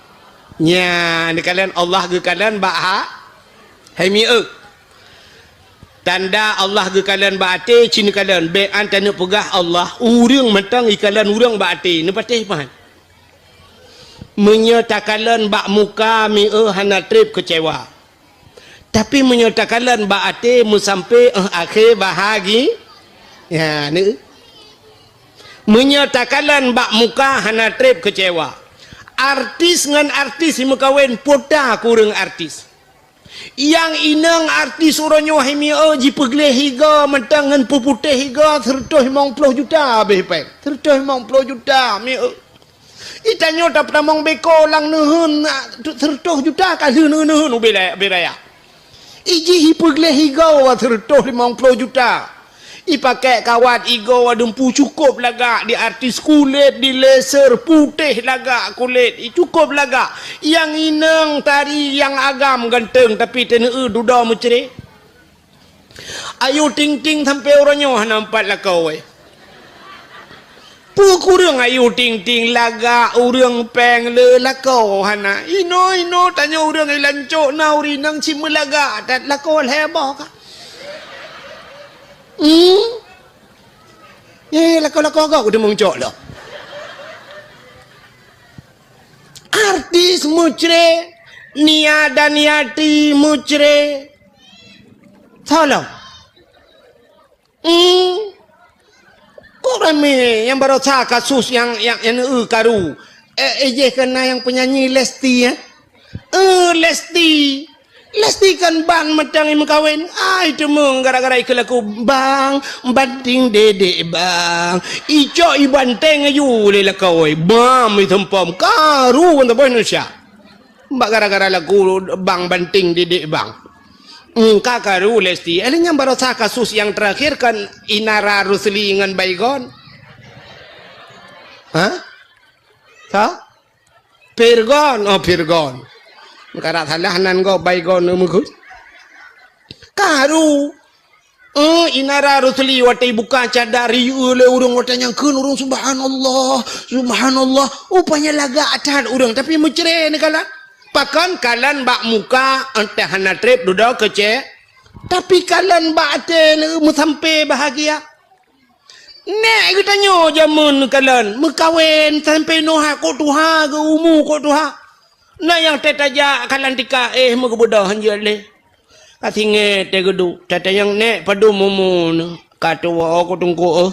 Nya kalian Allah ke kalian ba hai mi tanda Allah ke kalian ba ate cin kalian be antana pegah Allah urang matang ikalan urang ba ate ne patih pan menyatakan ba muka mi hana trip kecewa tapi menyatakan ba ate mu sampai akhir bahagi ya ne menyatakan ba muka hana trip kecewa. Artis dengan artis si mekawin poda kurang artis. Yang inang artis orangnya hemi ji pegleh higa mentangan puputih higa 150 juta behpek. 150 juta mi itanyo tak pernah beko lang nuhun 100 juta kali nuhun beraya. Iji hipegleh higa 150 juta. Ipakai kawat igo dempu cukup lagak di artis kulit di laser putih lagak kulit cukup lagak yang inang tari yang agam ganteng tapi teneu duda muceri ayo ting-ting sampai orangnya nampak lah kau kurang ayo ting-ting lagak urang peng le lah kau hana ino tanya urang lancok nauri nang cima lagak dat lah kau hebah kah lako udah mengcok lo. Artis mucre, nia dan niati mucre. Tolong. Kok rame yang baru kasus yang karu. Kena yang penyanyi Lesti ya. Lesti kan bang matang yang kawin. Itu mung gara-gara ikut bang banting dedek bang. Ico ibanteng ayu le lakoi. Bam itempom karu untuk Indonesia. Mbak gara-gara lagu bang banting dedek bang. Kakaru lesti. Elinya barasa kasus yang terakhir kan Inara Rusli dengan Baygon. Hah? Pirgon, Pirgon. Karat salah nan go Baygon mugut. Karu. Inara Rusli watai buka cadari oleh urang watai yang kun urang subhanallah. Upanya laga atat urang tapi mencere ni kalan. Pakan kalan bak muka entah hana trip duduk kece. Tapi kalan bak ate sampai bahagia. Nek kita nyo jamun kalan mekawin sampai noha ko tuha ke umu ko tuha. Nah yang tetaja kalan tika megebudah hanjale. Katinge tegedu tata yang nek padu mumun katwa ko tungku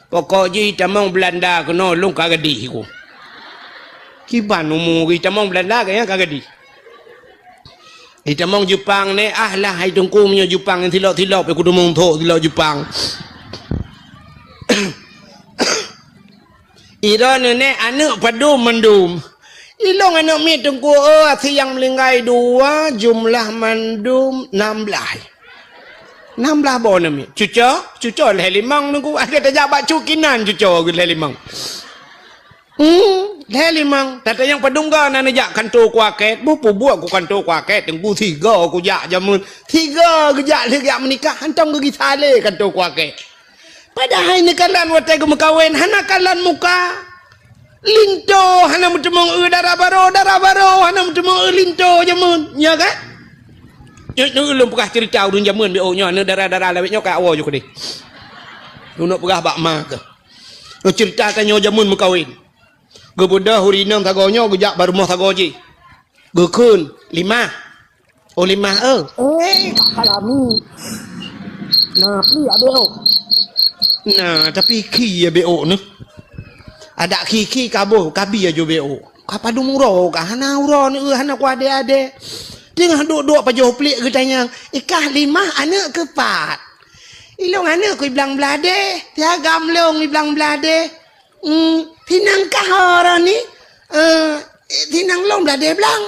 pokok ji tamang Belanda kena lung kagadi ku. Kiban umu kita mong Belanda kaya kagadi. Kita mong Jepang ni lah hai tungku punya Jepang yang tilok-tilok aku mong thok tilok Jepang. Ira ni anak padu mendum. Ilong anak mi tungku siang melinggai 2 jumlah mandum 16. 16 bon mi. Cuca leh limang nunggu ada jabat cukinan cuca leh limang. Limang tata yang padungga nana jak kantor kuaket bupu buat ku kantor kuaket tengku 3 aku jak jamun 3 gejak legak menikah hantam ke gisale kantor kuaket padahal ni kalan watai ke mekawin hana kalan muka linto hana mutemong darah baro hana mutemong linto jamun nya kan nyu ulun pegah cerita urun jamun be nya ne darah lawet nya ka awo jo kedi nak pegah bak ma ke cerita tanyo jamun mekawin Gebudah hurinang tagonya gejak baru mah tagoji. Gekun 5. 5 kalami. Nah, pi abeo. Nah, tapi ki abeo ne. Ada ki kabuh, kabi aja beo. Kapadu muro ka hana uro ni hana ku ade-ade. Tengah duk-duk pajoh pelik getanya. Ikah 5 anak kepat. Ilong anak ku bilang belade, tiagam long bilang belade. Tinang kahara ni tinang long belade belang.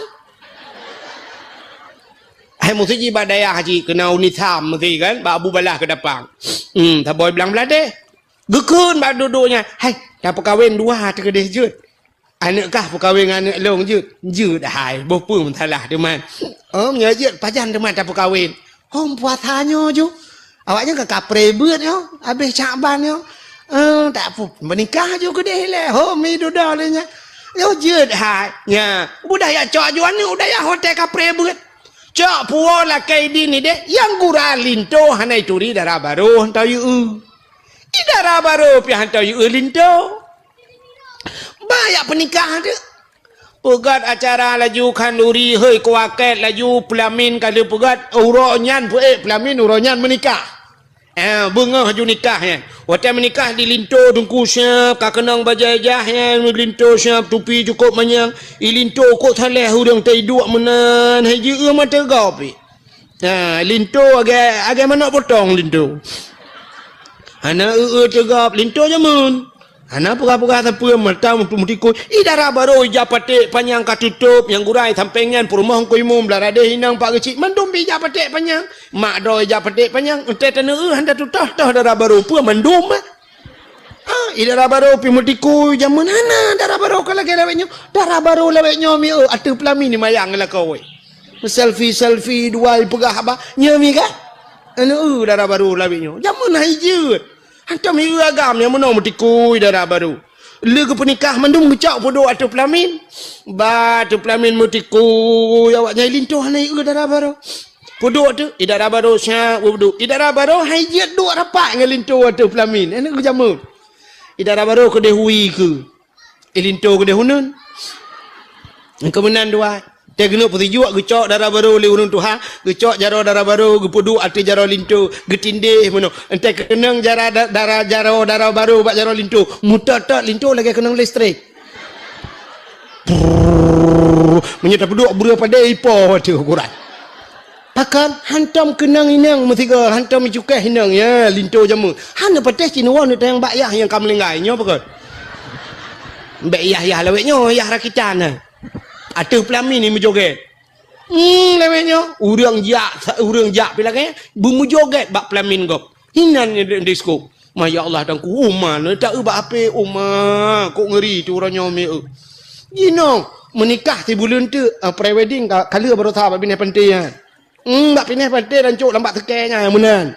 Hai mesti ji badaya haji kena unitam mesti kan ba abu balah ke dapang. Tak boy belang belade. Gekun ba duduknya. Hai dah perkahwin 2 terkedih jut. Anak kah perkahwin anak long jut. Jut hai bopu mentalah teman. Nya jut pajan teman dah perkahwin. Hom puasanya ju. Awaknya ke kapre beut yo. Habis Syaban yo. Tak apa menikah juga deh le homi duda lenya yo jut hai nya budaya cok juan ni budaya hotel kapre beut cok puo la kai di ni deh yang gura linto hanai turi dara baru hantau yu idara baru pi hantau yu linto banyak penikah tu pegat acara laju kanduri hei kuaket laju pelamin kali pegat uronyan pelamin uronyan menikah bunga haju nikahnya. Waktu menikah di linto tungku siap, kakenang bajajahnya, linto siap, tupi cukup manyang. Linto kok saleh hurang tai dua menan, haji mata gapi. Linto agak mana potong linto. Hana tegap linto jamun. Hana pura-pura tapi mata mutikui. Idara baru japate panjang katutup yang gurai sampingan perumah koi mum belarade hinang pak kecil mandum bi japate panjang. Mak doi japate panjang. Ente tenu handa tutah darah baru pura mandum. Idara baru pi mutikui jamun hana darah baru kalau lawetnya. Darah baru lawetnya mi atu pelami ni mayang lah kau. Selfie dua pegah apa nyami kan? Anu darah baru lawetnya. Jamun haijut. Hantam hiu agam yang menang metikui darah baru. Lega penikah mendung ngecak podo atau pelamin. Ba tu pelamin metikui awaknya lintuh hanai darah baru. Podo tu idara baru sia wudu. Idara baru haijat duk rapat dengan lintuh atau pelamin. Enak ke jamu. Idara baru ke dehui ke. Lintuh ke dehunun. Kemenan dua. Dia kena putih juga gecok darah baru oleh urun tuha, gecok jaro darah baru, gepudu ati jaro lintu, getindih mano. Entai kenang darah baru bak jaro lintu, mutat lintu lagi kenang listrik. Menyata peduk bura pada ipo tu ukuran. Pakan hantam kenang inang mesti ke hantam cukai inang ya lintu jamu. Hana pateh Cinawan tu yang bayah yang kam lenggainya pakon. Bayah lawetnya yah rakitan. Atuh pelamin ni menjoget. Lewenya urang jak pila ke bumu joget bak pelamin gop hinan disko ya Allah dan ku uman tak ba ape kok ngeri tu orangnya me gino menikah ti bulan tu pre-wedding kala baru tahu bab pindah penting bak pindah penting dan cuk lambat tekenya yang menan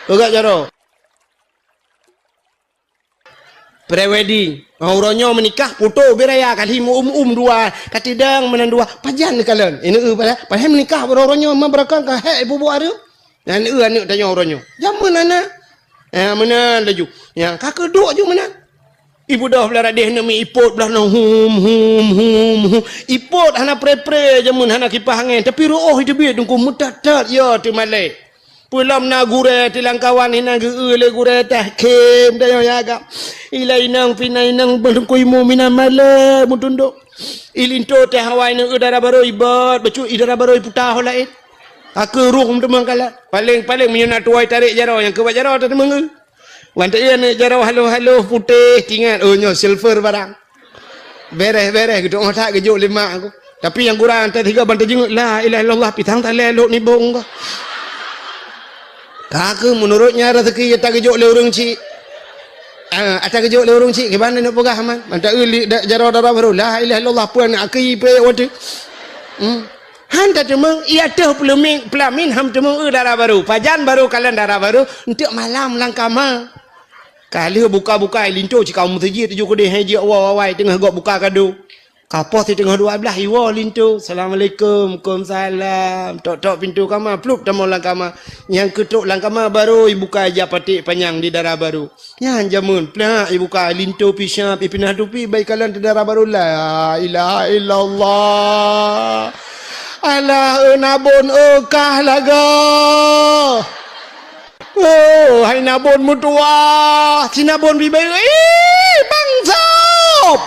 agak jaro pre-wedding orangnya menikah foto beraya kali dua katidang menan dua pajan kalian ini padahal menikah orangnya mabarakan ka he ibu ada dan anak tanya orangnya zaman anak menan laju ya kakak duk je menan ibu dah belah radih nak mi ipot belah nak hum ipot hana pre jamun hana kipas angin tapi roh itu biar tunggu mutatat ya tu malai pulam na gure tilang kawan hina le gure tah kem dah ya agak ilai nang pinai nang berku imu mina mala mutunduk ilinto teh hawai nang udara baru ibat becu idara baru putah lain aku ruh teman kala paling menyuna tuai tarik jarau yang kebat jarau tak teman wanita ni jarau halo putih tinggal nyo silver barang beres gitu ngotak kejuk lima aku tapi yang kurang tak tiga bantai jenguk la ilaha illallah pitang tak lelok ni bong kau kakak menurutnya rezeki tak kejuk le urang cik ada kejuk le urang cik ke mana nak pegah man mantak jarau darah baru la ilaha illallah puan aki pe wate hanta temang ia teh pelamin ham temang darah baru pajan baru kalian darah baru untuk malam langkama kali buka linto cikau mutiji tuju ko deh haji awai tengah gok buka kado kapos di tengah 12 iwa linto assalamualaikum waalaikumsalam tok pintu kamar pluk temu langkama yang ketuk langkama baru buka aja patik panjang di darah baru yang jamun plak buka linto pisang pipinah tupi baik kalian di darah baru la ilaha illallah alah nabon kah laga hai nabon mutua sinabon bibai bang sob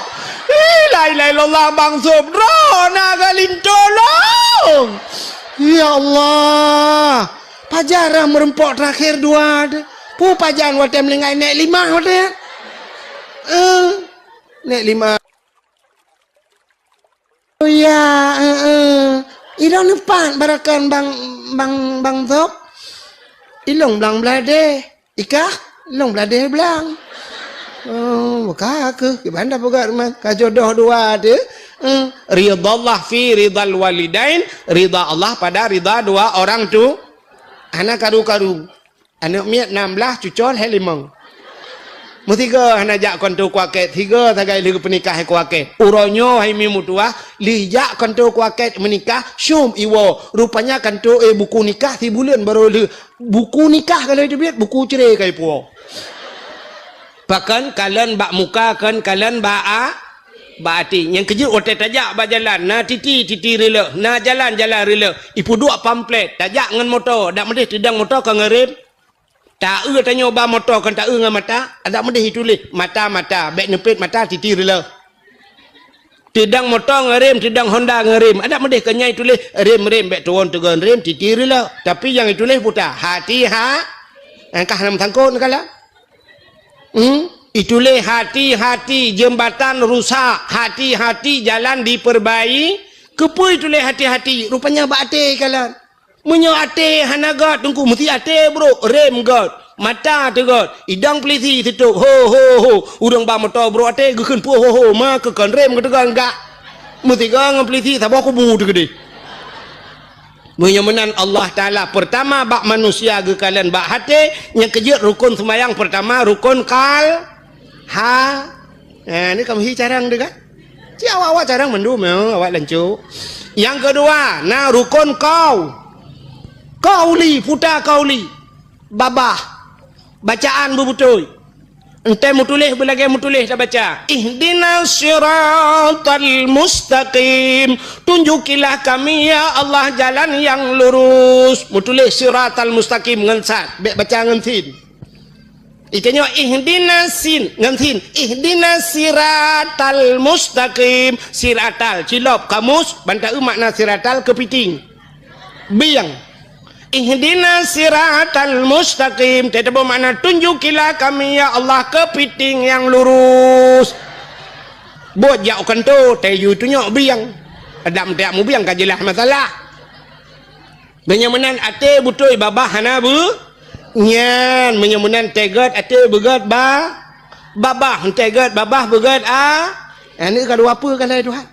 la ilaha illallah bang sob ro naga lintolong ya Allah pajarah merempok terakhir dua pu pajan wate melingai nek 5 wate nek 5 oh ya Idong depan barakan bang Zok. Ilong belang belade. Ikah ilong belade belang. Oh, buka ke banda buka rumah kajodoh dua ada. Ridha Allah fi ridal walidain, ridha Allah pada ridha dua orang tu. Anak karu-karu. Anak miat 16 cucol he 5. Mutiga hana jak kontu kuaket, tiga tagai ligu penikah kuaket. Uronyo hai mi mutua, lijak kontu kuaket menikah, syum iwo. Rupanya kontu buku nikah ti bulan baru buku nikah kalau itu biat buku cerai kai puo. Bahkan kalian bak muka kan kalian bak ati. Yang kejut otak tajak bak jalan, na titi rela, na jalan rela. Ipu dua pamflet, tajak ngan motor, dak medih tidang motor ka ngerem. Tak tanya ba motor kan tak dengan mata ada medih tulis mata beg nepit mata titi rela tidang motor ngerem tidang Honda ngerem ada medih kenyai tulis rem beg turun tegan rem titi rela tapi yang ditulis putar hati angkah nam tangkut kala itulis hati jembatan rusak hati jalan diperbaiki kepui tulis hati rupanya bate kala menyo ate hanagat tungku mesti ate bro rem god mata tu god idang peliti tutup ho udang ba motor bro ate gekeun pu ho ma ke kan rem ke tegang enggak mesti gang peliti sabah ku bu tu gede menyemenan Allah taala pertama bak manusia ge kalian bak hati yang kejut rukun sembahyang pertama rukun kal ni kamu hi carang dekat si awak carang mendum awak lancu yang kedua nah rukun kauli putar kauli babah bacaan bebutul ente mutulih belagi mutulih dah baca ihdinas siratal mustaqim tunjukilah kami ya Allah jalan yang lurus mutulih siratal mustaqim ngensat baca ngensin itanya ihdinas siratal mustaqim siratal cilop kamus bantau makna siratal kepiting biang ihdinas siratal mustaqim tetap bermakna tunjukilah kami ya Allah kepiting yang lurus buat jauhkan tu tayu tu nyok biang adam tak mu biang kajilah masalah Benyamunan ate butoi babah hana bu nyan menyamunan tegat ate begat babah tegat babah begat ini kada apa kalau Tuhan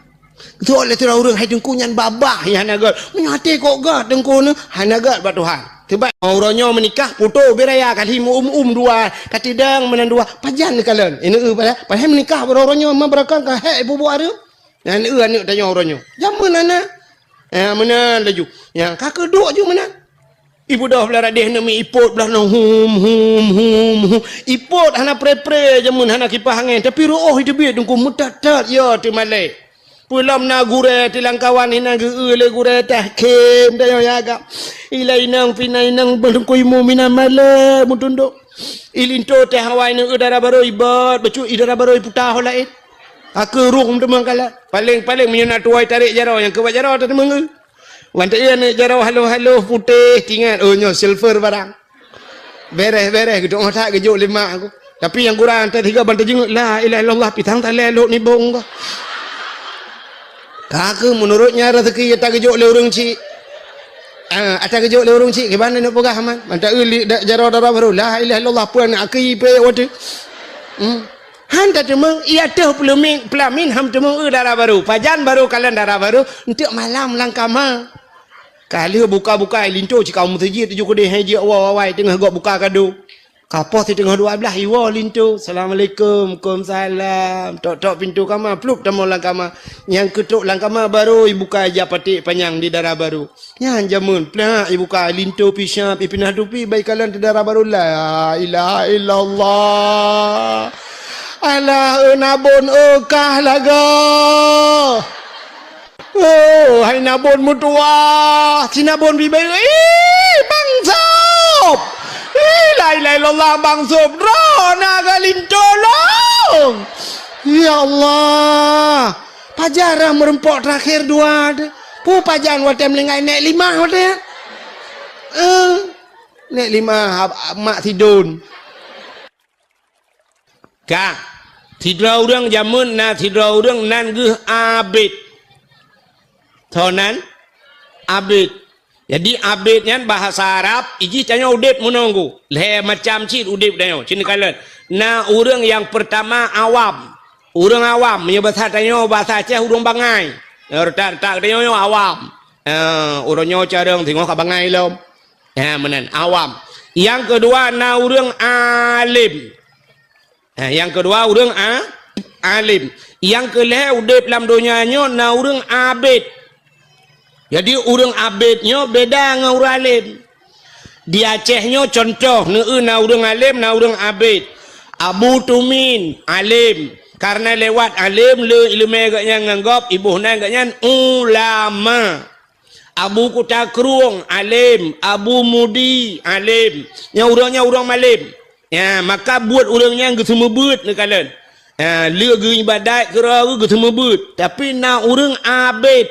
tu oleh tu orang hai dengku nyan babah ya hana gat menyate kok gat dengku ne hana gat ba Tuhan tiba orangnya menikah putu beraya kali dua katidang menan dua pajan kalen ini pada menikah orangnya memberakan ka he ibu buat dia dan ni tanya orangnya jamun ana mana laju yang kakak duk je mana ibu dah belah radih nak mi ipot belah no hum ipot hana pre jamun hana kipas angin tapi roh hidup dia dengku mutatat ya tu malai pulam na gure tilang kawan hina ge le gure tah kem dah ya agak ilai nang pinai nang dengku imu mina malai mutunduk ilinto teh hawai nu udara baru ibat becu idara baru putah lain aku ruh temang kala paling menyana tuai tarik jarau yang kebat jarau tu temang wanita ia ni jarau halo putih tinggal nyo silver barang beres gitu ngotak gejuk lima aku tapi yang kurang tak tiga bantai jenguk la ilaha illallah pitang tak lelok ni bong kau aku menurutnya rezeki tak gejuk le urang cik ada gejuk le urang cik gimana nak pegah man bantai jarau darah baru la ilaha illallah puan aki pe watu Hanta temang ia teh pelamin ham temang darah baru pajan baru kalian darah baru untuk malam langkama kali buka linto jika kamu terjit tujuh kode haji awai tengah gok buka kado kapos di tengah 12 iwa linto assalamualaikum waalaikumsalam tok pintu kamar pluk temu langkama yang ketuk langkama baru ibuka aja patik panjang di darah baru yang jamun plak ibuka linto pisang pipinah dupi baik kalian di darah baru la ilaha illallah alah nabon kah laga hai nabon mutua si nabon bibai bang sob la ilaha illallah bang sob ro naga lintolong ya Allah pajarah merempok terakhir dua pu pajan watem lengai nek 5 watem nek 5 mak tidun kak tidra orang jamun na tidra orang nan geh abid thonan abid jadi abidnya bahasa Arab iji tanya udip menunggu le macam cit udip danyo cini kalian na orang yang pertama awam orang awam punya bahasa tanya bahasa Aceh orang bangai tak tanya awam orangnya carang tengok ke bangai lom menan awam yang kedua na orang alim yang kedua orang alim yang kelih udip dalam dunianya na orang abid jadi orang abidnya beda dengan orang alim di Acehnya contoh na orang alim na orang abid Abu Tumin alim karena lewat alim le ilmu agaknya nganggap ibu agaknya ulama Abu Kutakrung alim Abu Mudi alim yang orangnya orang malim ya maka buat orangnya yang semua buat ni kalian lia ge ibadat kira ge semua buat tapi nak orang abid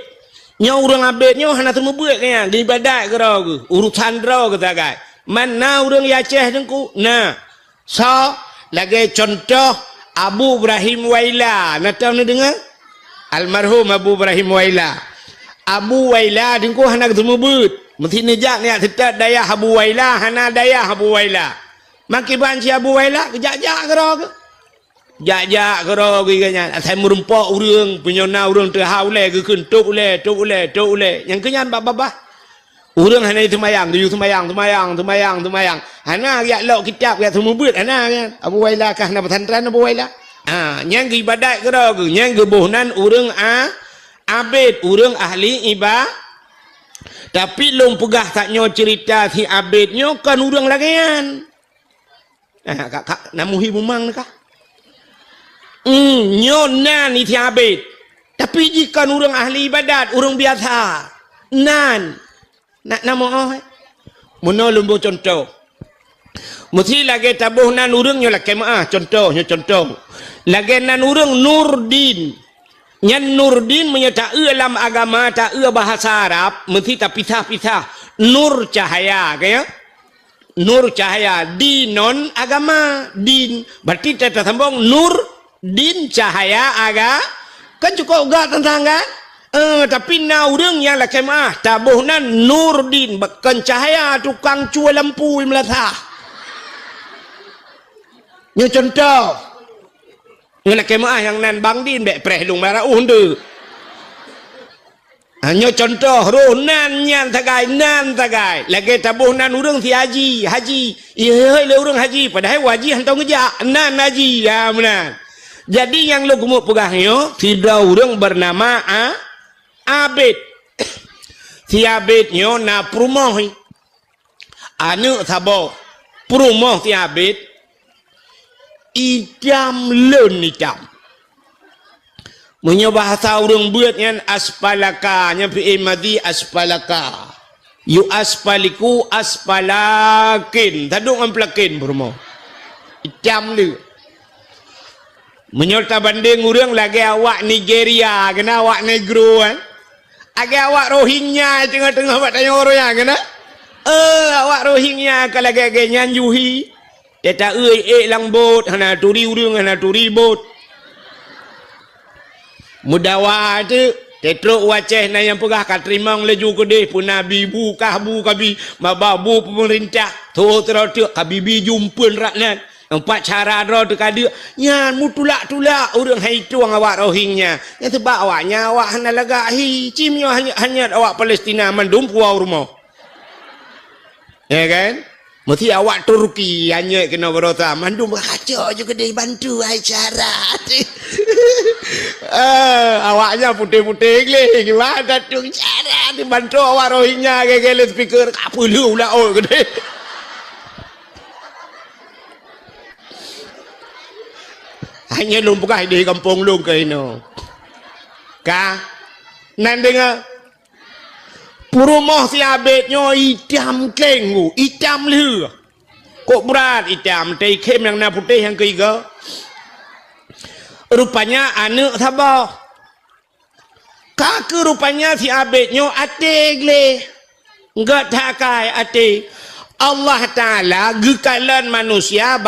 nya orang abidnya hana semua buat kan ge ibadat kira ge urusan dra ke tagai mana orang Aceh dengku nah so lagi contoh Abu Ibrahim Waila nak tahu ni dengar almarhum Abu Ibrahim Abu Waila dengku hana semua buat mesti nejak ni tetap daya Abu Waila hana daya Abu Waila maki banci Abu Waila jajak kero ke jajak kero ke kanya asal merempok urang penyona urang terhau le ke kentuk le tok le yang kenyan baba urang hana semayang tu semayang hana ya lok kitab ya semua buat hana kan Abu Waila kah na pesantren Abu Waila yang ibadat kero ke yang gebohnan urang abid urang ahli ibadah tapi long pegah taknya cerita si abidnya kan urang lagian kak namuhi bumang kah nyonan itu abid tapi jika orang ahli ibadat orang biasa nan nak nama menolong contoh mesti lagi tabuh nan urang nyolah kemah contoh lagi nan urang Nurdin nyan Nurdin menyata dalam agama tak bahasa Arab mesti tak pisah nur cahaya kaya nur cahaya dinon agama din berarti kita sambung nur din cahaya aga kan cukup enggak tentang kan Tapi na orang yang lah kemah tabuhna Nurdin bekan cahaya tukang cua lampu melatah. Nyo contoh. Ngena kemah yang nan Bang Din bek preh lung marah unde. Nyo contoh ro nan nyan tagai. Lagi tabuhna urang si haji. Iya le urang haji padahal wajib hantau ngejak nan haji ya menan. Jadi yang lo gemuk pegahnya tidak urang bernama Abid. Si Abidnya na perumoh anu sabo perumoh si Abid idam len idam punya bahasa urang buat yang aspalaka nya fi madi aspalaka yu aspaliku aspalakin tadung amplakin perumoh idam le menyerta banding urang lagi awak Nigeria kena awak negro kan agak awak Rohingya tengah-tengah buat tanya orang yang kena awak Rohingya kalau agak nyanjuhi dia tak lang bot hana turi urang hana turi bot mudawa tu tetrok waceh na yang pegah katrimang leju kedeh pun nabi bu kahbu kabi mababu pemerintah tu terus kabibi jumpun rakyat empat cara draw tu kada nyan mutulak urang hai tuang awak Rohingya yang sebab awaknya awak hana lagahi cimnya hanya awak Palestina mandum puau rumah ya kan mesti awak Turki hanya kena berota mandum kacau juga dia bantu hai cara awaknya putih-putih le gimana tung cara dibantu awak Rohingya gele speaker kapulu lah oh gede hanya lumpukah di kampung lu ke ino ka nan dengar perumoh si Abidnya idam klengu idam leh kok berat idam teh kem yang na putih yang ketiga rupanya anak sabah kaki rupanya si Abidnya atik le enggak takai atik Allah Ta'ala gekalan manusia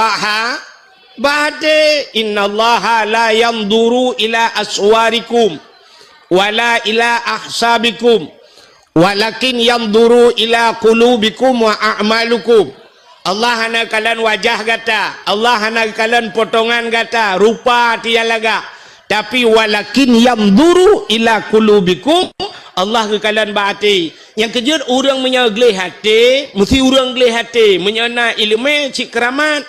Bade innallaha la yanzuru ila aswarikum wala ila ahsabikum walakin yanzuru ila qulubikum wa a'malukum. Allah hana kalian wajah gata, Allah hana kalian potongan gata, rupa tialaga, tapi walakin yanzuru ila qulubikum, Allah ke kalian bahati. Yang kejut orang menyaglih hati, mesti orang gelih hati menyana ilmu cik keramat